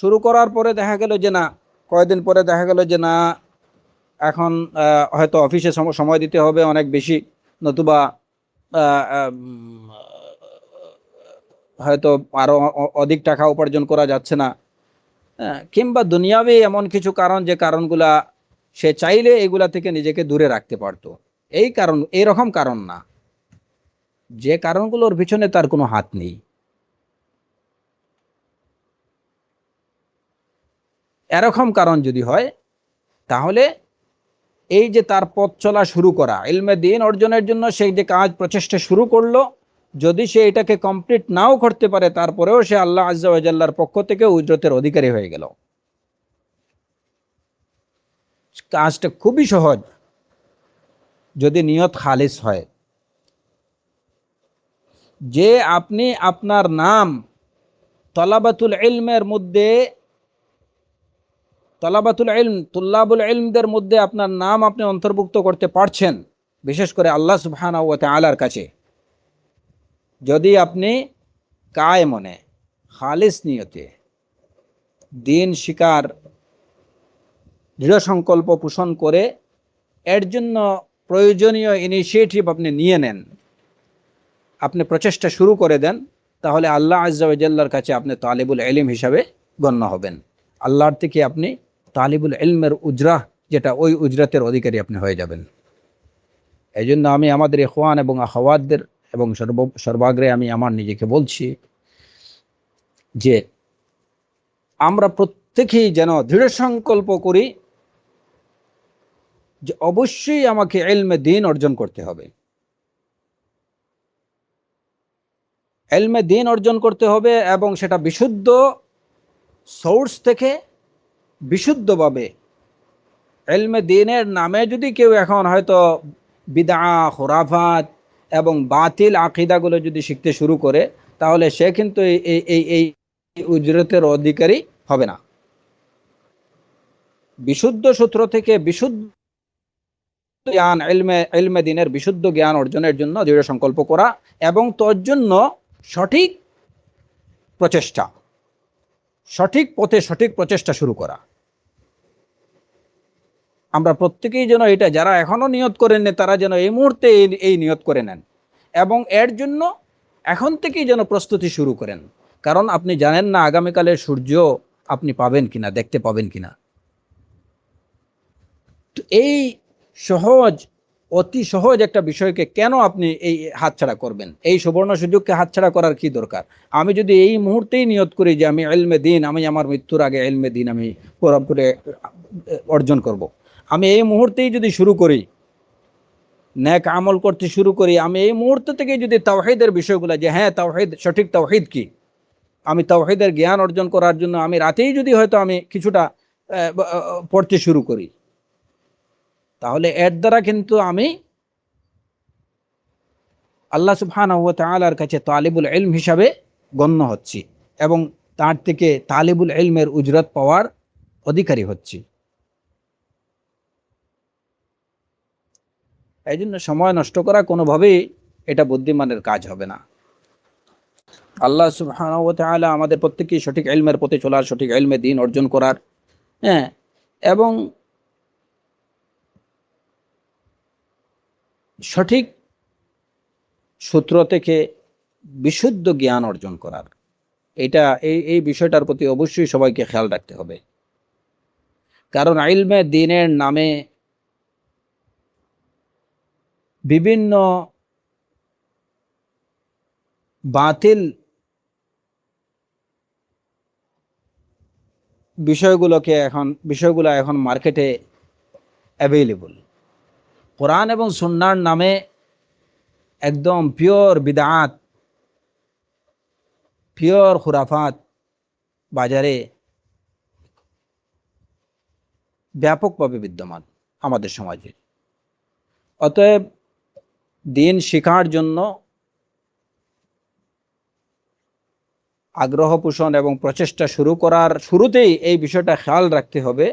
শুরু করার পরে দেখা গেল যে না, কয়েকদিন পরে দেখা গেল যে না, এখন হয়তো অফিসে সময় দিতে হবে অনেক বেশি, নতুবা হয়তো আরো অধিক টাকা উপার্জন করা যাচ্ছে না, কিংবা দুনিয়াবি এমন কিছু কারণ, যে কারণগুলা সে চাইলে এগুলা থেকে নিজেকে দূরে রাখতে পারতো। এইরকম কারণ না, যে কারণগুলোর পিছনে তার কোনো হাত নেই। এরকম কারণ যদি হয়, তাহলে এই যে তার পথ চলা শুরু করা, ইলমে দিন অর্জনের জন্য সেই যে কাজ প্রচেষ্টা শুরু করলো, যদি সে এটাকে কমপ্লিট নাও করতে পারে, তারপরেও সে আল্লাহ আজ্জা ওয়া জাল্লার পক্ষ থেকে উজরতের অধিকারী হয়ে গেল। কাজটা খুবই সহজ যদি নিয়ত খালিস হয়। যে আপনি আপনার নাম তলাবাতুল ইলমের মধ্যে, তলাবাতুল ইলম তুল্লাবুল ইলমদের মধ্যে আপনার নাম আপনি অন্তর্ভুক্ত করতে পারছেন, বিশেষ করে আল্লাহ সুবহানাহু ওয়া তাআলার কাছে, যদি আপনি কায় মনে খালিস নিয়তে দিন শিকার দৃঢ় সংকল্প পোষণ করে এর জন্য প্রয়োজনীয় ইনিশিয়েটিভ আপনি নিয়ে নেন, আপনি প্রচেষ্টা শুরু করে দেন, তাহলে আল্লাহ আজ্জা ওয়া জাল্লার কাছে আপনি তালিবুল ইলম হিসাবে গণ্য হবেন। আল্লাহর থেকে আপনি তালিবুল ইলমের উজরা, যেটা ওই উজরাতের অধিকারী আপনি হয়ে যাবেন। এই জন্য আমি আমাদের ইখওয়ান এবং আখাওয়াতদের এবং সর্বাগ্রে আমি আমার নিজেকে বলছি যে আমরা প্রত্যেকেই যেন দৃঢ় সংকল্প করি যে অবশ্যই আমাকে ইলমে দ্বীন অর্জন করতে হবে, ইলমে দ্বীন অর্জন করতে হবে, এবং সেটা বিশুদ্ধ সোর্স থেকে বিশুদ্ধভাবে। ইলমে দ্বীনের নামে যদি কেউ এখন হয়তো বিদআ, খুরাফাত এবং বাতিল আকীদাগুলো যদি শিখতে শুরু করে, তাহলে সে কিন্তু এই উজরতের অধিকারী হবে না। বিশুদ্ধ সূত্র থেকে বিশুদ্ধ জ্ঞান, ইলমে দ্বীনের বিশুদ্ধ জ্ঞান অর্জনের জন্য দৃঢ় সংকল্প করা, এবং তোর জন্য সঠিক প্রচেষ্টা, সঠিক পথে সঠিক প্রচেষ্টা শুরু করা। আমরা প্রত্যেকেই যেন এটা, যারা এখনো নিয়ত করেন না তারা যেন এই মুহূর্তে এই নিয়ত করে নেন, এবং এর জন্য এখন থেকেই যেন প্রস্তুতি শুরু করেন। কারণ আপনি জানেন না আগামীকালের সূর্য আপনি পাবেন কিনা, দেখতে পাবেন কিনা। তো এই সহজ, অতি সহজ একটা বিষয়কে কেন আপনি এই হাতছাড়া করবেন? এই সুবর্ণ সুযোগকে হাতছাড়া করার কি দরকার? আমি যদি এই মুহূর্তেই নিয়ত করি যে আমি ইলমে দ্বীন, আমি আমার মৃত্যুর আগে ইলমে দ্বীন আমি পুরোপুরি অর্জন করব, আমি এই মুহূর্তেই যদি শুরু করি, নেক আমল করতে শুরু করি, আমি এই মুহূর্ত থেকে যদি তাওহীদের বিষয়গুলো, যে হ্যাঁ তাওহীদ, সঠিক তাওহীদ কি, আমি তাওহীদের জ্ঞান অর্জন করার জন্য আমি রাতেই যদি হয়তো আমি কিছুটা পড়তে শুরু করি, তাহলে এর দ্বারা কিন্তু আমি আল্লাহ সুবহানাহু ওয়া তাআলার কাছে তালিবুল ইলম হিসাবে গণ্য হচ্ছি, এবং তার থেকে তালিবুল ইলমের উজরত পাওয়ার অধিকারী হচ্ছি। এই জন্য সময় নষ্ট করা কোনোভাবেই এটা বুদ্ধিমানের কাজ হবে না। আল্লাহ সুবহানাহু ওয়া তাআলা আমাদের প্রত্যেককেই সঠিক ইলমের পথে চলার, সঠিক ইলমে দ্বীন অর্জন করার, হ্যাঁ, এবং সঠিক সূত্র থেকে বিশুদ্ধ জ্ঞান অর্জন করার, এটা এই বিষয়টার প্রতি অবশ্যই সবাইকে খেয়াল রাখতে হবে। কারণ ইলমে দ্বীনের নামে বিভিন্ন বাতিল বিষয়গুলো এখন মার্কেটে অ্যাভেলেবল। কোরআন এবং সুন্নাহর নামে একদম পিওর বিদআত, পিওর খুরাফাত বাজারে ব্যাপকভাবে বিদ্যমান আমাদের সমাজে। অতএব দ্বীন শেখার জন্য আগ্রহ পোষণ এবং প্রচেষ্টা শুরু করার শুরুতেই এই বিষয়টা খেয়াল রাখতে হবে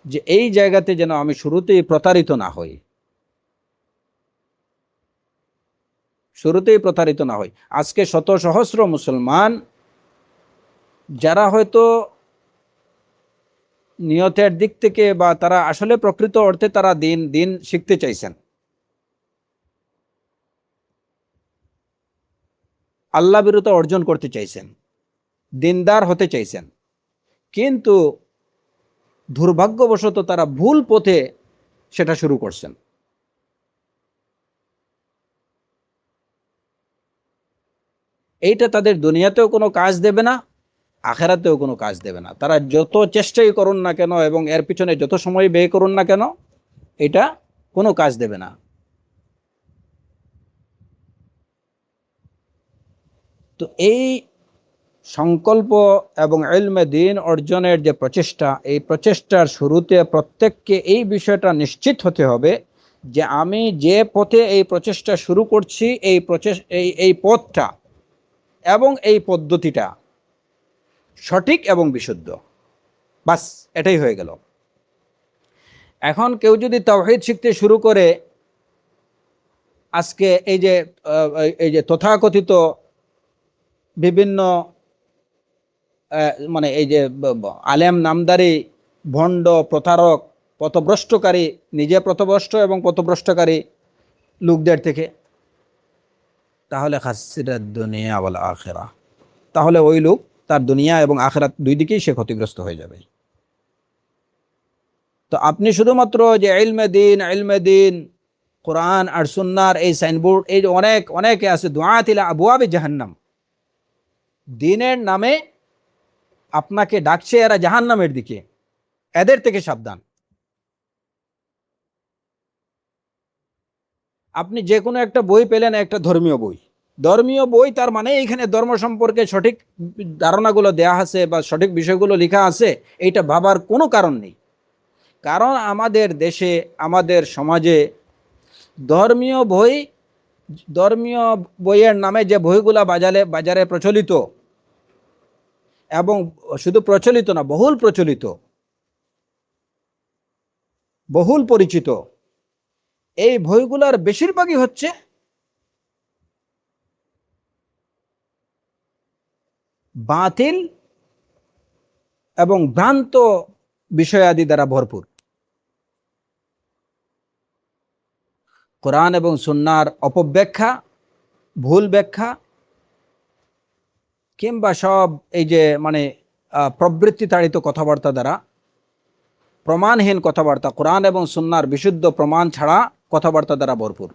যে এই জায়গাতে যেন আমি শুরুতেই প্রতারিত না হই, শুরুতেই প্রতারিত না হই। আজকে শত সহস্র মুসলমান যারা হয়তো নিয়তের দিক থেকে বা তারা আসলে প্রকৃত অর্থে তারা দিন শিখতে চাইছেন, আল্লাহ বিরুদ্ধে অর্জন করতে চাইছেন, দিনদার হতে চাইছেন, কিন্তু দুর্ভাগ্যবশত তারা ভুল পথে সেটা শুরু করছেন। এইটা তাদের দুনিয়াতেও কোনো কাজ দেবে না, আখেরাতেও কোনো কাজ দেবে না। তারা যত চেষ্টাই করুন না কেন এবং এর পিছনে যত সময় ব্যয় করুন না কেন, এটা কোনো কাজ দেবে না। তো এই সংকল্প এবং ইলমে দ্বীন অর্জনের যে প্রচেষ্টা, এই প্রচেষ্টার শুরুতে প্রত্যেককে এই বিষয়টা নিশ্চিত হতে হবে যে আমি যে পথে এই প্রচেষ্টা শুরু করছি, এই পথটা এবং এই পদ্ধতিটা সঠিক এবং বিশুদ্ধ। বাস, এটাই হয়ে গেল। এখন কেউ যদি তাওহীদ শিখতে শুরু করে, আজকে এই যে তথাকথিত বিভিন্ন মানে এই যে আলেম নামদারি ভণ্ড প্রতারক পথভ্রষ্টকারী, নিজে পথভ্রষ্ট এবং পথভ্রষ্টকারী লোকদের থেকে, তাহলে খাসিরাদ দুনিয়া ওয়াল আখিরা, তাহলে ওই লোক তার দুনিয়া এবং আখিরাত দুই দিকেই সে ক্ষতিগ্রস্ত হয়ে যাবে। তো আপনি শুধুমাত্র যে ইলমে দ্বীন কোরআন আর সুন্নাহর এই সাইনবোর্ড, এই যে অনেকে আছে দুআত ইলা আবওয়াবি জাহান্নাম, দ্বীনের নামে আপনাকে ডাকছে এরা জাহান্নামের দিকে, এদের থেকে সাবধান। আপনি যে কোনো একটা বই পেলেন, একটা ধর্মীয় বই, তার মানে এইখানে ধর্ম সম্পর্কে সঠিক ধারণাগুলো দেয়া আছে বা সঠিক বিষয়গুলো লেখা আছে, এইটা ভাবার কোনো কারণ নেই। কারণ আমাদের দেশে, আমাদের সমাজে ধর্মীয় বইয়ের নামে যে বইগুলা বাজারে প্রচলিত, এবং শুধু প্রচলিত না, বহুল পরিচিত, এই বইগুলার বেশিরভাগই হচ্ছে বাতিল এবং ভ্রান্ত বিষয়াদি দ্বারা ভরপুর। কোরআন এবং সুন্নাহর অপব্যাখ্যা, ভুল ব্যাখ্যা, কিংবা সব এই যে মানে প্রবৃত্তি তাড়িত কথাবার্তা দ্বারা, প্রমাণহীন কথাবার্তা, কোরআন এবং সুন্নাহর বিশুদ্ধ প্রমাণ ছাড়া কথাবার্তা দ্বারা ভরপুর।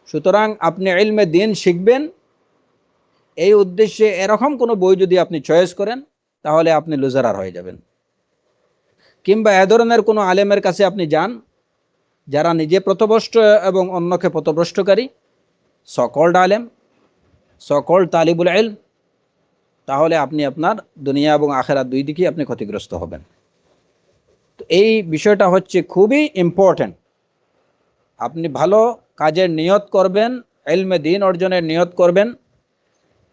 সুতরাং আপনি ইলমে দ্বীন শিখবেন, এই উদ্দেশ্যে এরকম কোনো বই যদি আপনি চয়েস করেন, তাহলে আপনি লুজারার হয়ে যাবেন। কিংবা এ ধরনের কোনো আলেমের কাছে আপনি যান যারা নিজে পথভ্রষ্ট এবং অন্যকে পথভ্রষ্টকারী, সকল্ড আলেম, সকল্ড তালিবুল ইলম, তাহলে আপনি আপনার দুনিয়া এবং আখিরাত দুই দিকেই আপনি ক্ষতিগ্রস্ত হবেন। তো এই বিষয়টা হচ্ছে খুবই ইম্পর্ট্যান্ট। আপনি ভালো কাজের নিয়ত করবেন, ইলমে দ্বীন অর্জনের নিয়ত করবেন,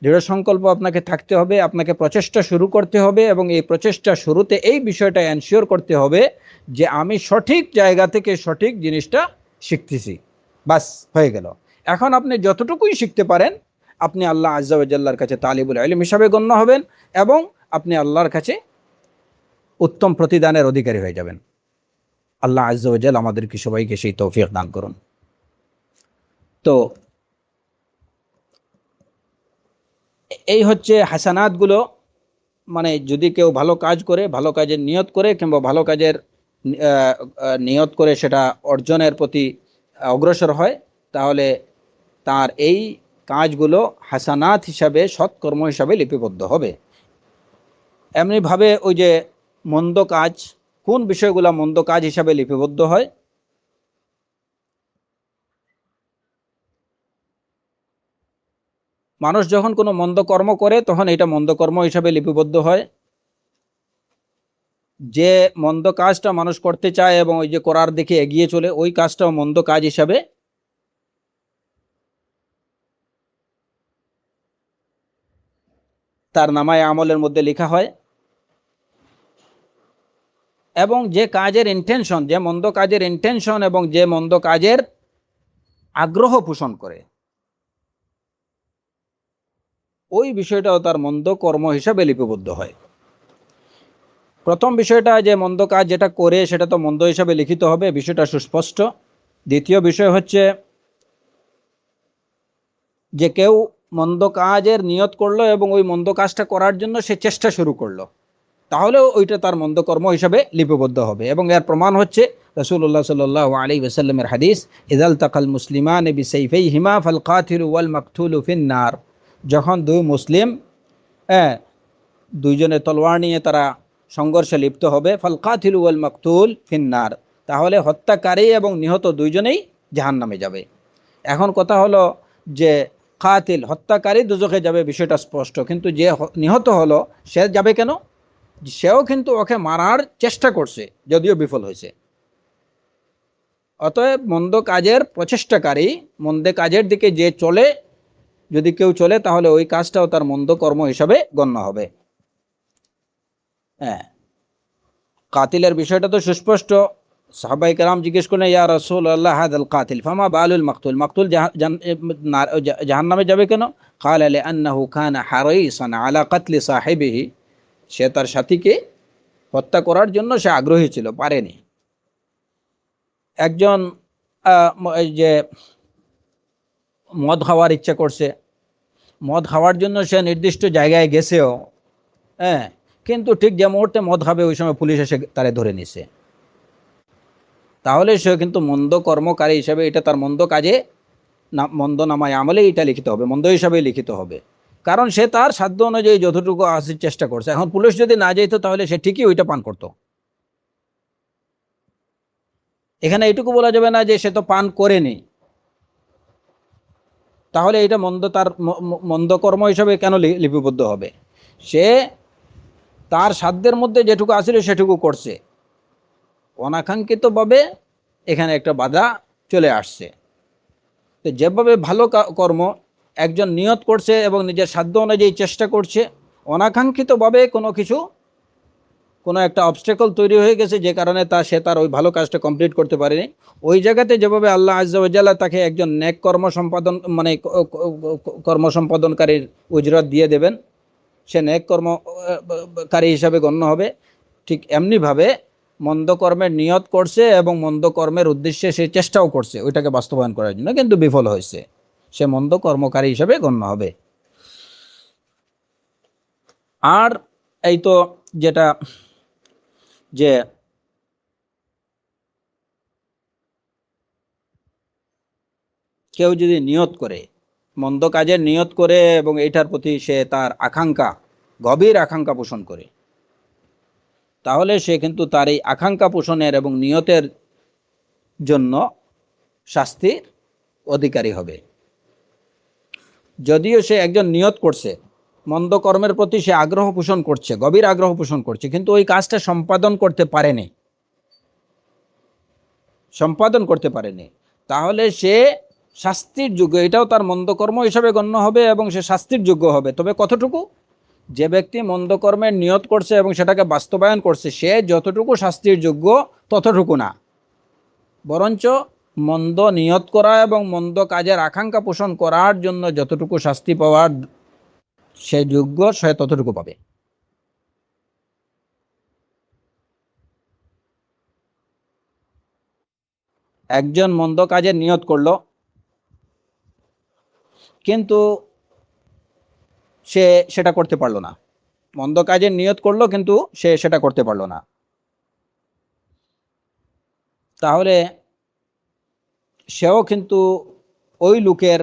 দৃঢ় সংকল্প আপনাকে থাকতে হবে, আপনাকে প্রচেষ্টা শুরু করতে হবে, এবং এই প্রচেষ্টা শুরুতে এই বিষয়টা এনশিওর করতে হবে যে আমি সঠিক জায়গা থেকে সঠিক জিনিসটা শিখতেছি। বাস, হয়ে গেল। এখন আপনি যতটুকুই শিখতে পারেন, আপনি আল্লাহ আজ্জা ওয়া জাল্লার কাছে তালিবুল ইলম হিসাবে গণ্য হবেন, এবং আপনি আল্লাহর কাছে উত্তম প্রতিদানের অধিকারী হয়ে যাবেন। আল্লাহ আজ্জা ওয়া জাল আমাদেরকে সবাইকে সেই তৌফিক দান করুন। তো এই হচ্ছে হাসানাতগুলো, মানে যদি কেউ ভালো কাজ করে, ভালো কাজের নিয়ত করে, কিংবা ভালো কাজের নিয়ত করে সেটা অর্জনের প্রতি অগ্রসর হয়, তাহলে তার এই কাজগুলো হাসানাত হিসাবে, সৎকর্ম হিসাবে লিপিবদ্ধ হবে। এমনিভাবে ওই যে মন্দ কাজ, কোন বিষয়গুলো মন্দ কাজ হিসাবে লিপিবদ্ধ হয়? মানুষ যখন কোনো মন্দ কর্ম করে, তখন এটা মন্দ কর্ম হিসাবে লিপিবদ্ধ হয়। যে মন্দ কাজটা মানুষ করতে চায় এবং ওই যে করার দিকে এগিয়ে চলে, ওই কাজটাও মন্দ কাজ হিসাবে তার নামায়ে আমলের মধ্যে লেখা হয়। এবং যে কাজের ইন্টেনশন, যে মন্দ কাজের ইন্টেনশন এবং যে মন্দ কাজের আগ্রহ পোষণ করে, ওই বিষয়টাও তার মন্দ কর্ম হিসাবে লিপিবদ্ধ হয়। প্রথম বিষয়টা, যে মন্দ কাজ যেটা করে সেটা তো মন্দ হিসাবে লিখিত হবে, বিষয়টা সুস্পষ্ট। দ্বিতীয় বিষয় হচ্ছে যে কেউ মন্দ কাজের নিয়ত করলো এবং ওই মন্দ কাজটা করার জন্য সে চেষ্টা শুরু করলো, তাহলেও ওইটা তার মন্দ কর্ম হিসাবে লিপিবদ্ধ হবে। এবং এর প্রমাণ হচ্ছে রাসূলুল্লাহ সাল্লাল্লাহু আলাইহি ওয়াসাল্লামের হাদিস, ইযাল তাকাল মুসলিমানে বিসাইফাইহিমা ফাল কাতিলু ওয়াল মাকতুলু ফিন্নার। যখন দুই মুসলিম দুইজনে তলোয়ার নিয়ে তারা সংঘর্ষে লিপ্ত হবে, ফাল কাতিলু ওয়াল মাকতুল ফিন্নার, তাহলে হত্যাকারী এবং নিহত দুইজনেই জাহান্নামে যাবে। এখন কথা হলো যে কাতিল হত্যাকারী দুজখে যাবে, বিষয়টা স্পষ্ট, কিন্তু যে নিহত হলো সে যাবে কেন? সেও কিন্তু ওকে মারার চেষ্টা করছে, যদিও বিফল হয়েছে। অতএব মন্দ কাজের প্রচেষ্টাকারী, মন্দ কাজের দিকে যে চলে, যদি কেউ চলে তাহলে ওই কাজটাও তার মন্দ কর্ম হিসাবে গণ্য হবে। হ্যাঁ, কাতিলের বিষয়টা তো সুস্পষ্ট। সাহাবায়ে কেরাম জিজ্ঞেস করলেন, ইয়া রাসূলুল্লাহ হাযাল কাতিল ফামা বালুল মাকতুল, মাকতুল জাহান্নামে যাবে কেন? ক্বালা লিআন্নাহু কানা হারিসান আলা কাতলি সাহিবিহি, সে তার সাথীকে হত্যা করার জন্য সে আগ্রহী ছিল, পারেনি। একজন এই যে মদ খাওয়ার ইচ্ছা করছে, মদ খাওয়ার জন্য সে নির্দিষ্ট জায়গায় গেছেও, হ্যাঁ, কিন্তু ঠিক যে মুহূর্তে মদ খাবে ওই সময় পুলিশ এসে তারে ধরে নিছে, তাহলে সে কিন্তু মন্দ কর্মকারী হিসাবে, এটা তার মন্দ কাজে না, মন্দ নামায় আমলে এটা লিখিত হবে, মন্দ হিসাবে লিখিত হবে, কারণ সে তার সাধ্য অনুযায়ী যতটুকু আসির চেষ্টা করছে। এখন পুলিশ যদি না যেত তাহলে সে ঠিকই ওইটা পান করত। এখানে এইটুকু বলা যাবে না যে সে তো পান করেনি, তাহলে এটা মন্দ, তার মন্দ কর্ম হিসাবে কেন লিপিবদ্ধ হবে? সে তার সাধ্যের মধ্যে যেটুকু আসলে সেটুকু করছে, অনাকাঙ্ক্ষিতভাবে এখানে একটা বাধা চলে আসছে। তো যেভাবে ভালো কর্ম একজন নিয়ত করছে এবং নিজের সাধ্য অনুযায়ী চেষ্টা করছে, অনাকাঙ্ক্ষিতভাবে কোনো কিছু, কোনো একটা অবস্টেকল তৈরি হয়ে গেছে যে কারণে সে তার ওই ভালো কাজটা কমপ্লিট করতে পারেনি, ওই জায়গাতে যেভাবে আল্লাহ আজ্জা ওয়া জাল্লা তাকে একজন নেক কর্ম সম্পাদন, মানে কর্ম সম্পাদনকারীর উজরত দিয়ে দেবেন, সে নেক কর্মকারী হিসাবে গণ্য হবে, ঠিক এমনিভাবে মন্দ কর্মের নিয়ত করছে এবং মন্দ কর্মের উদ্দেশ্যে সে চেষ্টাও করছে ওইটাকে বাস্তবায়ন করার জন্য, কিন্তু বিফল হয়েছে, সে মন্দ কর্মকারী হিসাবে গণ্য হবে। আর এই তো যেটা, যে কেউ যদি নিয়ত করে, মন্দ কাজের নিয়ত করে এবং এইটার প্রতি সে তার আকাঙ্ক্ষা, গভীর আকাঙ্ক্ষা পোষণ করে, তাহলে সে কিন্তু তার এই আকাঙ্ক্ষা পোষণের এবং নিয়তের জন্য শাস্তির অধিকারী হবে। যদিও সে একজন নিয়ত করছে, মন্দ কর্মের প্রতি সে আগ্রহ পোষণ করছে, গভীর আগ্রহ পোষণ করছে, কিন্তু ওই কাজটা সম্পাদন করতে পারেনি, তাহলে সে শাস্তির যোগ্য, এটাও তার মন্দ কর্ম হিসাবে গণ্য হবে এবং সে শাস্তির যোগ্য হবে। তবে কতটুকু? যে ব্যক্তি মন্দ কর্মের নিয়ত করছে এবং সেটাকে বাস্তবায়ন করছে, সে যতটুকু শাস্তির যোগ্য ততটুকু না, বরঞ্চ মন্দ নিয়ত করা এবং মন্দ কাজের আকাঙ্ক্ষা পোষণ করার জন্য যতটুকু শাস্তি পাওয়ার সে যোগ্য, সে ততটুকু পাবে। একজন মন্দ কাজের নিয়ত করলো, কিন্তু সে সেটা করতে পারলো না, মন্দ কাজের নিয়ত করলো কিন্তু সে সেটা করতে পারলো না, তাহলে সেও কিন্তু ওই লোকের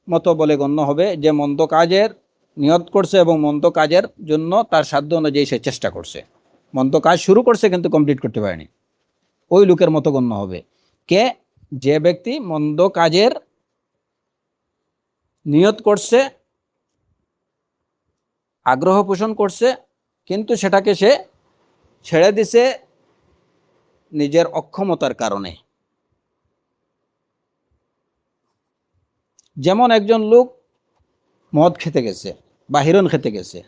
মতো বলে গণ্য হবে যে মন্দ কাজের নিয়ত করছে এবং মন্দ কাজের জন্য তার সাধ্য অনুযায়ী সে চেষ্টা করছে, মন্দ কাজ শুরু করছে কিন্তু কমপ্লিট করতে পারেনি, ওই লোকের মতো গণ্য হবে। কে? যে ব্যক্তি মন্দ কাজের নিয়ত করছে, আগ্রহ পোষণ করছে, কিন্তু সেটাকে সে ছেড়ে দিছে নিজের অক্ষমতার কারণে। যেমন একজন লোক মদ খেতে গেছে বা হিরোইন খেতে গেছে,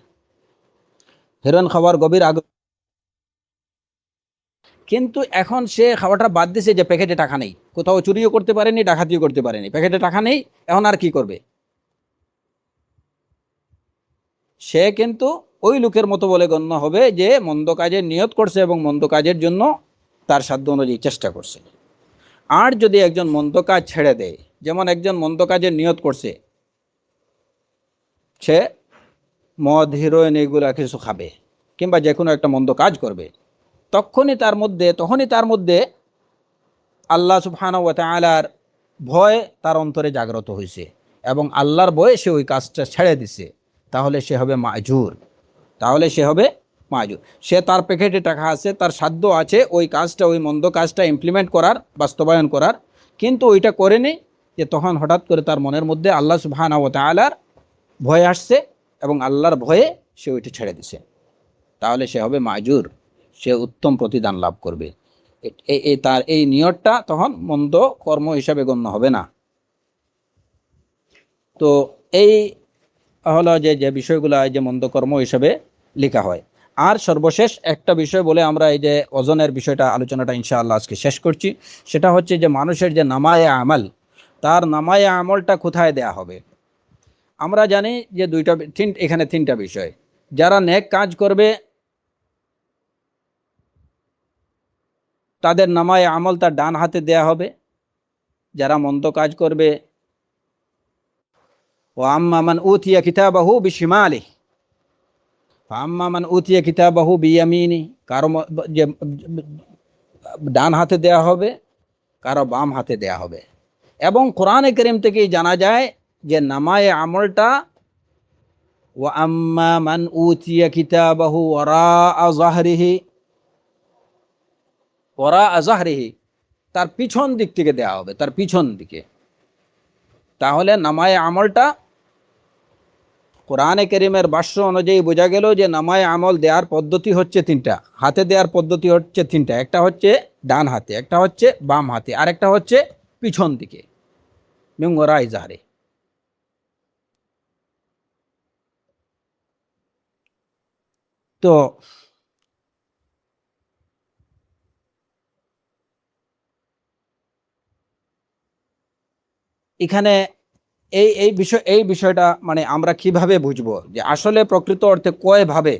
হিরোইন খাওয়ার গভীর আগ্রহ, কিন্তু এখন সে খাওয়াটা বাদ দিছে যে প্যাকেটে টাকা নেই, কোথাও চুরিও করতে পারেনি, ডাকাতিও করতে পারেনি, প্যাকেটে টাকা নেই, এখন আর কি করবে? সে কিন্তু ওই লোকের মতো বলে গণ্য হবে যে মন্দ কাজের নিয়ত করছে এবং মন্দ কাজের জন্য তার সাধ্য অনুযায়ী চেষ্টা করছে। আর যদি একজন মন্দ কাজ ছেড়ে দেয়, যেমন একজন মন্দ কাজের নিয়ত করছে, সে মদ হিরোইন এগুলো কিছু খাবে কিংবা যে কোনো একটা মন্দ কাজ করবে, তখনই তার মধ্যে আল্লাহ সুবহানাহু ওয়া তাআলার ভয় তার অন্তরে জাগ্রত হয়েছে এবং আল্লাহর ভয়ে সে ওই কাজটা ছেড়ে দিছে, তাহলে সে হবে মাজুর, তাহলে সে হবে মাজুর। সে তার প্যাকেটে টাকা আছে, তার সাধ্য আছে ওই কাজটা, ওই মন্দ কাজটা ইমপ্লিমেন্ট করার, বাস্তবায়ন করার, কিন্তু ওইটা করেনি। যে তখন হঠাৎ করে তার মনের মধ্যে আল্লাহ সুবহানাহু ওয়া তাআলার ভয় আসছে এবং আল্লাহর ভয়ে সে ওইটা ছেড়ে দিছে, তাহলে সে হবে মাজুর, সে উত্তম প্রতিদান লাভ করবে। তার এই নিয়তটা তখন মন্দ কর্ম হিসাবে গণ্য হবে না। তো এই হলো যে যে বিষয়গুলো যে মন্দ কর্ম হিসাবে লেখা হয়। আর সর্বশেষ একটা বিষয় বলে আমরা এই যে ওজনের বিষয়টা আলোচনাটা ইনশাআল্লাহ আজকে শেষ করছি। সেটা হচ্ছে যে মানুষের যে নামায়ে আমল, তার নামায়ে আমলটা কোথায় দেয়া হবে। আমরা জানি যে এখানে তিনটা বিষয়। যারা নেক কাজ করবে তাদের নামায়ে আমল তার ডান হাতে দেয়া হবে, যারা মন্দ কাজ করবে ও আম্মা মান উতিয়া কিতাবাহু বিশিমালিহি আম্মা মান উতিয়া কিতাবাহু বিয়ামিনি, কারো যে ডান হাতে দেয়া হবে, কারো বাম হাতে দেয়া হবে। এবং কোরআনে কারীম থেকেই জানা যায় যে নামায়ে আমলটা ও আম্মা মান উতিয়া কিতাবাহু ওয়ারাআ যাহরিহি, ওয়ারাআ যাহরিহি তার পিছন দিক থেকে দেয়া হবে, তার পিছন দিকে। তাহলে নামায়ে আমলটা কোরআনে কারীমের ভাষ্য অনুযায়ী বোঝা গেল যে নামায়ে আমল দেওয়ার পদ্ধতি হচ্ছে তিনটা, হাতে দেওয়ার পদ্ধতি হচ্ছে তিনটা। একটা হচ্ছে ডান হাতে, একটা হচ্ছে বাম হাতে, আর একটা হচ্ছে পিছন দিকে, মিন ওয়ারাই যাহরি। তো এখানে এই বিষয়টা মানে আমরা কিভাবে বুঝবো যে আসলে প্রকৃত অর্থে কয়ভাবে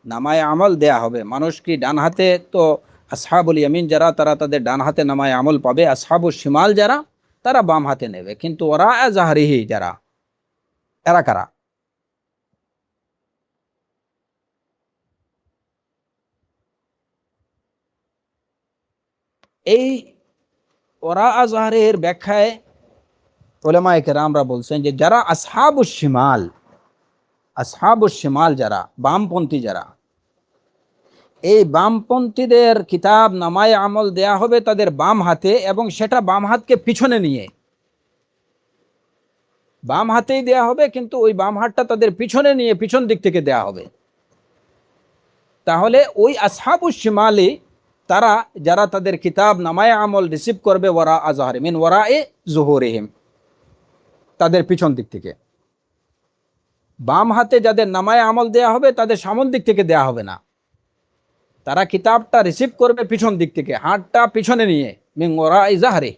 নামায়ে আমল দেয়া হবে। মানুষ কি ডান হাতে, তো আসহাবুল ইয়ামিন যারা তারা তাদের ডান হাতে নামায়ে আমল পাবে, আসহাবুল শিমাল যারা তারা বাম হাতে নেবে। কিন্তু ওরা জাহরিহি যারা, এরা কারা? এই ওরা জাহরিহির ব্যাখ্যায় উলামায়ে কেরামরা বলছেন যে যারা আসহাবুশ শিমাল, আসহাবুশ শিমাল যারা বামপন্থী, যারা এই বামপন্থীদের কিতাব নামায়ে আমল দেয়া হবে তাদের বাম হাতে, এবং সেটা বাম হাতকে পিছনে নিয়ে, বাম হাতেই দেয়া হবে কিন্তু ওই বাম হাতটা তাদের পিছনে নিয়ে পিছন দিক থেকে দেয়া হবে। তাহলে ওই আসহাবুশ শিমালি তারা যারা তাদের কিতাব নামায়ে আমল রিসিভ করবে ওয়ারা আজহারি মিন ওয়ারা এ জুহুরিহিম, তাদের পিছন দিক থেকে। বাম হাতে যাদের নামায়ে আমল দেয়া হবে তাদের সামন দিক থেকে দেয়া হবে না, তারা কিতাবটা রিসিভ করবে পিছন দিক থেকে, হাতটা পিছনে নিয়ে, মিন ওয়ারা এ জাহরি।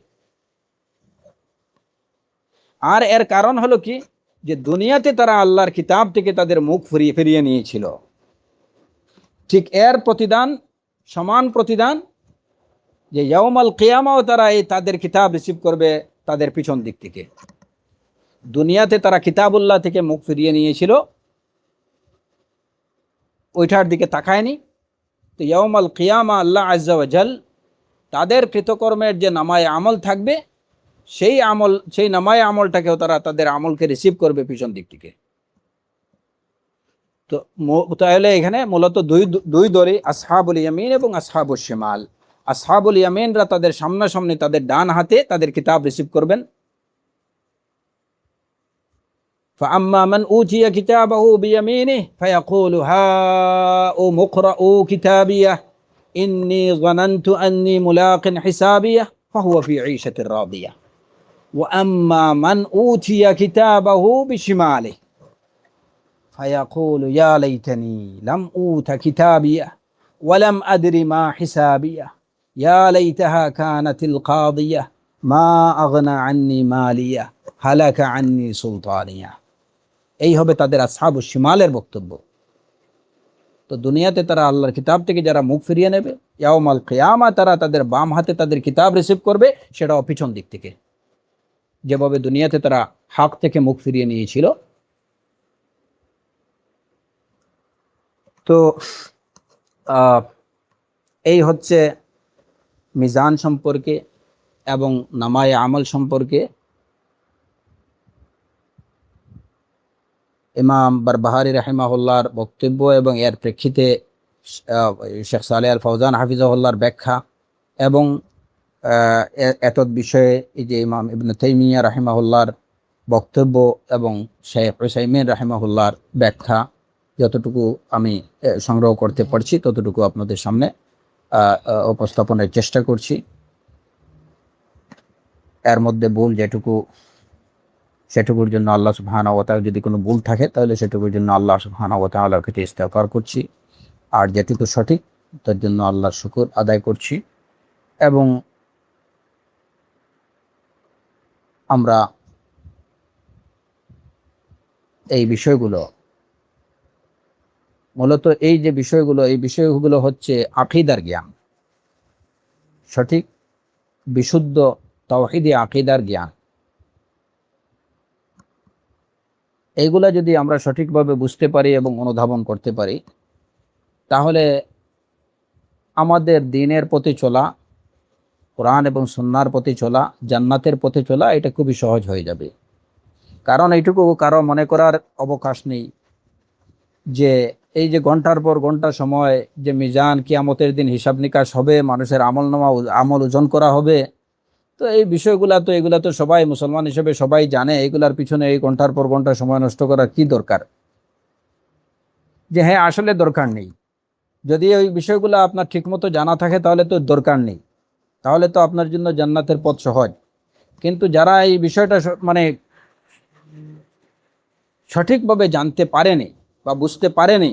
আর এর কারণ হলো কি, যে দুনিয়াতে তারা আল্লাহর কিতাব থেকে তাদের মুখ ফিরিয়ে নিয়েছিল, ঠিক এর প্রতিদান, সমান প্রতিদান যে ইয়াউমাল কিয়ামাও তারা এই তাদের কিতাব রিসিভ করবে তাদের পিছন দিক থেকে। দুনিয়াতে তারা কিতাবুল্লাহ থেকে মুখ ফিরিয়ে নিয়েছিল, ওইটার দিকে তাকায়নি। তো ইয়াউমাল কিয়ামা আল্লাহ আজ্জা ওয়া জাল তাদের কৃতকর্মের যে নামায়ে আমল থাকবে, সেই নামায়ে আমলটাকেও তারা তাদের আমলকে রিসিভ করবে পিছন দিক থেকে। তো তাহলে এখানে মূলত দুই দলই, আসহাবুল ইয়ামিন এবং আসহাবুশ শিমাল। আসহাবুল ইয়ামিনরা তাদের সামনাসামনি তাদের ডান হাতে তাদের কিতাব রিসিভ করবেন। فأما من أوتي كتابه بيمينه فيقول هاؤم اقرءوا كتابيه إني ظننت أني ملاق حسابيه فهو في عيشة راضية وأما من أوتي كتابه بشماله فيقول يا ليتني لم أوت كتابيه ولم أدر ما حسابيه يا ليتها كانت القاضية ما أغنى عني ماليه هلك عني سلطانيه। এই হবে তাদের আসহাবুশ শিমালের বক্তব্য। তো দুনিয়াতে তারা আল্লাহর কিতাব থেকে যারা মুখ ফিরিয়ে নেবে, ইয়াউমাল কিয়ামা তারা তাদের বাম হাতে তাদের কিতাব রিসিভ করবে, সেটাও পিছন দিক থেকে, যেভাবে দুনিয়াতে তারা হক থেকে মুখ ফিরিয়ে নিয়েছিল। তো এই হচ্ছে মিজান সম্পর্কে এবং নামায়ে আমল সম্পর্কে ইমাম বারবাহারি রাহিমাহুল্লাহর বক্তব্য এবং এর প্রেক্ষিতে শেখ সালেহ আল ফৌজান হাফিজাহুল্লাহর ব্যাখ্যা এবং এতদ বিষয়ে এই যে ইমাম ইবনে তাইমিয়া রাহিমাহুল্লাহর বক্তব্য এবং শেখ উসাইমিন রাহিমাহুল্লাহর ব্যাখ্যা যতটুকু আমি সংগ্রহ করতে পারছি ততটুকু আপনাদের সামনে উপস্থাপনের চেষ্টা করছি। এর মধ্যে ভুল যেটুকু সেটুকুর জন্য আল্লাহ সুবহানাহু ওয়া তাআলা, যদি কোনো ভুল থাকে তাহলে সেটুকুর জন্য আল্লাহ সুবহানাহু ওয়া তাআলার কাছে ইস্তেগফার করছি, আর যেটুকু সঠিক তার জন্য আল্লাহর শুকর আদায় করছি। এবং আমরা এই বিষয়গুলো মূলত এই বিষয়গুলো হচ্ছে আকীদার জ্ঞান, সঠিক বিশুদ্ধ তাওহীদি আকীদার জ্ঞান। এইগুলা যদি আমরা সঠিকভাবে বুঝতে পারি এবং অনুধাবন করতে পারি, তাহলে আমাদের দ্বীনের পথে চলা, কোরআন এবং সুন্নাহর পথে চলা, জান্নাতের পথে চলা এটা খুবই সহজ হয়ে যাবে। কারণ এইটুকু কারো মনে করার অবকাশ নেই যে এই যে ঘন্টার পর ঘন্টা সময় যে মিজান কিয়ামতের দিন হিসাব নিকাশ হবে, মানুষের আমল ওজন করা হবে, তো এই বিষয়গুলা তো এগুলা তো সবাই মুসলমান হিসেবে সবাই জানে। এগুলার পিছনে এই ঘন্টার পর ঘন্টা সময় নষ্ট করার কি দরকার? যে হ্যাঁ, আসলে দরকার নেই। যদি ওই বিষয়গুলো আপনার ঠিকমতো জানা থাকে তাহলে তো দরকার নেই, তাহলে তো আপনার জন্য জান্নাতের পথ সহজ। কিন্তু যারা এই বিষয়টা মানে সঠিকভাবে জানতে পারেনি বা বুঝতে পারেনি,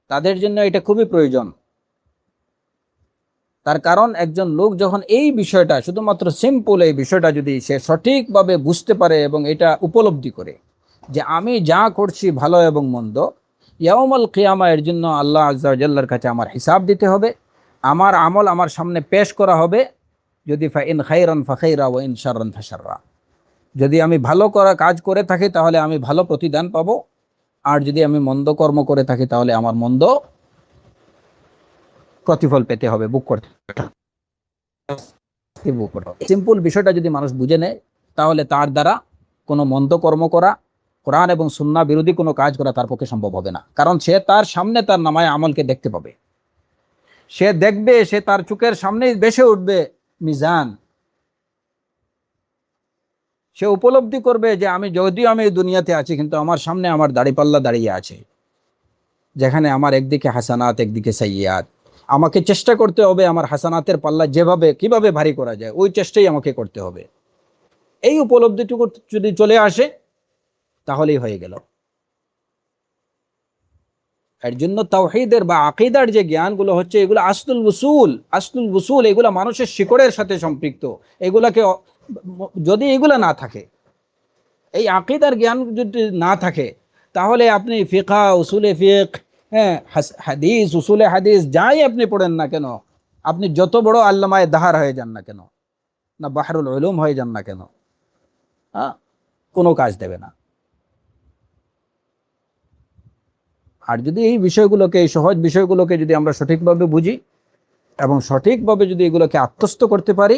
তাদের জন্য এটা খুবই প্রয়োজন। তার কারণ একজন লোক যখন এই বিষয়টা শুধুমাত্র সিম্পল এই বিষয়টা যদি সে সঠিকভাবে বুঝতে পারে এবং এটা উপলব্ধি করে যে আমি যা করছি ভালো এবং মন্দ, ইয়াউমুল কিয়ামা এর জন্য আল্লাহ আযজা ওয়া জাল্লার কাছে আমার হিসাব দিতে হবে, আমার আমল আমার সামনে পেশ করা হবে। যদি ফা ইন খাইরান ফা খাইরা ওয়া ইন শাররান ফা শাররা, যদি আমি ভালো কাজ করে থাকি তাহলে আমি ভালো প্রতিদান পাবো, আর যদি আমি মন্দ কর্ম করে থাকি তাহলে আমার মন্দ প্রতিফল পেতে হবে, বুক করতে হবে। সিম্পল বিষয়টা যদি মানুষ বুঝে নেয় তাহলে তার দ্বারা কোনো মন্দ কর্ম করা, কোরআন এবং সুন্নাহ বিরোধী কোনো কাজ করা তার পক্ষে সম্ভব হবে না। কারণ সে তার সামনে তার নামায় আমলকে দেখতে পাবে, সে দেখবে, সে তার চোখের সামনেই ভেসে উঠবে মিজান। সে উপলব্ধি করবে যে যদিও আমি এই দুনিয়াতে আছি কিন্তু আমার সামনে আমার দাড়িপাল্লা দাঁড়িয়ে আছে, যেখানে আমার একদিকে হাসানাত একদিকে সাইয়্যাত। আমাকে চেষ্টা করতে হবে আমার হাসানাতের পাল্লা কিভাবে ভারী করা যায়, ওই চেষ্টাই আমাকে করতে হবে। এই উপলব্ধিটুকু যদি চলে আসে তাহলেই হয়ে গেল। এর জন্য তাওহীদের বা আকীদার যে জ্ঞানগুলো হচ্ছে এগুলো আসলুল উসুল, এগুলো মানুষের শিকড়ের সাথে সম্পৃক্ত। এগুলাকে যদি এগুলো না থাকে, এই আকীদার জ্ঞান যদি না থাকে, তাহলে আপনি ফিকহ, উসুলে ফিকহ, হ্যাঁ, হাদিস, উসুলে হাদিস যাই আপনি পড়েন না কেন, আপনি যত বড় আল্লামায়ে দাহার হয়ে যান না কেন, না বাহরুল উলুম হয়ে যান না কেন, কোনো কাজ দেবে না। আর যদি এই বিষয়গুলোকে, এই সহজ বিষয়গুলোকে যদি আমরা সঠিকভাবে বুঝি এবং সঠিকভাবে যদি এগুলোকে আত্মস্থ করতে পারি,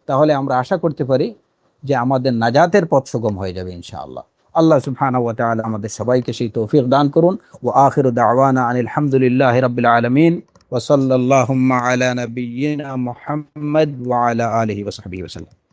তাহলে আমরা আশা করতে পারি যে আমাদের নাজাতের পথ সুগম হয়ে যাবে ইনশাআল্লাহ। আল্লাহ সুবহানাহু ওয়া তাআলা আমাদের সবাইকে সেই তৌফিক দান করুন। ওয়া আখিরু দাওয়ানা আনিল হামদুলিল্লাহি রাব্বিল আলামিন ওয়া সাল্লাল্লাহু আলা নাবিয়্যিনা মুহাম্মদ ওয়া আলা আলিহি ওয়া সাহবিহি ওয়া সাল্লাম।